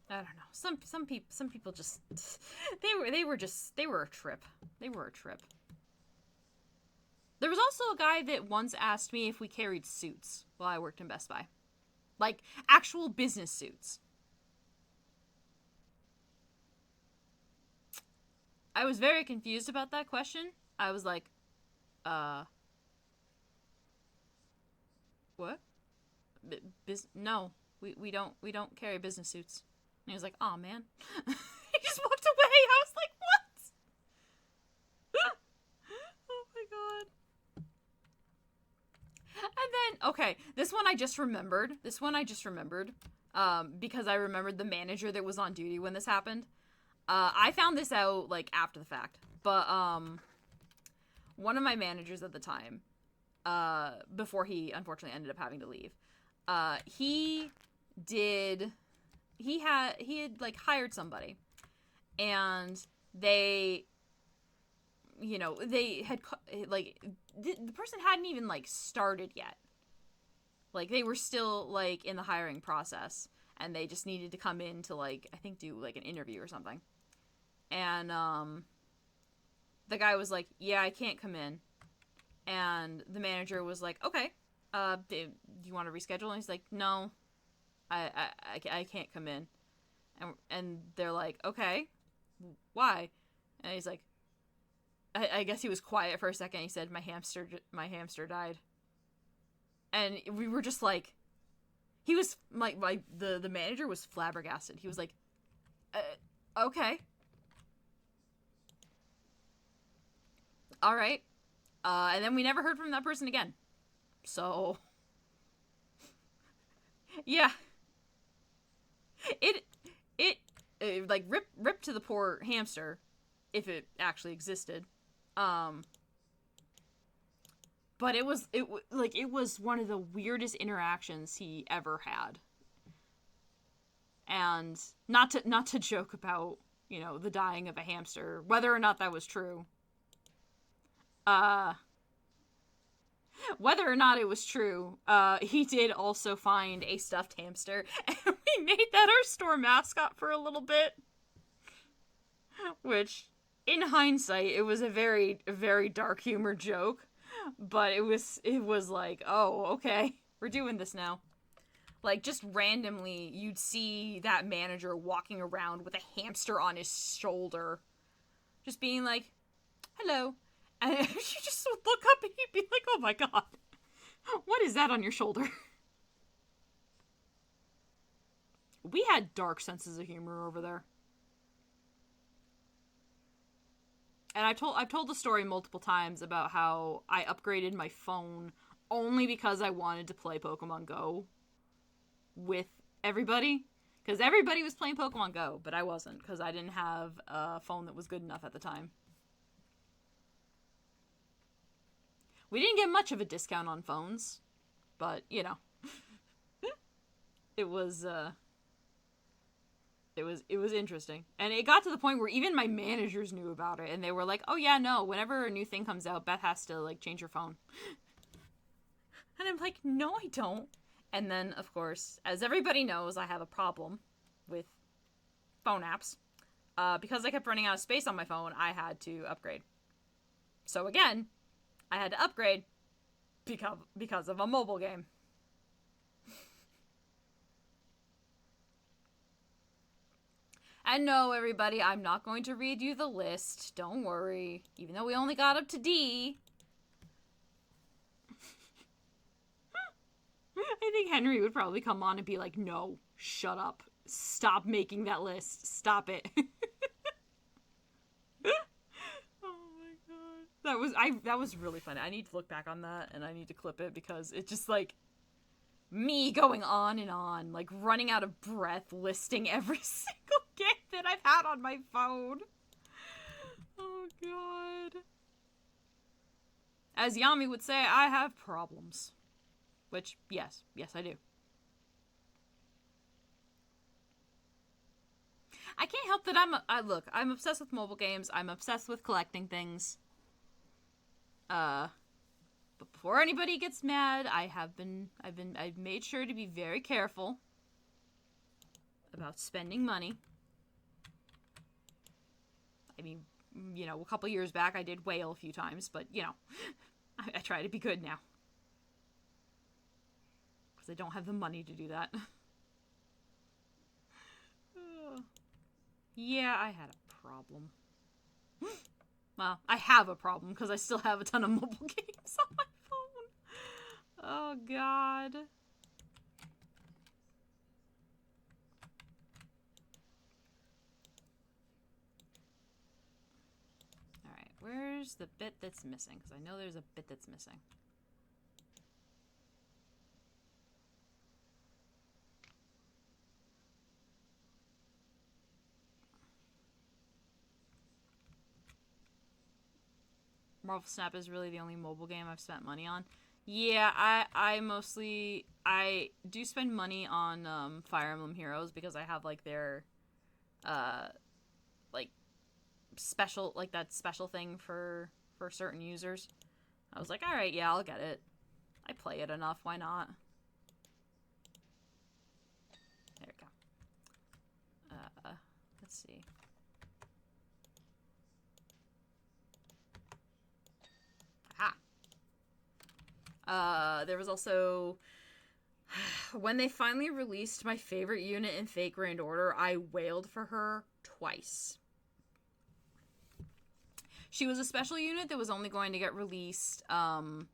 I don't know. Some people just they were a trip. They were a trip. There was also a guy that once asked me if we carried suits while I worked in Best Buy. Like actual business suits. I was very confused about that question. I was like, uh, what? No, we don't carry business suits. And he was like, "Oh man." He just walked away. I was like, "What?" Oh my god. And then, okay, this one I just remembered. Because I remembered the manager that was on duty when this happened. I found this out like after the fact, but one of my managers at the time, before he unfortunately ended up having to leave, he did, he had like hired somebody, and they they had, like, the person hadn't even, like, started yet. Like, they were still, like, in the hiring process, and they just needed to come in to, like, I think do, like, an interview or something. And, the guy was like, yeah, I can't come in. And the manager was like, okay, do you want to reschedule? And he's like, no, I can't come in. And they're like, okay, why? And he's like, I guess he was quiet for a second. He said, my hamster died. And we were just like, he was like, the manager was flabbergasted. He was like, okay, all right. And then we never heard from that person again. So, yeah, it like rip to the poor hamster, if it actually existed. Um, but it was one of the weirdest interactions he ever had. And not to joke about, the dying of a hamster, whether or not that was true. Whether or not it was true, he did also find a stuffed hamster, and we made that our store mascot for a little bit. Which, in hindsight, it was a very, very dark humor joke, but it was like, oh, okay, we're doing this now. Like, just randomly, you'd see that manager walking around with a hamster on his shoulder, just being like, hello. And you just would look up and you'd be like, oh my god, what is that on your shoulder? We had dark senses of humor over there. And I've told the story multiple times about how I upgraded my phone only because I wanted to play Pokemon Go with everybody. Because everybody was playing Pokemon Go, but I wasn't, because I didn't have a phone that was good enough at the time. We didn't get much of a discount on phones, but, it was, it was interesting. And it got to the point where even my managers knew about it, and they were like, oh yeah, no, whenever a new thing comes out, Beth has to, like, change her phone. And I'm like, no, I don't. And then, of course, as everybody knows, I have a problem with phone apps. Because I kept running out of space on my phone, I had to upgrade. So again, I had to upgrade because of a mobile game. And no, everybody, I'm not going to read you the list. Don't worry. Even though we only got up to D. I think Henry would probably come on and be like, no, shut up. Stop making that list. Stop it. That was really funny. I need to look back on that, and I need to clip it, because it's just like me going on and on, like running out of breath, listing every single game that I've had on my phone. Oh god. As Yami would say, I have problems. Which, yes, I do. I can't help that I'm obsessed with mobile games. I'm obsessed with collecting things. But before anybody gets mad, I've made sure to be very careful about spending money. I mean, a couple years back I did whale a few times, but, I try to be good now. Because I don't have the money to do that. Yeah, I had a problem. Well, I have a problem because I still have a ton of mobile games on my phone. Oh, God. Alright, where's the bit that's missing? Because I know there's a bit that's missing. Marvel Snap is really the only mobile game I've spent money on. Yeah, I do spend money on Fire Emblem Heroes because I have like their like special, like that special thing for certain users. I was like, all right, yeah, I'll get it. I play it enough. Why not? There we go. Let's see. There was also when they finally released my favorite unit in Fate Grand Order, I wailed for her twice. She was a special unit that was only going to get released on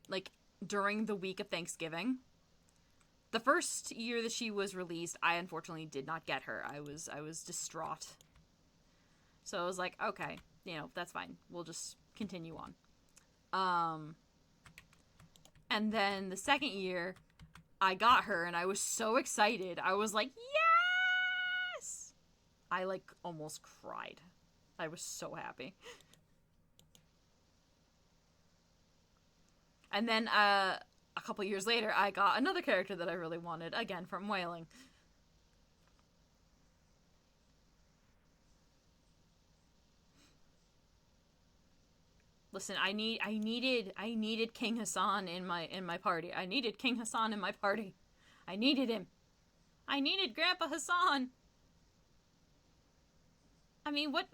like during the week of Thanksgiving. The first year that she was released, I unfortunately did not get her. I was distraught. So I was like, okay, you know, that's fine. We'll just continue on. And then the second year, I got her, and I was so excited. I was like, yes! I, like, almost cried. I was so happy. And then, a couple years later, I got another character that I really wanted, again, from Wailing. Listen, I needed King Hassan in my party. I needed King Hassan in my party. I needed him. I needed Grandpa Hassan. I mean, what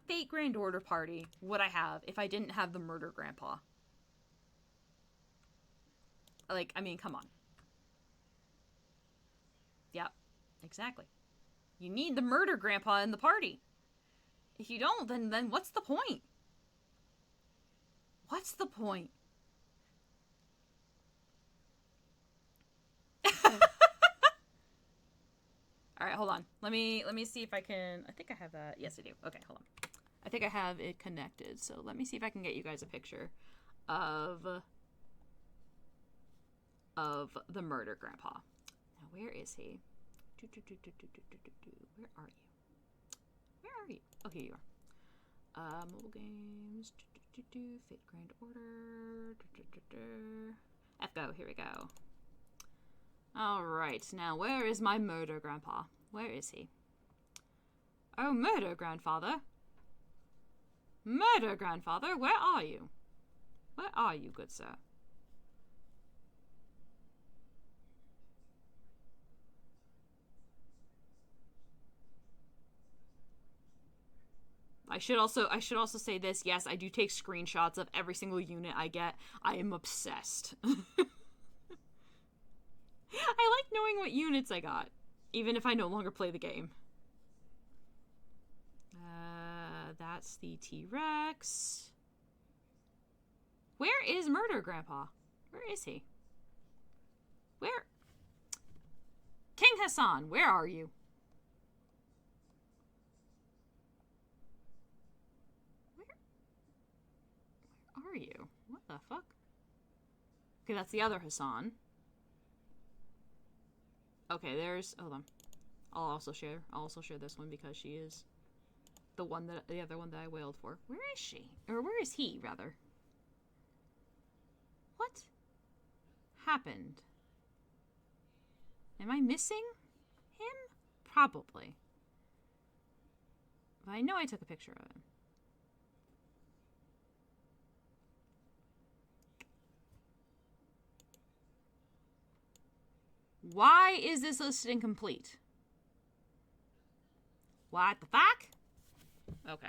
Fate Grand Order party would I have if I didn't have the Murder Grandpa? Like, I mean, come on. Yep, exactly. You need the Murder Grandpa in the party. If you don't, then what's the point? What's the point? All right, hold on. Let me see if I can. I think I have that. Yes, I do. Okay, hold on. I think I have it connected. So let me see if I can get you guys a picture of the Murder Grandpa. Now, where is he? Where are you? Where are you? Oh, here you are. Mobile games. Fate Grand Order. F-Go. Here we go. Alright, now where is my Murder Grandpa? Where is he? Oh, Murder Grandfather. Murder Grandfather, where are you? Where are you, good sir? I should also say this. Yes, I do take screenshots of every single unit I get. I am obsessed. I like knowing what units I got, even if I no longer play the game. That's the T-Rex. Where is Murder Grandpa? Where is he? Where? King Hassan, where are you? Where are you? What the fuck? Okay, that's the other Hassan. Okay, there's. Hold on. I'll also share this one because she is the other one that I wailed for. Where is she? Or where is he, rather? What happened? Am I missing him? Probably. But I know I took a picture of him. Why is this list incomplete? What the fuck? Okay.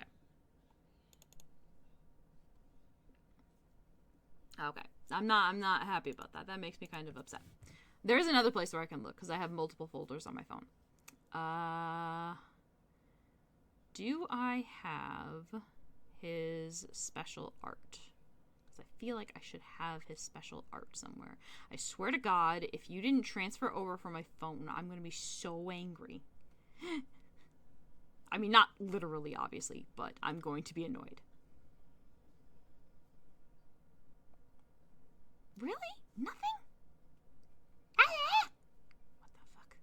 Okay. I'm not happy about that. That makes me kind of upset. There's another place where I can look because I have multiple folders on my phone. Do I have his special art? I feel like I should have his special art somewhere. I swear to God, if you didn't transfer over from my phone, I'm going to be so angry. I mean, not literally, obviously, but I'm going to be annoyed. Really? Nothing? Ah! What the fuck?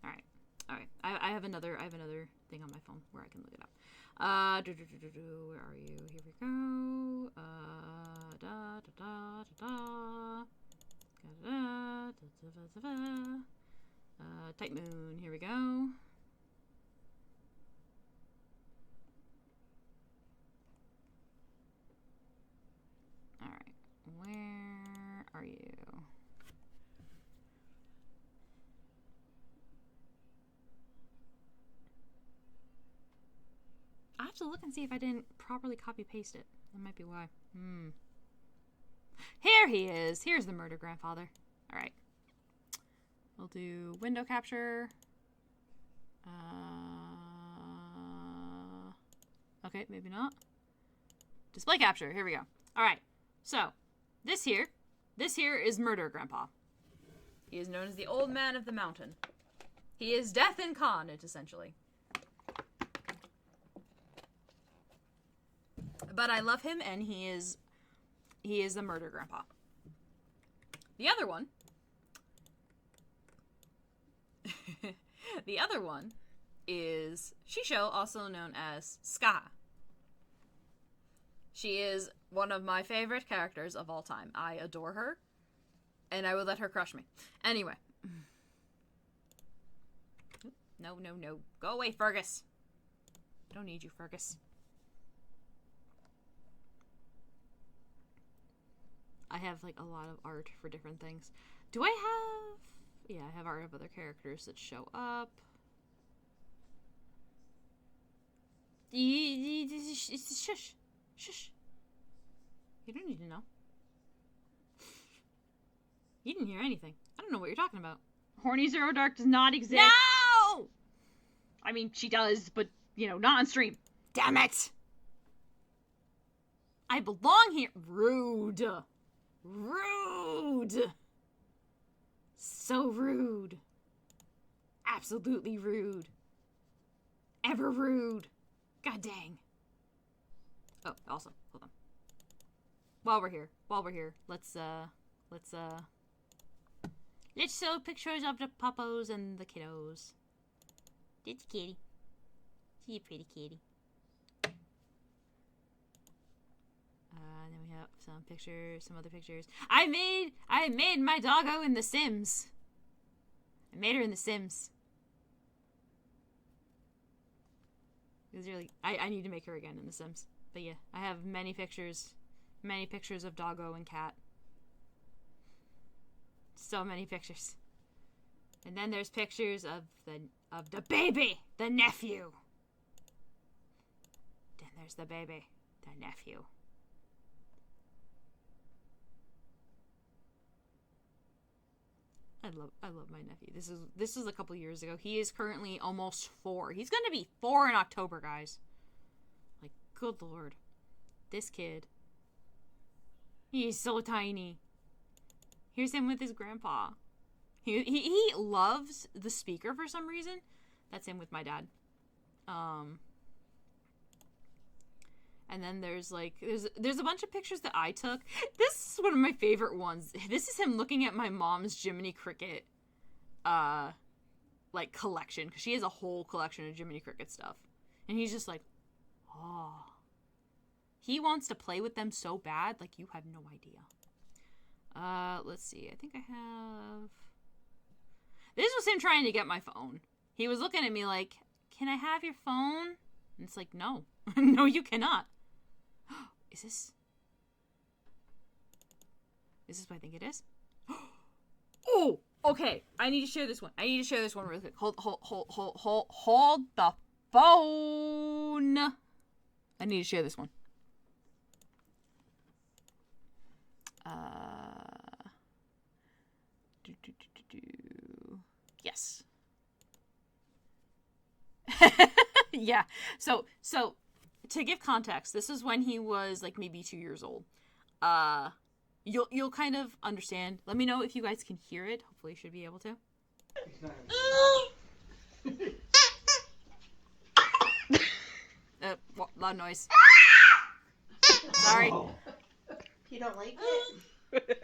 Alright. Alright. I have another thing on my phone where I can look it up. Where are you? Here we go. Type Moon. Here we go. have to look and see if I didn't properly copy paste it. That might be why. Here he is. Here's the murder grandfather. All right. We'll do window capture. Okay, maybe not. Display capture. Here we go. All right. So, this here is Murder Grandpa. He is known as the Old Man of the Mountain. He is death incarnate, essentially. But I love him, and he is the Murder Grandpa. The other one. The other one is Shisho, also known as Ska. She is one of my favorite characters of all time. I adore her, and I would let her crush me. Anyway. No, no, no. Go away, Fergus. I don't need you, Fergus. I have, like, a lot of art for different things. Do I have... Yeah, I have art of other characters that show up. Shush. Shush. You don't need to know. You didn't hear anything. I don't know what you're talking about. Horny Zero Dark does not exist. No! I mean, she does, but, you know, not on stream. Damn it! I belong here. Rude. Rude. So rude. Absolutely rude. Ever rude. God dang. Oh, also, hold on. While we're here, let's show pictures of the puppos and the kiddos. It's a kitty. She's a pretty kitty. Then we have some pictures, some other pictures. I made my doggo in The Sims. I made her in The Sims. It was really, I need to make her again in The Sims. But yeah, I have many pictures of doggo and cat. So many pictures. And then there's pictures of the baby, the nephew. Then there's the baby, the nephew. I love my nephew. This is a couple years ago. He is currently almost 4. He's gonna be 4 in October, guys. Like, good lord. This kid. He's so tiny. Here's him with his grandpa. He loves the speaker for some reason. That's him with my dad. And then there's a bunch of pictures that I took. This is one of my favorite ones. This is him looking at my mom's Jiminy Cricket like collection, because she has a whole collection of Jiminy Cricket stuff. And he's just like, oh. He wants to play with them so bad, like you have no idea. Let's see. I think I have... This was him trying to get my phone. He was looking at me like, can I have your phone? And it's like, no. No, you cannot. Is this what I think it is? Oh, okay. I need to share this one. Real quick. Hold the phone. I need to share this one. Yes. Yeah. So to give context, this is when he was like maybe 2 years old. You'll kind of understand. Let me know if you guys can hear it. Hopefully you should be able to. Loud noise. Sorry. You don't like it?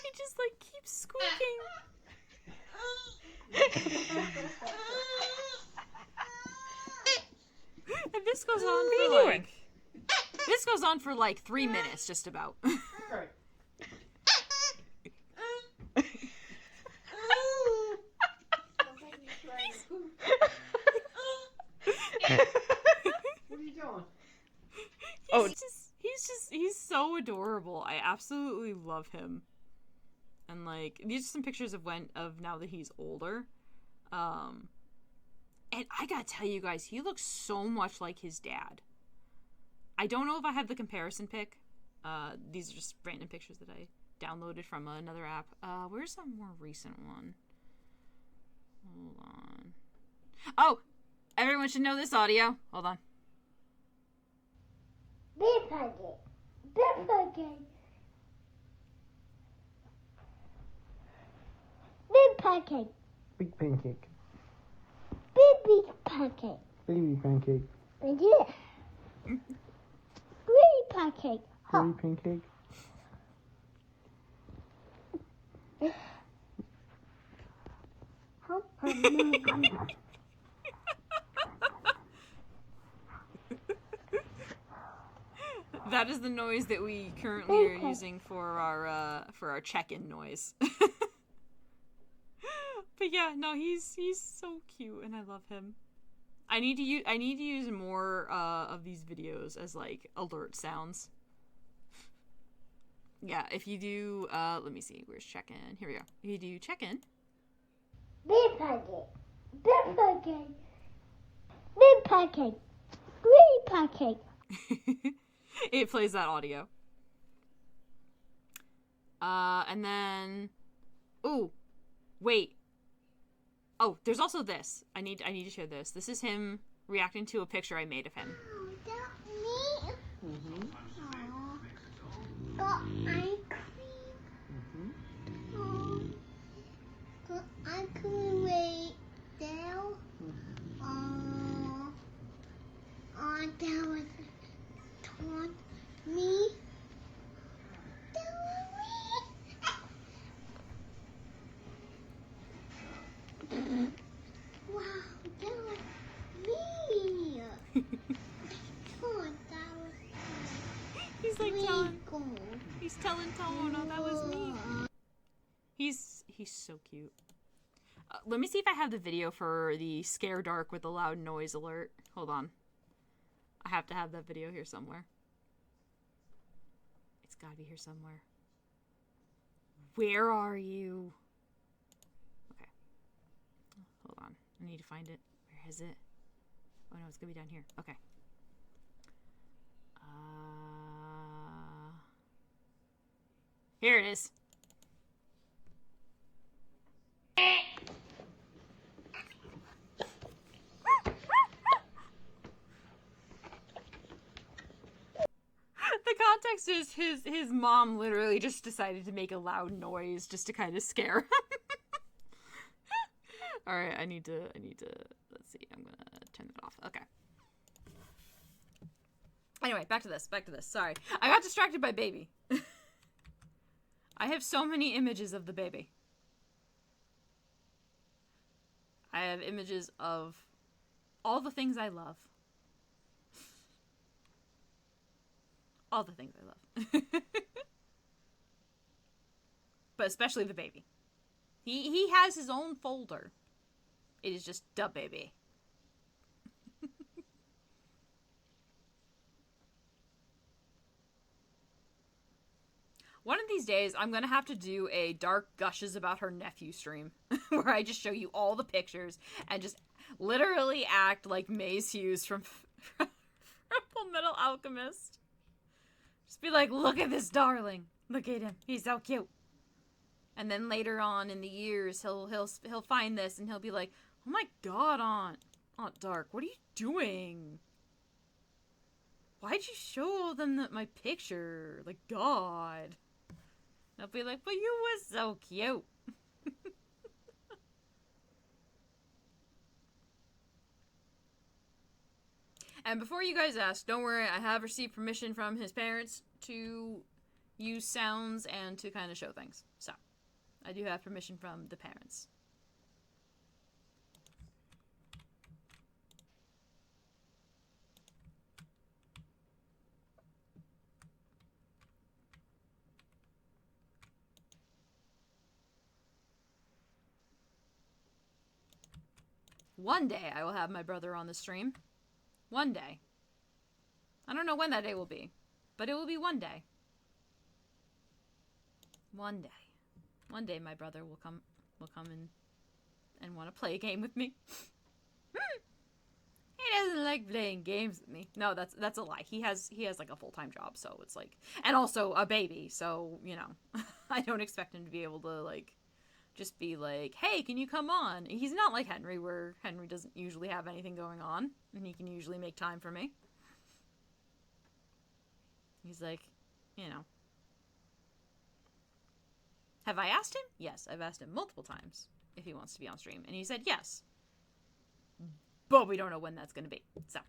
He just like keeps squeaking. And this goes on for like 3 minutes, just about. Right. What are you doing? He's he's so adorable. I absolutely love him. And like these are some pictures of now that he's older. And I gotta tell you guys, he looks so much like his dad. I don't know if I have the comparison pic. These are just random pictures that I downloaded from another app. Where's a more recent one? Hold on. Oh! Everyone should know this audio. Hold on. Big pancake. Big pancake. Big pancake. Big pancake. Big pancake. Baby pancake. And yeah. Baby pancake. Baby pancake. That is the noise that we currently are using for our check-in noise. But yeah, no, he's so cute, and I love him. I need to use more of these videos as like alert sounds. Yeah, if you do, let me see, where's check-in? Here we go. If you do check-in. Big pancake. Big pancake. Big pancake. Baby pancake. It plays that audio. And then, ooh, wait. Oh, there's also this. I need to share this. This is him reacting to a picture I made of him. Oh, that me? Mm-hmm. Got ice cream. Oh, got ice cream right there. That was taught me. That was me. Wow, that was me. Oh, that was He's like really cool. he's telling Tone, oh, that was me. He's so cute. Let me see if I have the video for the scare dark with the loud noise alert. Hold on. I have to have that video here somewhere. It's gotta be here somewhere. Where are you? Okay. Hold on. I need to find it. Where is it? Oh no, it's gonna be down here. Okay. Here it is. The context is his mom literally just decided to make a loud noise just to kind of scare him. All right, I need to let's see. I'm going to turn that off. Okay. Anyway, back to this. Sorry. I got distracted by baby. I have so many images of the baby. I have images of all the things I love. All the things I love. But especially the baby. He has his own folder. It is just the baby. One of these days, I'm going to have to do a Dark Gushes About Her Nephew stream. Where I just show you all the pictures and just literally act like Maze Hughes from Full Metal Alchemist. Just be like, look at this darling. Look at him. He's so cute. And then later on in the years, he'll find this and he'll be like, oh my god, Aunt Dark, what are you doing? Why'd you show them my picture? Like, God. I'll be like, but you was so cute. And before you guys ask, don't worry, I have received permission from his parents to use sounds and to kind of show things. So, I do have permission from the parents. One day I will have my brother on the stream. One day. I don't know when that day will be, but it will be one day. One day. One day my brother will come and want to play a game with me. He doesn't like playing games with me. No, that's a lie. He has like a full-time job, so it's like, and also a baby, so, you know, I don't expect him to be able to like just be like, "Hey, can you come on?" He's not like Henry, where Henry doesn't usually have anything going on and he can usually make time for me. He's like, you know. Have I asked him? Yes, I've asked him multiple times if he wants to be on stream, and he said yes. But we don't know when that's going to be. So.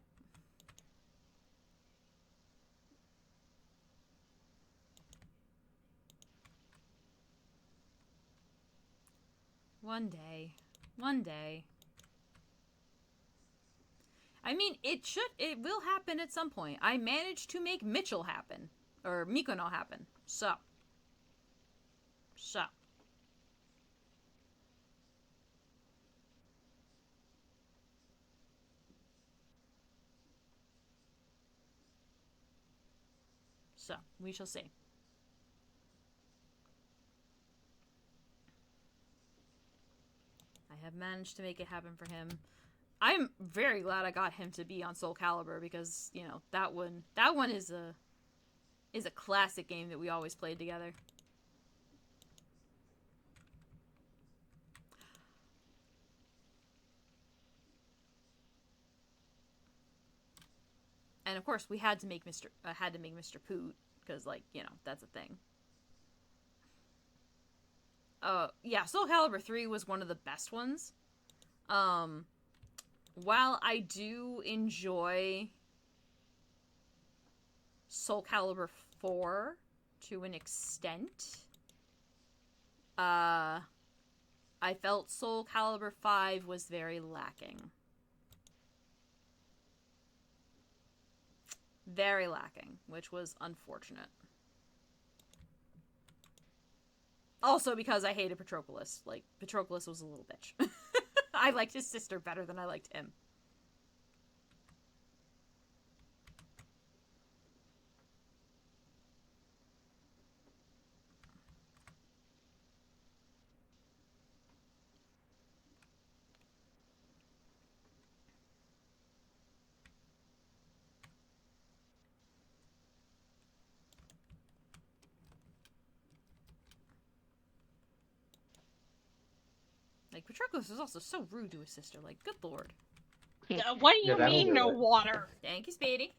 One day. One day. I mean, it will happen at some point. I managed to make Mitchell happen. Or Mikono happen. So. So. So, we shall see. I have managed to make it happen for him. I'm very glad I got him to be on Soul Calibur because, you know, that one is a classic game that we always played together. And of course, we had to make Mr. Poot because, like, you know, that's a thing. Yeah, Soul Calibur 3 was one of the best ones. While I do enjoy Soul Calibur 4 to an extent, I felt Soul Calibur 5 was very lacking. Very lacking, which was unfortunate. Also because I hated Patroclus. Like, Patroclus was a little bitch. I liked his sister better than I liked him. Like, Patroclus was also so rude to his sister. Like, good lord. What do you that'll mean, do no it. water? Thank you, Speedy.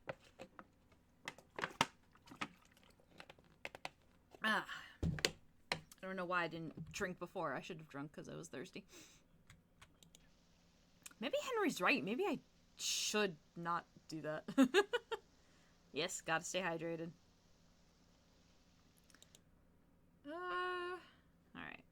Ah. I don't know why I didn't drink before. I should have drunk because I was thirsty. Maybe Henry's right. Maybe I should not do that. Yes, gotta stay hydrated. Alright.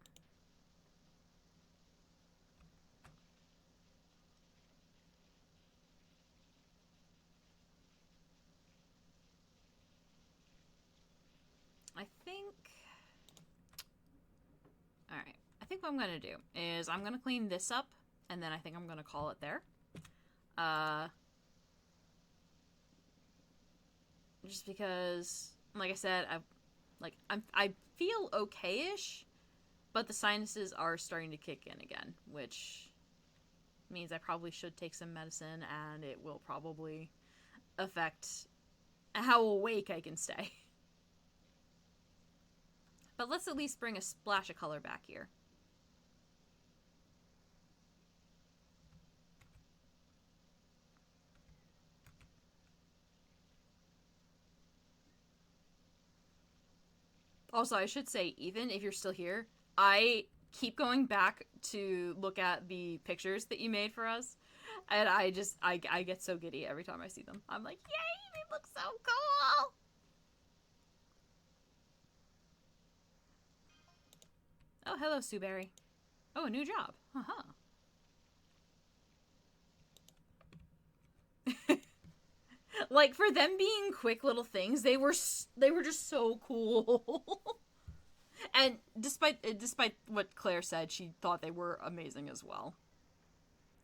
Alright. I think what I'm gonna do is I'm gonna clean this up, and then I think I'm gonna call it there. Just because, like I said, I feel okay-ish, but the sinuses are starting to kick in again, which means I probably should take some medicine, and it will probably affect how awake I can stay. But let's at least bring a splash of color back here. Also, I should say, Ethan, if you're still here, I keep going back to look at the pictures that you made for us, and I get so giddy every time I see them. I'm like, yay, they look so cool! Oh, hello, Sueberry. Oh, a new job. Uh-huh. Like, for them being quick little things, they were just so cool. And despite what Claire said, she thought they were amazing as well.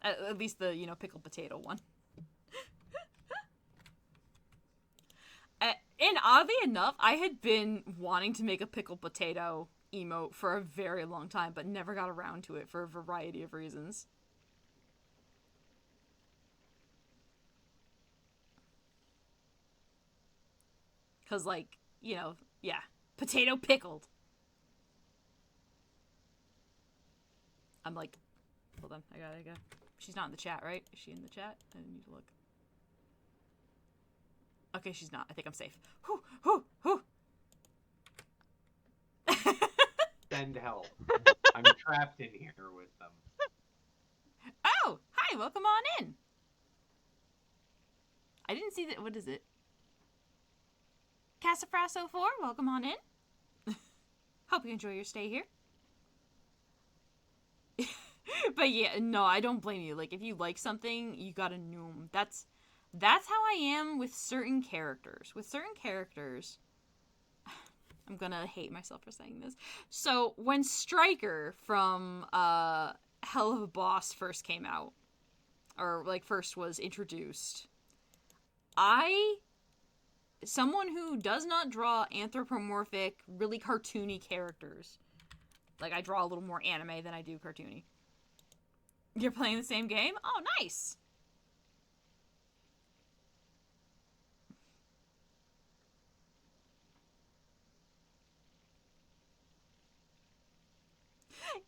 At least the, you know, pickled potato one. And oddly enough, I had been wanting to make a pickled potato emote for a very long time, but never got around to it for a variety of reasons. Because, like, you know, yeah, potato pickled. I'm like, hold on, I gotta go. She's not in the chat, right? Is she in the chat? I need to look. Okay, she's not. I think I'm safe. Whew, whew, whew. Send help. I'm trapped in here with them. Oh, hi, welcome on in. I didn't see that. What is it? Casafrasso4, welcome on in. Hope you enjoy your stay here. But yeah, no, I don't blame you. Like, if you like something, you gotta know 'em. That's how I am with certain characters. With certain characters, I'm gonna hate myself for saying this. So, when Stryker from Hell of a Boss first came out, or, like, first was introduced, someone who does not draw anthropomorphic, really cartoony characters. Like, I draw a little more anime than I do cartoony. You're playing the same game? Oh, nice!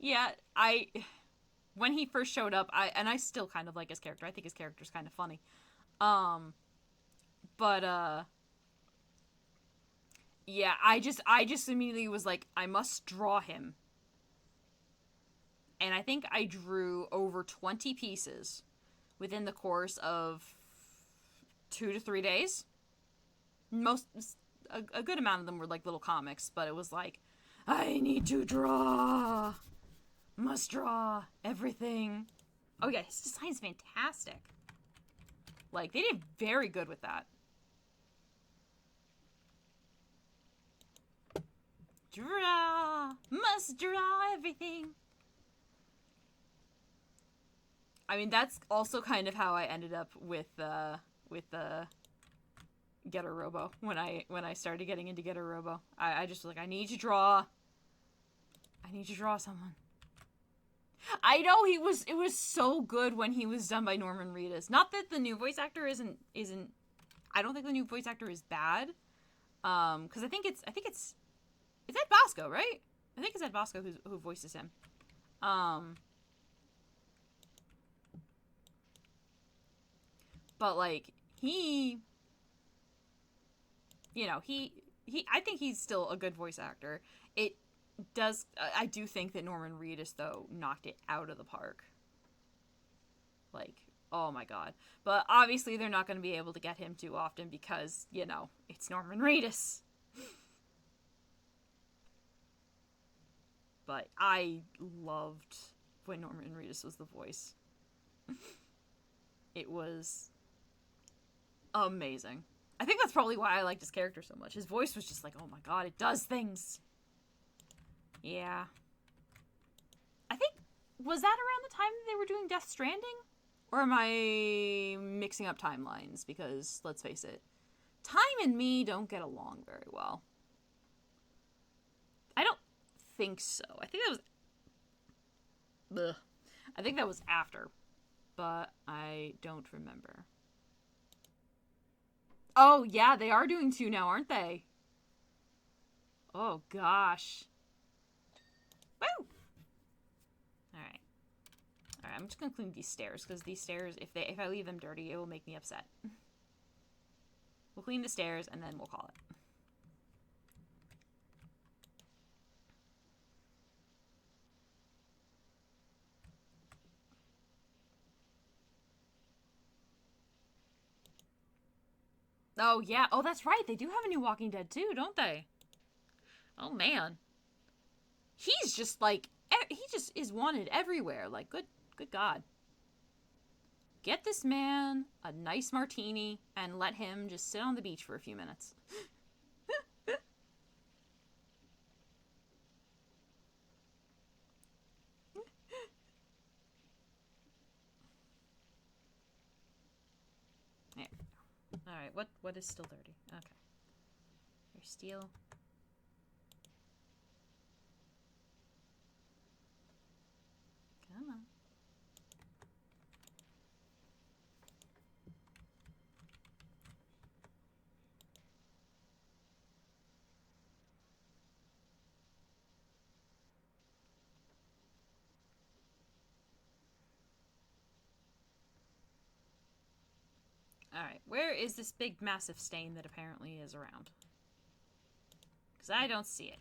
Yeah, when he first showed up, I still kind of like his character. I think his character's kind of funny. But yeah, I just immediately was like, I must draw him. And I think I drew over 20 pieces within the course of 2 to 3 days. A good amount of them were like little comics, but it was like, I need to draw. Must draw everything. Oh yeah, his design's fantastic. Like, they did very good with that. Draw! Must draw everything. I mean, that's also kind of how I ended up with Getter Robo when I started getting into Getter Robo. I just was like, I need to draw someone. I know it was so good when he was done by Norman Reedus. Not that the new voice actor isn't I don't think the new voice actor is bad. Cuz I think it's Ed Bosco, right? I think it's Ed Bosco who voices him. But like he I think he's still a good voice actor. I do think that Norman Reedus though knocked it out of the park. Like, oh my god. But obviously they're not going to be able to get him too often because, it's Norman Reedus. But I loved when Norman Reedus was the voice. It was amazing. I think that's probably why I liked his character so much. His voice was just like, oh my god, it does things. Yeah. I think, was that around the time that they were doing Death Stranding? Or am I mixing up timelines? Because, let's face it, time and me don't get along very well. I don't think so. I think that was after. But I don't remember. Oh, yeah, they are doing 2 now, aren't they? Oh, gosh. Woo! Alright. Alright, I'm just gonna clean these stairs, because these stairs, if I leave them dirty, it will make me upset. We'll clean the stairs, and then we'll call it. Oh, yeah. Oh, that's right. They do have a new Walking Dead, too, don't they? Oh, man. He's just, like, he just is wanted everywhere. Like, good God. Get this man a nice martini and let him just sit on the beach for a few minutes. There. Alright, what is still dirty? Okay. Steel. Come on. Alright, where is this big massive stain that apparently is around? Because I don't see it.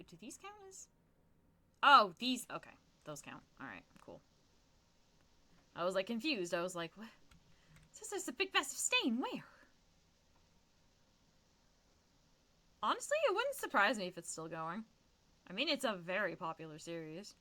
Do these count as... Oh, these... Okay, those count. Alright, cool. I was, like, confused. I was like, what? It says there's a big massive stain. Where? Honestly, it wouldn't surprise me if it's still going. I mean, it's a very popular series.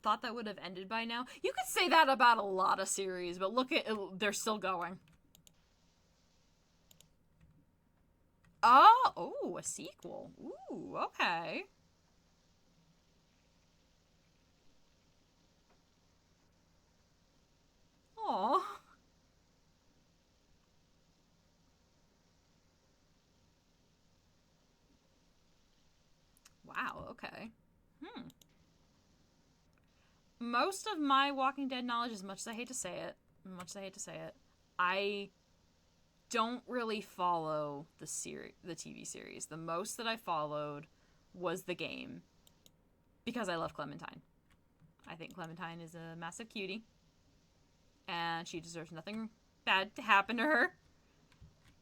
Thought that would have ended by now. You could say that about a lot of series, but look at it, they're still going. Oh, a sequel. Ooh, okay. Aw. Wow, okay. Most of my Walking Dead knowledge, as much as I hate to say it, I don't really follow the TV series. The most that I followed was the game because I love Clementine. I think Clementine is a massive cutie, and she deserves nothing bad to happen to her.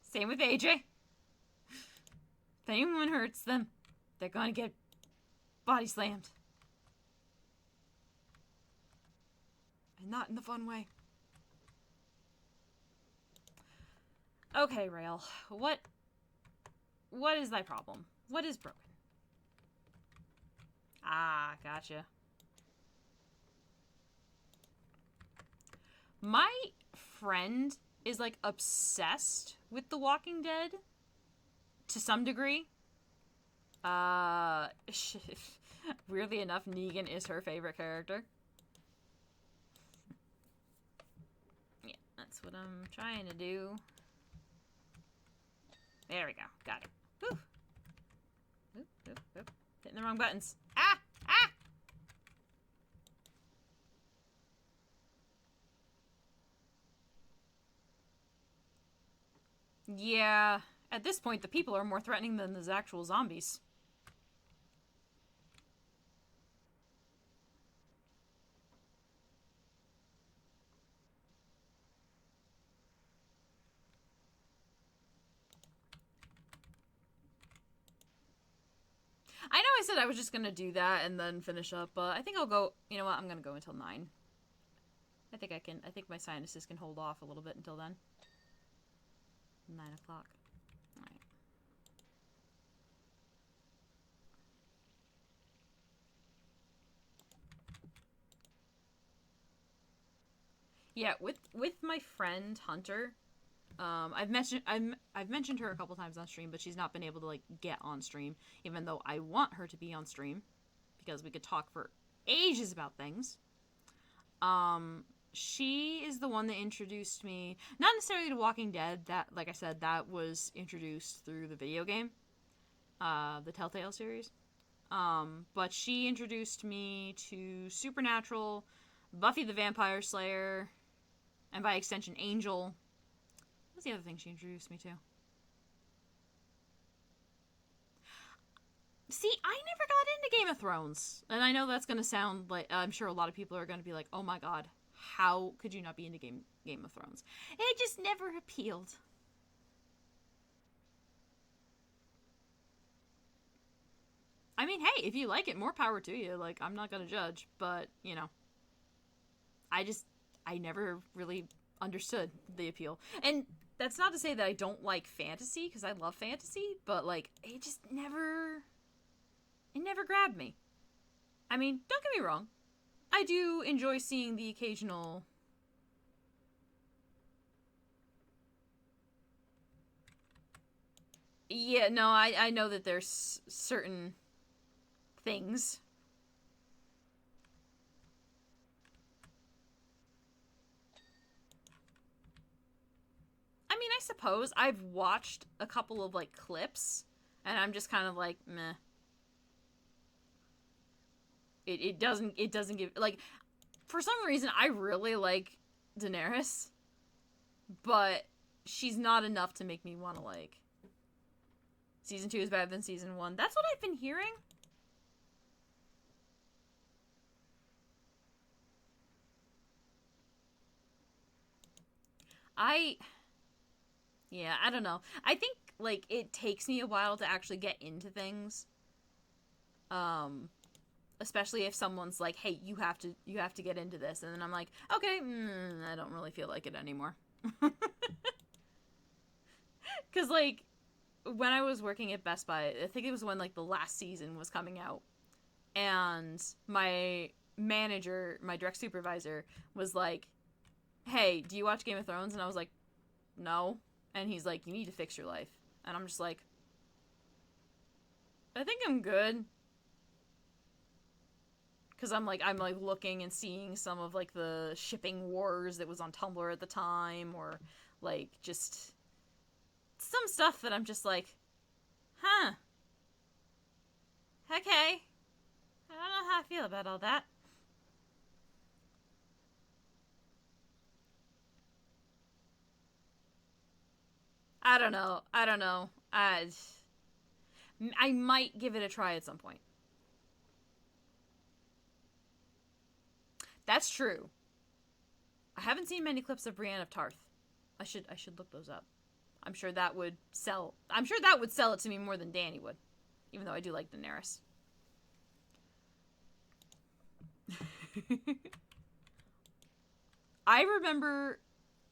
Same with AJ. If anyone hurts them, they're gonna get body slammed. And not in the fun way. Okay, Rail. What is thy problem? What is broken? Ah, gotcha. My friend is, like, obsessed with The Walking Dead. To some degree. Weirdly enough, Negan is her favorite character. Yeah, that's what I'm trying to do. There we go. Got it. Whew. Oop, oop, oop. Hitting the wrong buttons. Ah! Ah! Yeah. At this point, the people are more threatening than the actual zombies. I know I said I was just gonna do that and then finish up, but I think I'll go... You know what? I'm gonna go until 9. I think I can... I think my sinuses can hold off a little bit until then. 9 o'clock. Alright. Yeah, with my friend Hunter, I've mentioned her a couple times on stream, but she's not been able to, like, get on stream, even though I want her to be on stream because we could talk for ages about things. She is the one that introduced me, not necessarily to Walking Dead. That, like I said, that was introduced through the video game, the Telltale series. But she introduced me to Supernatural, Buffy the Vampire Slayer, and by extension, Angel. What's the other thing she introduced me to? See, I never got into Game of Thrones. And I know that's going to sound like... I'm sure a lot of people are going to be like, oh my god, how could you not be into Game of Thrones? It just never appealed. I mean, hey, if you like it, more power to you. Like, I'm not going to judge. But, you know, I never really understood the appeal. And that's not to say that I don't like fantasy, because I love fantasy, but, like, it never grabbed me. I mean, don't get me wrong. I do enjoy seeing the occasional... Yeah, no, I know that there's certain things. I mean, I suppose I've watched a couple of, like, clips, and I'm just kind of like, meh. It doesn't give, like, for some reason, I really like Daenerys, but she's not enough to make me want to, like, Season 2 is better than Season 1. That's what I've been hearing. Yeah, I don't know. I think, like, it takes me a while to actually get into things. Especially if someone's like, hey, you have to get into this. And then I'm like, okay, I don't really feel like it anymore. Because, like, when I was working at Best Buy, I think it was when, like, the last season was coming out. And my manager, my direct supervisor, was like, hey, do you watch Game of Thrones? And I was like, no. And he's like, you need to fix your life. And I'm just like, I think I'm good. Because I'm like looking and seeing some of, like, the shipping wars that was on Tumblr at the time, or, like, just some stuff that I'm just like, huh. Okay. I don't know how I feel about all that. I don't know. I might give it a try at some point. That's true. I haven't seen many clips of Brienne of Tarth. I should look those up. I'm sure that would sell it to me more than Dany would. Even though I do like Daenerys. I remember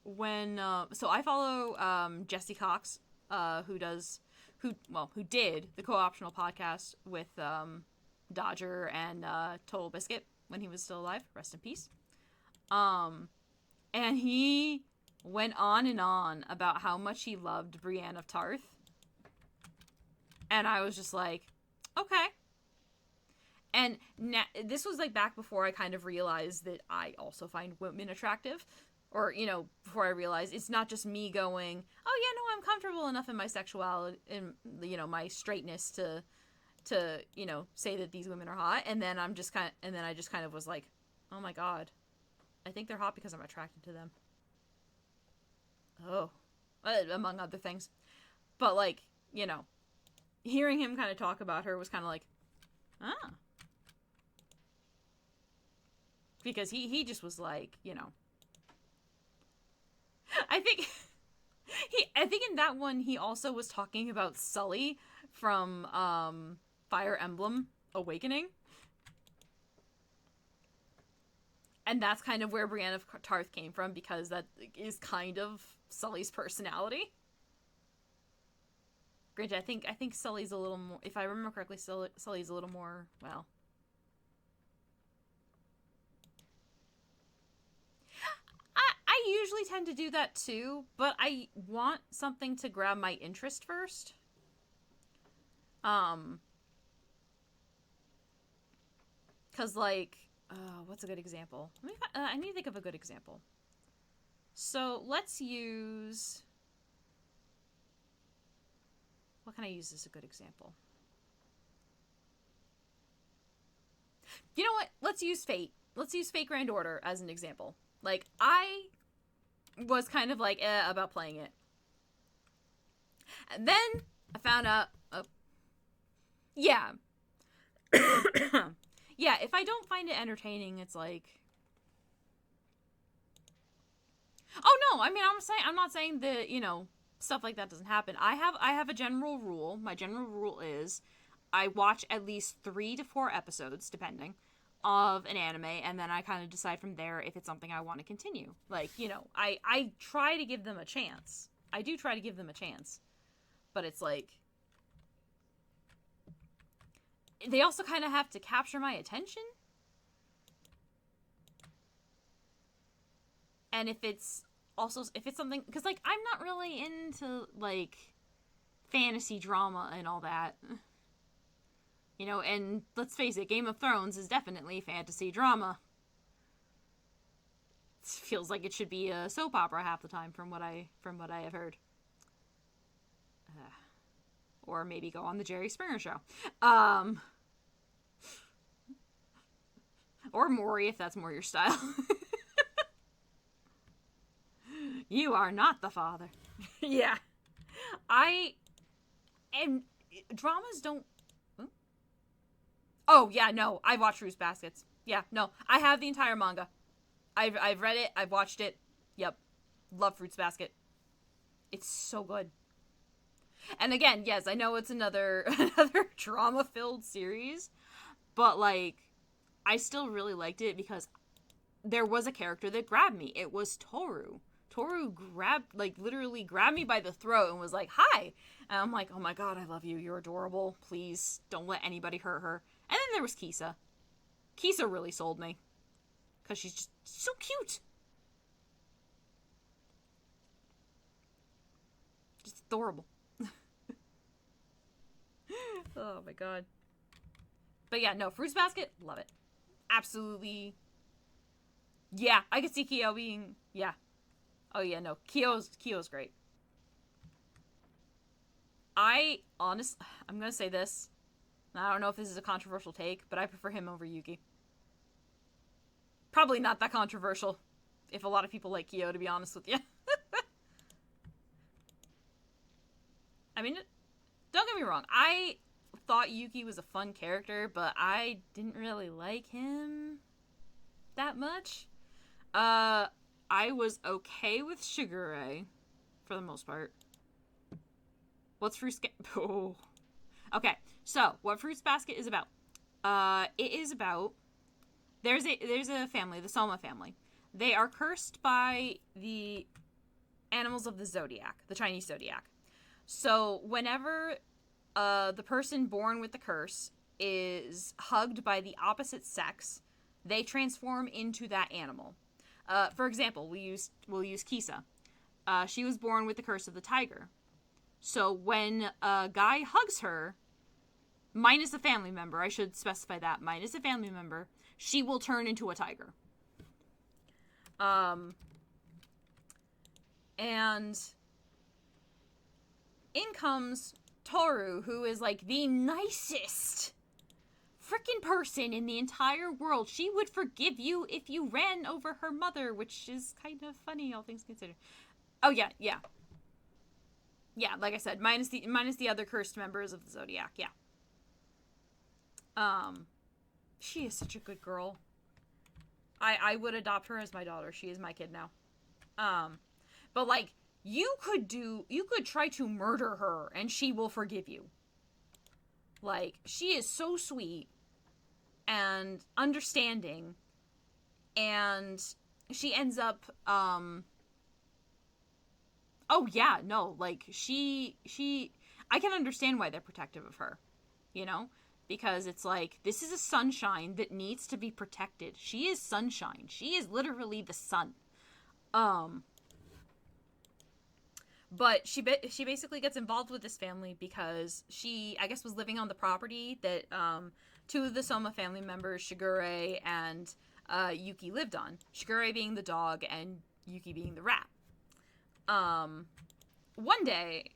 when so I follow Jesse Cox, who did the co-optional podcast with Dodger and Total Biscuit when he was still alive. Rest in peace. And he went on and on about how much he loved Brienne of Tarth. And I was just like, okay. And this was, like, back before I kind of realized that I also find women attractive. Or, you know, before I realized it's not just me going, oh, yeah, no, I'm comfortable enough in my sexuality, in, you know, my straightness to, you know, say that these women are hot. And then I just kind of was like, oh my God, I think they're hot because I'm attracted to them. Oh, among other things. But, like, you know, hearing him kind of talk about her was kind of like, ah. Because he just was like, you know, I think in that one he also was talking about Sully from Fire Emblem Awakening. And that's kind of where Brienne of Tarth came from, because that is kind of Sully's personality. Granted, I think Sully's a little more, if I remember correctly, Sully's a little more, well, I usually tend to do that too, but I want something to grab my interest first. Cause, like, what's a good example? I need to think of a good example. So let's use, what can I use as a good example? You know what? Let's use Fate. Let's use Fate Grand Order as an example. Like, I was kind of like, about playing it. And then I found out, yeah. Yeah, if I don't find it entertaining, it's like, oh no, I mean, I'm not saying that, you know, stuff like that doesn't happen. I have a general rule. My general rule is I watch at least 3 to 4 episodes, depending, of an anime, and then I kind of decide from there if it's something I want to continue. Like, you know, I try to give them a chance. I do try to give them a chance. But it's like, they also kind of have to capture my attention. And if it's something, because, like, I'm not really into, like, fantasy drama and all that. You know, and let's face it, Game of Thrones is definitely fantasy drama. It feels like it should be a soap opera half the time from what I have heard. Or maybe go on the Jerry Springer show. Or Maury, if that's more your style. You are not the father. Yeah. And dramas don't... Oh, yeah, no. I watch Fruits Baskets. Yeah, no. I have the entire manga. I've read it. I've watched it. Yep. Love Fruits Basket. It's so good. And again, yes, I know it's another drama-filled series, but, like, I still really liked it because there was a character that grabbed me. It was Toru. Toru literally grabbed me by the throat and was like, hi. And I'm like, oh my god, I love you. You're adorable. Please don't let anybody hurt her. And then there was Kisa. Kisa really sold me. Because she's just so cute. Just adorable. Oh my god. But yeah, no, Fruits Basket, love it. Absolutely. Yeah, I could see Kyo being... Yeah. Oh yeah, no, Kyo's great. I'm gonna say this. I don't know if this is a controversial take, but I prefer him over Yuki. Probably not that controversial, if a lot of people like Kyo, to be honest with you. I mean, don't get me wrong, I thought Yuki was a fun character, but I didn't really like him that much. I was okay with Shigure, for the most part. What's Fruits... Oh. Okay, so, what Fruits Basket is about. It is about... There's a family, the Soma family. They are cursed by the animals of the zodiac, the Chinese zodiac. So, whenever the person born with the curse is hugged by the opposite sex, they transform into that animal. For example, we'll use Kisa. She was born with the curse of the tiger. So when a guy hugs her, minus a family member, I should specify that, minus a family member, she will turn into a tiger. And in comes Toru, who is like the nicest freaking person in the entire world. She would forgive you if you ran over her mother, which is kind of funny, all things considered. Oh yeah. Yeah, like I said, minus the other cursed members of the Zodiac, yeah. She is such a good girl. I would adopt her as my daughter. She is my kid now. But like, you could try to murder her and she will forgive you. Like, she is so sweet and understanding, and she ends up, oh yeah, no, like, I can understand why they're protective of her, you know? Because it's like, this is a sunshine that needs to be protected. She is sunshine. She is literally the sun. But she basically gets involved with this family because she, I guess, was living on the property that, two of the Soma family members, Shigure and Yuki, lived on. Shigure being the dog and Yuki being the rat. One day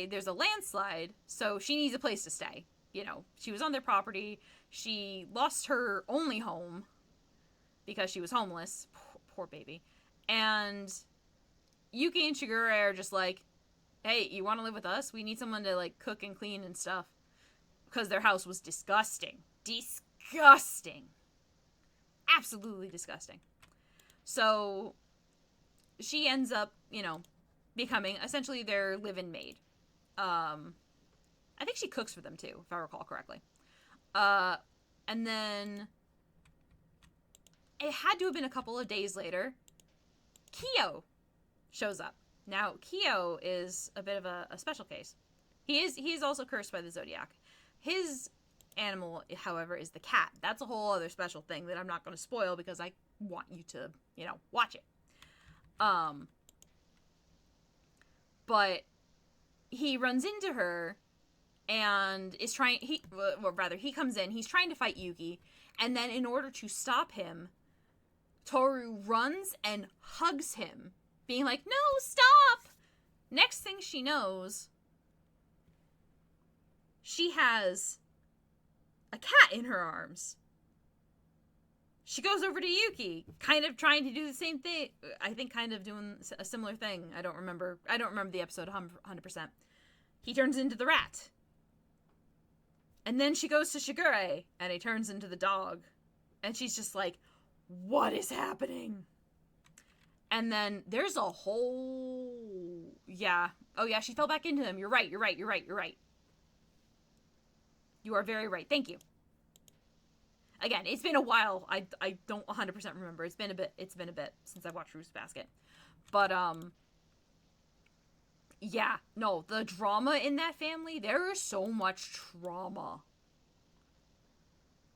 there's a landslide, so she needs a place to stay. You know, she was on their property. She lost her only home because she was homeless. Poor baby. And Yuki and Shigure are just like, hey, you want to live with us? We need someone to, like, cook and clean and stuff. Because their house was disgusting. Disgusting. Absolutely disgusting. So she ends up, you know, becoming essentially their live-in maid. I think she cooks for them too, if I recall correctly. And then it had to have been a couple of days later, Kyo shows up. Now, Kyo is a bit of a special case. He is also cursed by the Zodiac. His animal, however, is the cat. That's a whole other special thing that I'm not going to spoil because I want you to, watch it. But he runs into her and is trying, he comes in, he's trying to fight Yuki, and then in order to stop him, Toru runs and hugs him, being like, no, stop! Next thing she knows, she has a cat in her arms. She goes over to Yuki, kind of trying to do the same thing. I think kind of doing a similar thing. I don't remember the episode 100%. He turns into the rat. And then she goes to Shigure, and he turns into the dog. And she's just like, what is happening? And then there's a whole... Yeah. Oh, yeah, she fell back into him. You're right. You are very right. Thank you. Again, it's been a while. I don't 100% remember. It's been a bit since I watched Fruits Basket. But, yeah. No, the drama in that family, there is so much trauma.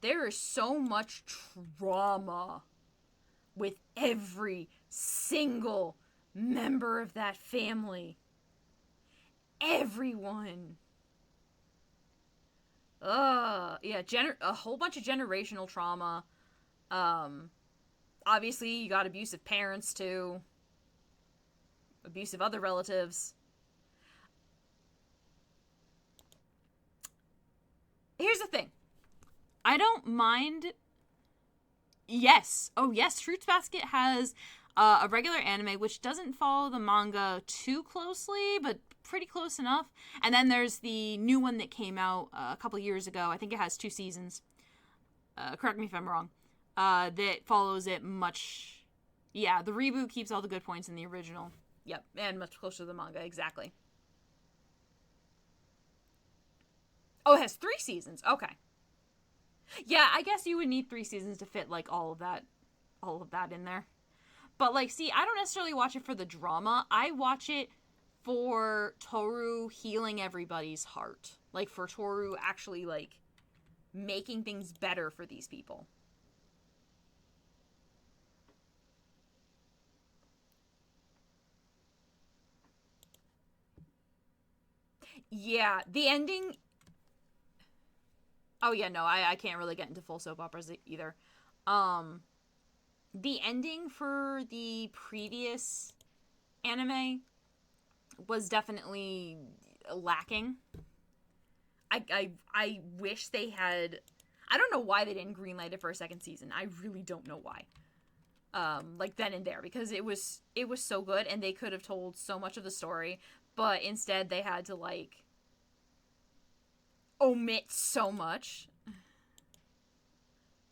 There is so much trauma with every single member of that family. Everyone. Yeah, a whole bunch of generational trauma. Obviously, you got abusive parents, too. Abusive other relatives. Here's the thing. I don't mind... Yes. Oh, yes, Fruits Basket has a regular anime, which doesn't follow the manga too closely, but pretty close enough. And then there's the new one that came out a couple years ago. I think it has 2 seasons. Correct me if I'm wrong. That follows it much... Yeah, the reboot keeps all the good points in the original. Yep, and much closer to the manga, exactly. Oh, it has 3 seasons. Okay. Yeah, I guess you would need 3 seasons to fit, like, all of that in there. But, like, see, I don't necessarily watch it for the drama. I watch it for Toru healing everybody's heart. Like, for Toru actually, like, making things better for these people. Yeah, the ending... Oh, yeah, no, I can't really get into full soap operas either. The ending for the previous anime was definitely lacking. I wish they had... I don't know why they didn't greenlight it for a second season. I really don't know why. Like, then and there, because it was so good, and they could have told so much of the story, but instead they had to, like... omit so much.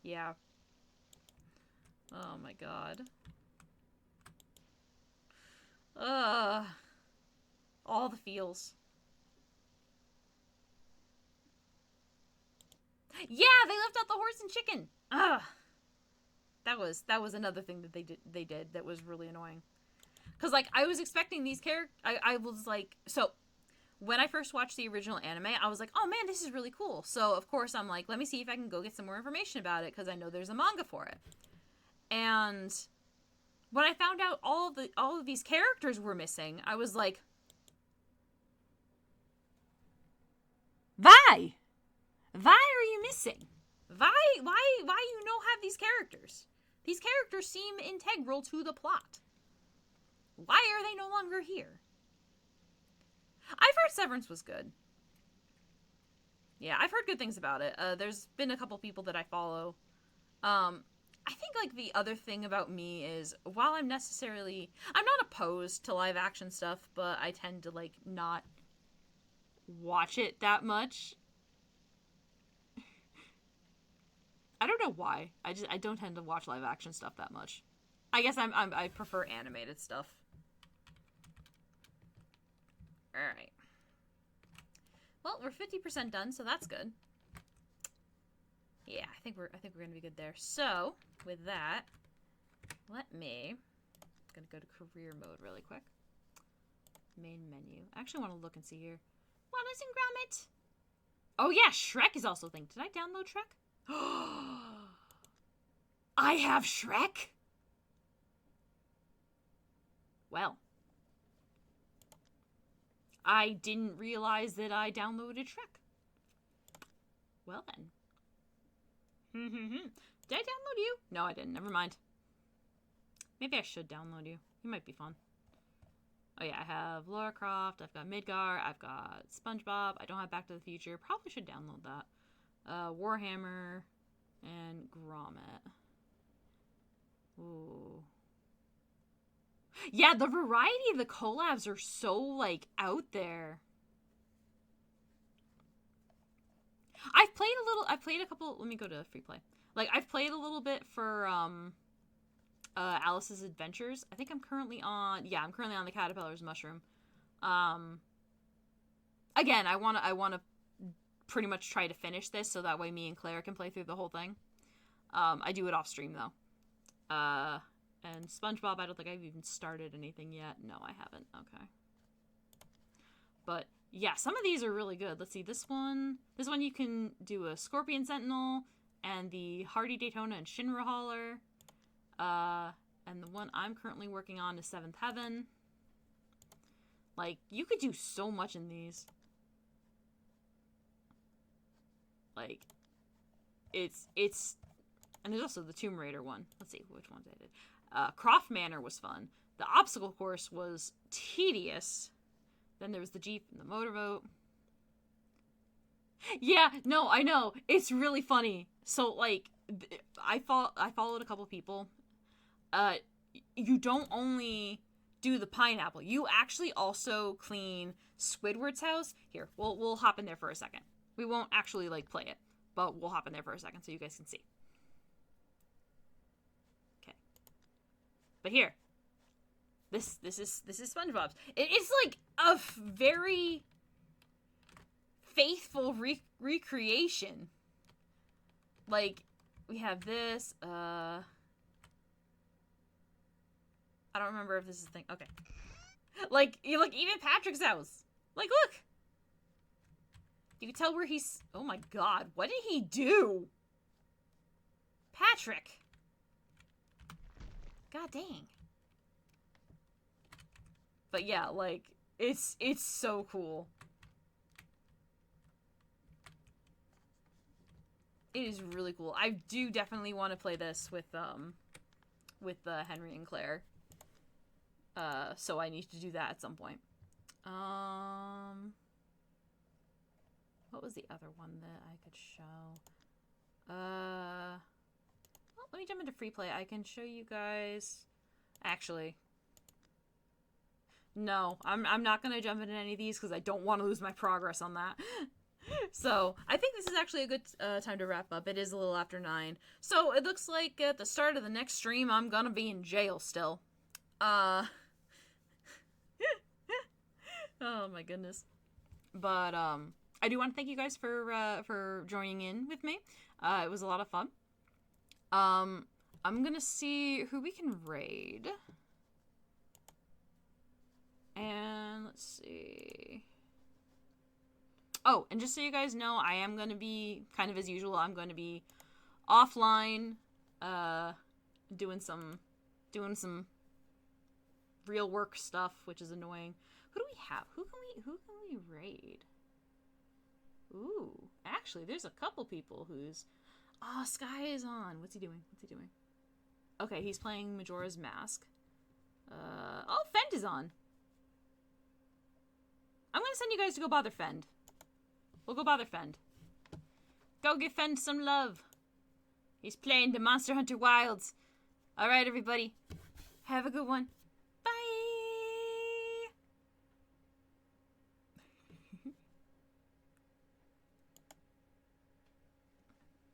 Yeah. Oh my god. All the feels. Yeah, they left out the horse and chicken. Ugh. That was another thing that they did that was really annoying. Cause like I was expecting these characters. I was like, so when I first watched the original anime, I was like, oh man, this is really cool. So, of course, I'm like, let me see if I can go get some more information about it, because I know there's a manga for it. And when I found out all of these characters were missing, I was like, why? Why are you missing? Why you don't have these characters? These characters seem integral to the plot. Why are they no longer here? I've heard Severance was good. Yeah, I've heard good things about it. There's been a couple people that I follow. I think, like, the other thing about me is, while I'm not opposed to live action stuff, but I tend to, like, not watch it that much. I don't know why. I don't tend to watch live action stuff that much. I guess I prefer animated stuff. Alright. Well, we're 50% done, so that's good. Yeah, I think we're gonna be good there. So, with that, I'm gonna go to career mode really quick. Main menu. I actually want to look and see here. What is in Gromit? Oh yeah, Shrek is also a thing. Did I download Shrek? I have Shrek? Well. I didn't realize that I downloaded Shrek. Well then. Did I download you? No, I didn't. Never mind. Maybe I should download you. You might be fun. Oh yeah, I have Lara Croft, I've got Midgar, I've got SpongeBob, I don't have Back to the Future. Probably should download that. Warhammer and Gromit. Ooh. Yeah, the variety of the collabs are so, like, out there. I've played a couple, let me go to free play. Like, I've played a little bit for, Alice's Adventures. I think I'm currently on the Caterpillar's Mushroom. Again, I wanna pretty much try to finish this so that way me and Claire can play through the whole thing. I do it off stream though. And SpongeBob, I don't think I've even started anything yet. No, I haven't. Okay. But yeah, some of these are really good. Let's see, this one you can do a Scorpion Sentinel and the Hardy Daytona and Shinra Hauler. And the one I'm currently working on is Seventh Heaven. Like, you could do so much in these. Like, it's, and there's also the Tomb Raider one. Let's see which ones I did. Croft Manor was fun. The obstacle course was tedious. Then there was the Jeep and the motorboat. Yeah, no, I know. It's really funny. So, like, I followed a couple people. You don't only do the pineapple. You actually also clean Squidward's house. Here, we'll hop in there for a second. We won't actually, like, play it, but we'll hop in there for a second so you guys can see. Okay. But here. This is SpongeBob's. It's like a very faithful recreation. Like, we have this, I don't remember if this is a thing. Okay. Like, even Patrick's house. Like, look! You can tell where he's... Oh my god, what did he do? Patrick! God dang. But yeah, like, it's so cool. It is really cool. I do definitely want to play this with Henry and Claire. So I need to do that at some point. What was the other one that I could show? Well, let me jump into free play. I can show you guys. Actually, no, I'm not gonna jump into any of these because I don't want to lose my progress on that. So I think this is actually a good time to wrap up. It is a little after 9, so it looks like at the start of the next stream I'm gonna be in jail still. Oh my goodness. But I do want to thank you guys for joining in with me. It was a lot of fun. I'm gonna see who we can raid. And let's see. Oh, and just so you guys know, I am gonna be kind of as usual. I'm gonna be offline, doing some real work stuff, which is annoying. Who do we have? Who can we raid? Ooh, actually, there's a couple people who's... Oh, Sky is on. What's he doing? Okay, he's playing Majora's Mask. Oh, Fend is on. I'm gonna send you guys to go bother Fend. We'll go bother Fend. Go give Fend some love. He's playing the Monster Hunter Wilds. Alright, everybody. Have a good one.